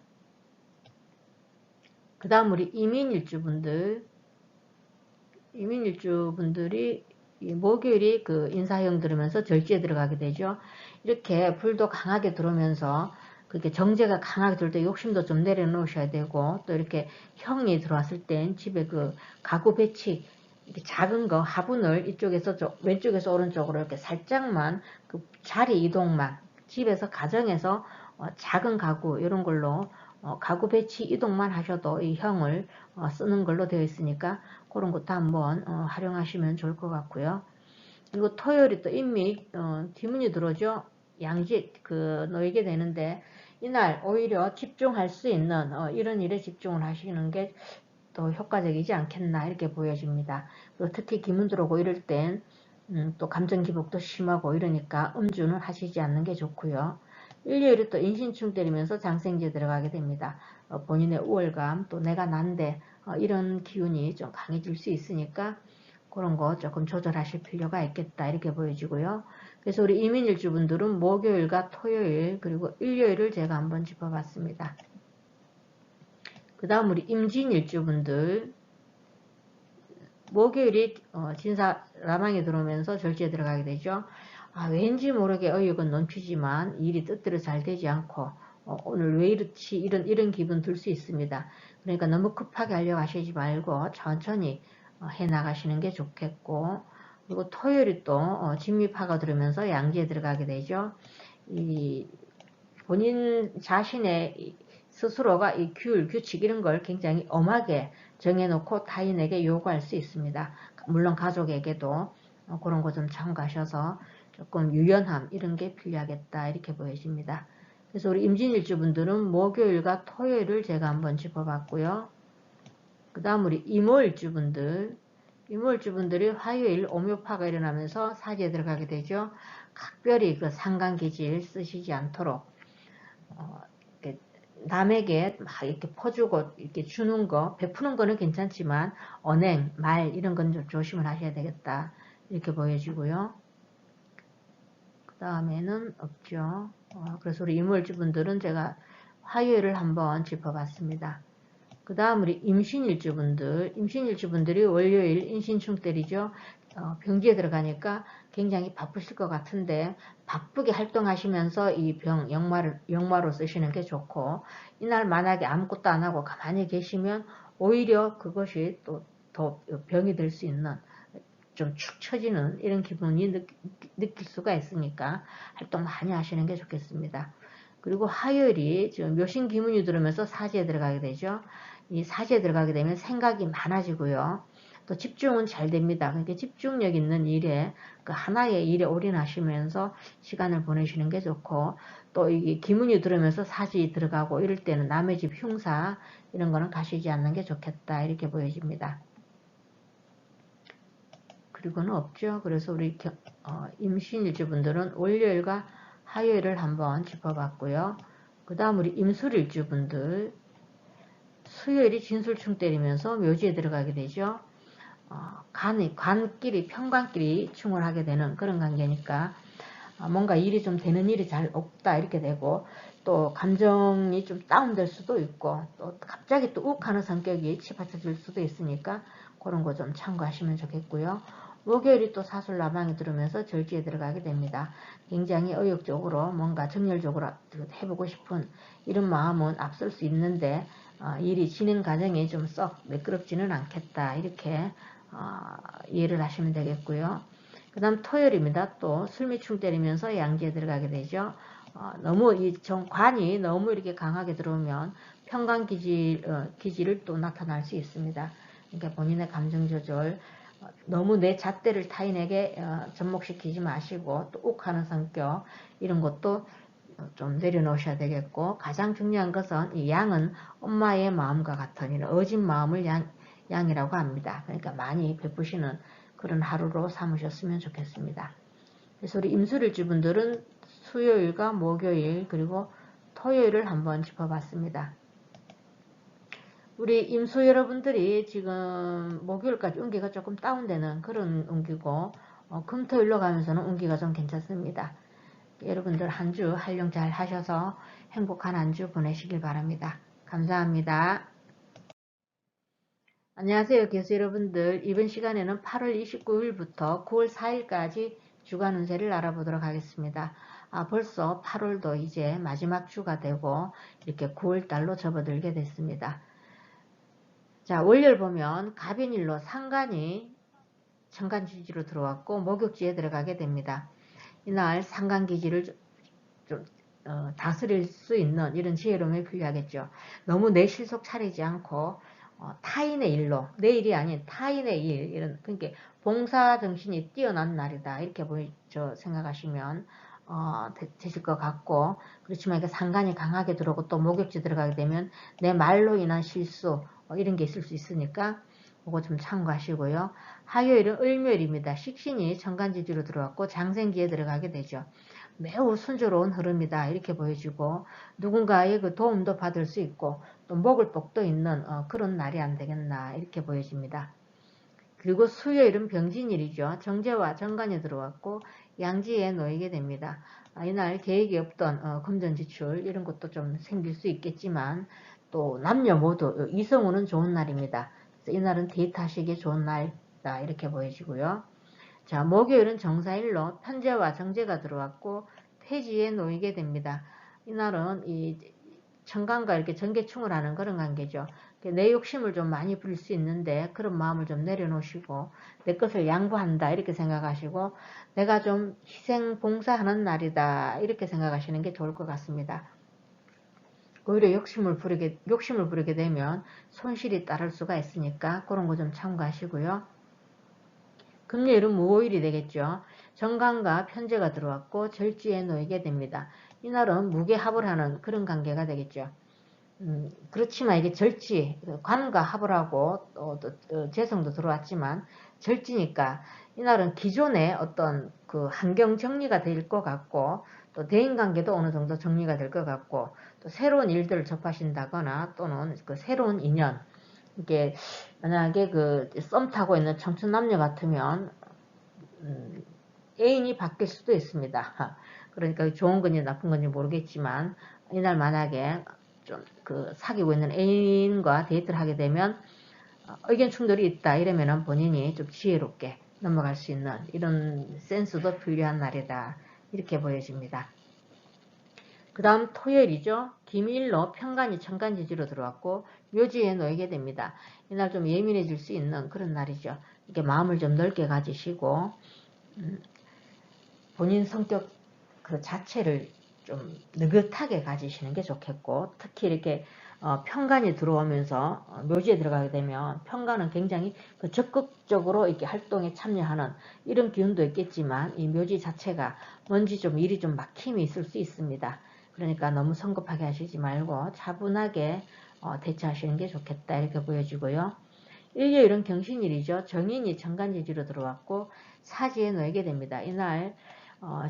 그 다음 우리 이민일주 분들이 목요일이 그 인사형 들으면서 절지에 들어가게 되죠. 이렇게 불도 강하게 들어오면서 그렇게 정제가 강하게 들을 때 욕심도 좀 내려놓으셔야 되고 또 이렇게 형이 들어왔을 땐 집에 그 가구 배치 이렇게 작은 거 화분을 이쪽에서 왼쪽에서 오른쪽으로 이렇게 살짝만 그 자리 이동만 집에서 가정에서 작은 가구 이런 걸로 가구 배치 이동만 하셔도 이 형을 쓰는 걸로 되어 있으니까 그런 것도 한번 활용하시면 좋을 것 같고요. 그리고 토요일이 또 인미 뒤문이 들어오죠. 양지 놓이게 되는데 이날 오히려 집중할 수 있는 이런 일에 집중을 하시는 게 또 효과적이지 않겠나 이렇게 보여집니다. 그리고 특히 기문 들어오고 이럴 땐 또 감정 기복도 심하고 이러니까 음주는 하시지 않는 게 좋고요. 일요일에 또 인신충 때리면서 장생지에 들어가게 됩니다. 본인의 우월감 또 내가 난데 이런 기운이 좀 강해질 수 있으니까 그런 거 조금 조절하실 필요가 있겠다 이렇게 보여지고요. 그래서 우리 이민일주분들은 목요일과 토요일 그리고 일요일을 제가 한번 짚어봤습니다. 그 다음 우리 임진일주분들 목요일이 진사 라망에 들어오면서 절지에 들어가게 되죠. 왠지 모르게 의욕은 넘치지만 일이 뜻대로 잘 되지 않고 오늘 왜 이렇지 이런 기분 들 수 있습니다. 그러니까 너무 급하게 하려고 하시지 말고 천천히 해 나가시는 게 좋겠고, 그리고 토요일이 또 진미파가 들으면서 양지에 들어가게 되죠. 이 본인 자신의 스스로가 이 규칙 이런 걸 굉장히 엄하게 정해놓고 타인에게 요구할 수 있습니다. 물론 가족에게도 그런 거 좀 참고하셔서 조금 유연함 이런 게 필요하겠다 이렇게 보여집니다. 그래서 우리 임진일주분들은 목요일과 토요일을 제가 한번 짚어봤고요. 그 다음 우리 이모일주분들이 화요일 오묘파가 일어나면서 사지에 들어가게 되죠. 각별히 그 상간기질 쓰시지 않도록 이렇게 남에게 막 이렇게 퍼주고 이렇게 주는 거, 베푸는 거는 괜찮지만 언행, 말 이런 건 좀 조심을 하셔야 되겠다 이렇게 보여지고요. 그 다음에는 없죠. 그래서 우리 이모일주분들은 제가 화요일을 한번 짚어봤습니다. 그 다음 우리 임신일주분들이 월요일 인신충 때리죠. 병지에 들어가니까 굉장히 바쁘실 것 같은데 바쁘게 활동하시면서 이 영마로 쓰시는 게 좋고, 이날 만약에 아무것도 안 하고 가만히 계시면 오히려 그것이 또 더 병이 될 수 있는, 좀 축 처지는 이런 기분이 느낄 수가 있으니까 활동 많이 하시는 게 좋겠습니다. 그리고 화요일이 지금 묘신 기문이 들으면서 사지에 들어가게 되죠. 이 사지에 들어가게 되면 생각이 많아지고요. 또 집중은 잘 됩니다. 그러니까 집중력 있는 일에, 그 하나의 일에 올인하시면서 시간을 보내시는 게 좋고, 또 이게 기문이 들으면서 사지 들어가고 이럴 때는 남의 집 흉사 이런 거는 가시지 않는 게 좋겠다 이렇게 보여집니다. 그리고는 없죠. 그래서 우리 임신일주분들은 월요일과 화요일을 한번 짚어봤고요. 그 다음 우리 임술일주분들, 수요일이 진술충 때리면서 묘지에 들어가게 되죠. 편관끼리 충을 하게 되는 그런 관계니까 뭔가 일이 좀 되는 일이 잘 없다 이렇게 되고, 또 감정이 좀 다운될 수도 있고, 또 갑자기 또 욱하는 성격이 치받쳐질 수도 있으니까 그런 거 좀 참고하시면 좋겠고요. 목요일이 또 사술나방이 들으면서 절지에 들어가게 됩니다. 굉장히 의욕적으로 뭔가 정열적으로 해보고 싶은 이런 마음은 앞설 수 있는데 일이 진행 과정이 좀 썩 매끄럽지는 않겠다 이렇게 이해를 하시면 되겠고요. 그 다음 토요일입니다. 또 술미충 때리면서 양지에 들어가게 되죠. 너무 이 관이 너무 이렇게 강하게 들어오면 편관 기질을 또 나타날 수 있습니다. 그러니까 본인의 감정 조절, 너무 내 잣대를 타인에게 접목시키지 마시고, 또 욱하는 성격 이런 것도 좀 내려놓으셔야 되겠고, 가장 중요한 것은 이 양은 엄마의 마음과 같은 이런 어진 마음을 양이라고 합니다. 그러니까 많이 베푸시는 그런 하루로 삼으셨으면 좋겠습니다. 그래서 우리 임술일주분들은 수요일과 목요일 그리고 토요일을 한번 짚어봤습니다. 우리 임수 여러분들이 지금 목요일까지 운기가 조금 다운되는 그런 운기고, 금토일로 가면서는 운기가 좀 괜찮습니다. 여러분들 한 주 활용 잘 하셔서 행복한 한 주 보내시길 바랍니다. 감사합니다. 안녕하세요, 교수 여러분들. 이번 시간에는 8월 29일부터 9월 4일까지 주간 운세를 알아보도록 하겠습니다. 벌써 8월도 이제 마지막 주가 되고 이렇게 9월달로 접어들게 됐습니다. 자, 월요일 보면 갑인일로 상간이 천간지지로 들어왔고 목욕지에 들어가게 됩니다. 이날 상간기지를 좀 다스릴 수 있는 이런 지혜로움이 필요하겠죠. 너무 내 실속 차리지 않고 타인의 일로, 내 일이 아닌 타인의 일, 이런, 그러니까 봉사정신이 뛰어난 날이다 이렇게 생각하시면 되실 것 같고, 그렇지만 이게 상간이 강하게 들어오고 또 목욕지 들어가게 되면 내 말로 인한 실수 이런 게 있을 수 있으니까 그거 좀 참고하시고요. 화요일은 을묘일입니다. 식신이 천간지지로 들어왔고 장생기에 들어가게 되죠. 매우 순조로운 흐름이다 이렇게 보여지고, 누군가의 그 도움도 받을 수 있고 또 먹을 복도 있는 그런 날이 안 되겠나 이렇게 보여집니다. 그리고 수요일은 병진일이죠. 정제와 정관이 들어왔고 양지에 놓이게 됩니다. 이날 계획이 없던 금전지출 이런 것도 좀 생길 수 있겠지만, 또 남녀 모두 이성우는 좋은 날입니다. 그래서 이날은 데이트하시기에 좋은 날이다 이렇게 보여지고요. 자, 목요일은 정사일로 편제와 정제가 들어왔고 폐지에 놓이게 됩니다. 이날은 이 천간과 이렇게 전개충을 하는 그런 관계죠. 내 욕심을 좀 많이 부릴 수 있는데 그런 마음을 좀 내려놓으시고 내 것을 양보한다 이렇게 생각하시고 내가 좀 희생 봉사하는 날이다 이렇게 생각하시는 게 좋을 것 같습니다. 오히려 욕심을 부리게 되면 손실이 따를 수가 있으니까 그런 거 좀 참고하시고요. 금요일은 무오일이 되겠죠. 정관과 편제가 들어왔고 절지에 놓이게 됩니다. 이날은 무게합을 하는 그런 관계가 되겠죠. 그렇지만 이게 절지, 관과 합을 하고 또 재성도 들어왔지만 절지니까 이날은 기존의 어떤 그 환경 정리가 될 것 같고 또 대인관계도 어느 정도 정리가 될 것 같고 또 새로운 일들을 접하신다거나 또는 그 새로운 인연 이게 만약에 그 썸 타고 있는 청춘 남녀 같으면 애인이 바뀔 수도 있습니다. 그러니까 좋은 건지 나쁜 건지 모르겠지만 이날 만약에 좀 그 사귀고 있는 애인과 데이트를 하게 되면 의견 충돌이 있다 이러면은 본인이 좀 지혜롭게 넘어갈 수 있는 이런 센스도 필요한 날이다 이렇게 보여집니다. 그 다음 토요일이죠. 김일로 편간이 천간지지로 들어왔고 묘지에 놓이게 됩니다. 이날 좀 예민해질 수 있는 그런 날이죠. 이렇게 마음을 좀 넓게 가지시고 본인 성격 그 자체를 좀 느긋하게 가지시는 게 좋겠고 특히 이렇게 편간이 들어오면서 묘지에 들어가게 되면 편간은 굉장히 그 적극적으로 이렇게 활동에 참여하는 이런 기운도 있겠지만 이 묘지 자체가 뭔지 좀 일이 좀 막힘이 있을 수 있습니다. 그러니까 너무 성급하게 하시지 말고 차분하게 대처하시는 게 좋겠다 이렇게 보여지고요. 일요일은 경신일이죠. 정인이 천간지지로 들어왔고 사지에 놓이게 됩니다. 이날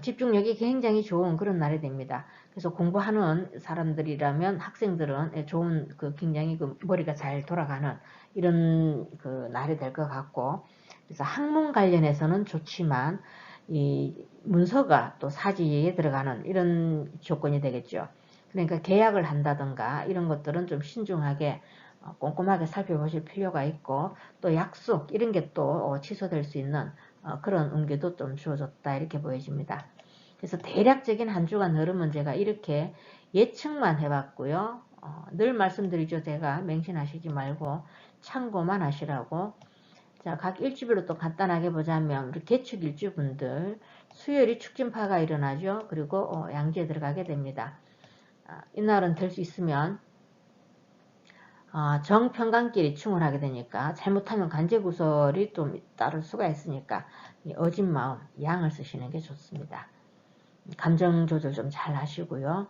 집중력이 굉장히 좋은 그런 날이 됩니다. 그래서 공부하는 사람들이라면 학생들은 좋은 굉장히 머리가 잘 돌아가는 이런 날이 될 것 같고 그래서 학문 관련해서는 좋지만 이 문서가 또 사지에 들어가는 이런 조건이 되겠죠. 그러니까 계약을 한다든가 이런 것들은 좀 신중하게 꼼꼼하게 살펴보실 필요가 있고 또 약속 이런 게 또 취소될 수 있는 그런 운기도 좀 주어졌다 이렇게 보여집니다. 그래서 대략적인 한 주간 흐름은 제가 이렇게 예측만 해봤고요. 늘 말씀드리죠. 제가 맹신하시지 말고 참고만 하시라고. 자, 각 일주별로 또 간단하게 보자면 우리 개축 일주분들 수요일이 축진파가 일어나죠. 그리고 양지에 들어가게 됩니다. 이날은 될 수 있으면 정편간끼리 충을 하게 되니까 잘못하면 관제구설이 좀 따를 수가 있으니까 어진 마음, 양을 쓰시는 게 좋습니다. 감정 조절 좀 잘 하시고요.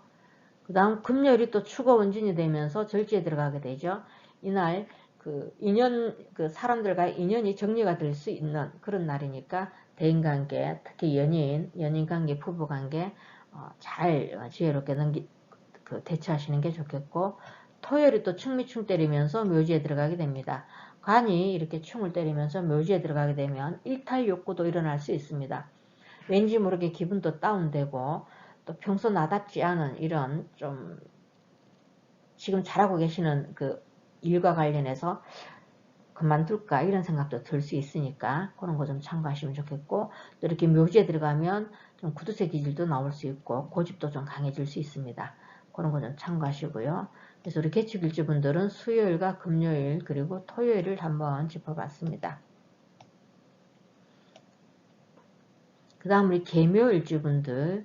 그 다음 금요일이 또 축어 원진이 되면서 절지에 들어가게 되죠. 이날 사람들과 인연이 정리가 될 수 있는 그런 날이니까 대인관계, 특히 연인관계, 부부관계 잘 지혜롭게 대처하시는 게 좋겠고 토요일이 또 충미충 때리면서 묘지에 들어가게 됩니다. 관이 이렇게 충을 때리면서 묘지에 들어가게 되면 일탈 욕구도 일어날 수 있습니다. 왠지 모르게 기분도 다운되고 또 평소 나답지 않은 이런 좀 지금 잘하고 계시는 그 일과 관련해서 그만둘까 이런 생각도 들 수 있으니까 그런 거 좀 참고하시면 좋겠고 또 이렇게 묘지에 들어가면 좀 구두쇠 기질도 나올 수 있고 고집도 좀 강해질 수 있습니다. 그런 거 좀 참고하시고요. 그래서 우리 개축일주분들은 수요일과 금요일 그리고 토요일을 한번 짚어봤습니다. 그 다음 우리 개묘일주분들이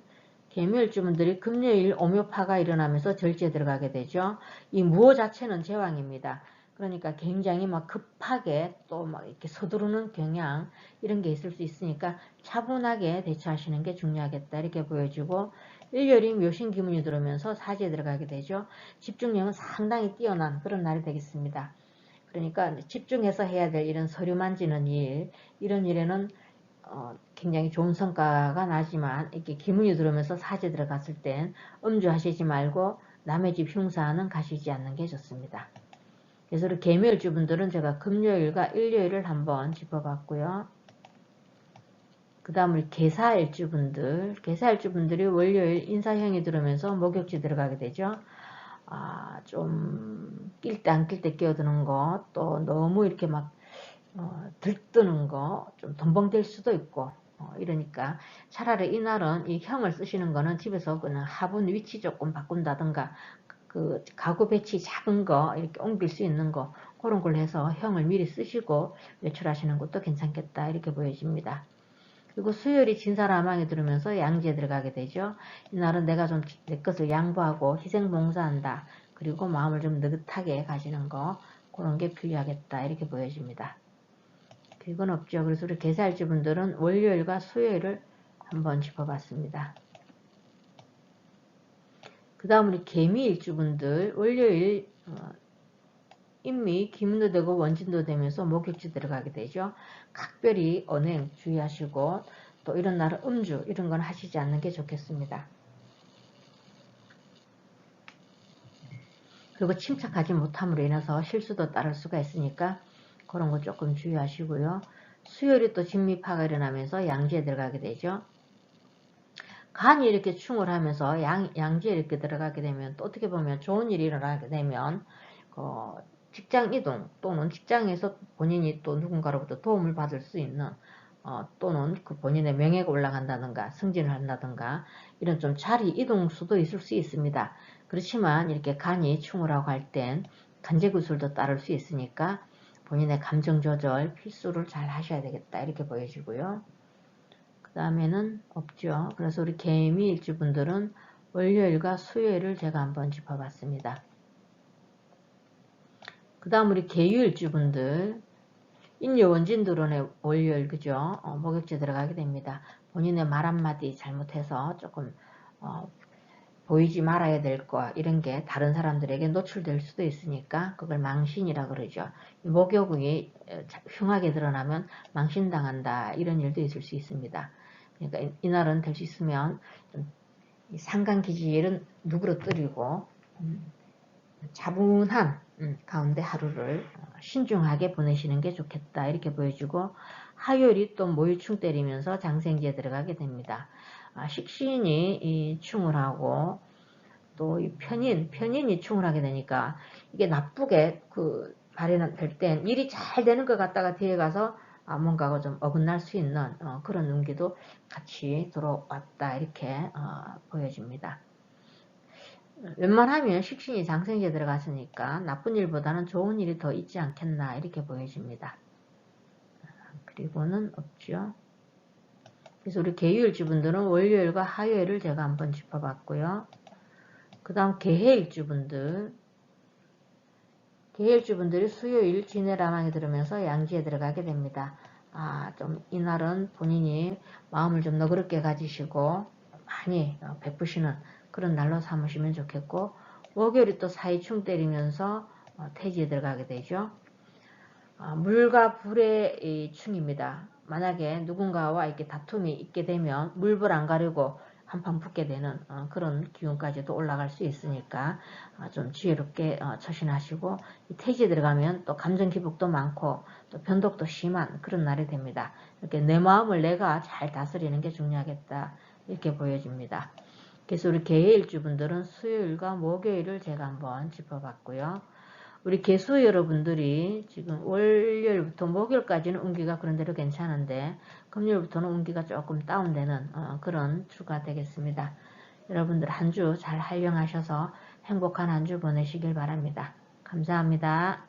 금요일 오묘파가 일어나면서 절지에 들어가게 되죠. 이 무호 자체는 제왕입니다. 그러니까 굉장히 막 급하게 또 막 이렇게 서두르는 경향 이런 게 있을 수 있으니까 차분하게 대처하시는 게 중요하겠다 이렇게 보여지고 일요일이 묘신 기운이 들어오면서 사지에 들어가게 되죠. 집중력은 상당히 뛰어난 그런 날이 되겠습니다. 그러니까 집중해서 해야 될 이런 서류 만지는 일 이런 일에는 굉장히 좋은 성과가 나지만 이렇게 기운이 들어오면서 사지에 들어갔을 땐 엄주하시지 말고 남의 집 흉사는 가시지 않는 게 좋습니다. 그래서 우리 개묘일주분들은 제가 금요일과 일요일을 한번 짚어봤고요. 그 다음 우리 개사일주분들이 월요일 인사형이 들어오면서 목욕지 들어가게 되죠. 좀 낄 때 안 낄 때 끼어드는 거, 또 너무 이렇게 막 들뜨는 거, 좀 덤벙댈 수도 있고 이러니까 차라리 이날은 이 형을 쓰시는 거는 집에서 그냥 화분 위치 조금 바꾼다든가 그 가구 배치 작은 거 이렇게 옮길 수 있는 거 그런 걸로 해서 형을 미리 쓰시고 외출하시는 것도 괜찮겠다 이렇게 보여집니다. 그리고 수요일이 진사라망에 들으면서 양지에 들어가게 되죠. 이날은 내가 좀 내 것을 양보하고 희생봉사한다. 그리고 마음을 좀 느긋하게 가지는 거 그런 게 필요하겠다 이렇게 보여집니다. 그건 없죠. 그래서 우리 개사일주 분들은 월요일과 수요일을 한번 짚어봤습니다. 그 다음 우리 개미일주 분들 월요일 인미 기문도 되고 원진도 되면서 목욕지 들어가게 되죠. 각별히 언행 주의하시고 또 이런 날은 음주 이런 건 하시지 않는 게 좋겠습니다. 그리고 침착하지 못함으로 인해서 실수도 따를 수가 있으니까 그런 거 조금 주의하시고요. 수요일이 또 진미파가 일어나면서 양지에 들어가게 되죠. 간이 이렇게 충을 하면서 양지에 이렇게 들어가게 되면 또 어떻게 보면 좋은 일이 일어나게 되면 직장 이동 또는 직장에서 본인이 또 누군가로부터 도움을 받을 수 있는 또는 그 본인의 명예가 올라간다든가 승진을 한다든가 이런 좀 자리 이동 수도 있을 수 있습니다. 그렇지만 이렇게 간이 충을하고 할 땐 간제구술도 따를 수 있으니까 본인의 감정 조절 필수를 잘 하셔야 되겠다 이렇게 보여지고요. 그 다음에는 없죠. 그래서 우리 개미 일주분들은 월요일과 수요일을 제가 한번 짚어봤습니다. 그 다음 우리 개유일주분들 인여원진드론의 월요일 그죠? 목욕지 들어가게 됩니다. 본인의 말 한마디 잘못해서 조금 보이지 말아야 될 거 이런 게 다른 사람들에게 노출될 수도 있으니까 그걸 망신이라 그러죠. 목욕이 흉하게 드러나면 망신당한다 이런 일도 있을 수 있습니다. 그러니까 이날은 될 수 있으면 상간기질은 누그러뜨리고 차분한 가운데 하루를 신중하게 보내시는 게 좋겠다 이렇게 보여주고 화요일이 또 모유충 때리면서 장생기에 들어가게 됩니다. 식신이 충을 하고 또 이 편인이 충을 하게 되니까 이게 나쁘게 발현될 땐 일이 잘 되는 것 같다가 뒤에 가서 뭔가가 좀 어긋날 수 있는 그런 운기도 같이 들어왔다 이렇게 보여집니다. 웬만하면 식신이 장생기에 들어갔으니까 나쁜 일보다는 좋은 일이 더 있지 않겠나 이렇게 보여집니다. 그리고는 없죠. 그래서 우리 개유일주분들은 월요일과 화요일을 제가 한번 짚어봤고요. 그 다음 개해일주분들 개해일주분들이 수요일 진해라망에 들으면서 양지에 들어가게 됩니다. 좀 이날은 본인이 마음을 좀 너그럽게 가지시고 많이 베푸시는 그런 날로 삼으시면 좋겠고 목요일이 또 사이충 때리면서 태지에 들어가게 되죠. 물과 불의 충입니다. 만약에 누군가와 이렇게 다툼이 있게 되면 물불 안 가리고 한판 붙게 되는 그런 기운까지도 올라갈 수 있으니까 좀 지혜롭게 처신하시고 태지에 들어가면 또 감정 기복도 많고 또 변덕도 심한 그런 날이 됩니다. 이렇게 내 마음을 내가 잘 다스리는 게 중요하겠다 이렇게 보여집니다. 그래서 우리 개해일주분들은 수요일과 목요일을 제가 한번 짚어봤고요. 우리 개수 여러분들이 지금 월요일부터 목요일까지는 운기가 그런대로 괜찮은데 금요일부터는 운기가 조금 다운되는 그런 주가 되겠습니다. 여러분들 한 주 잘 활용하셔서 행복한 한 주 보내시길 바랍니다. 감사합니다.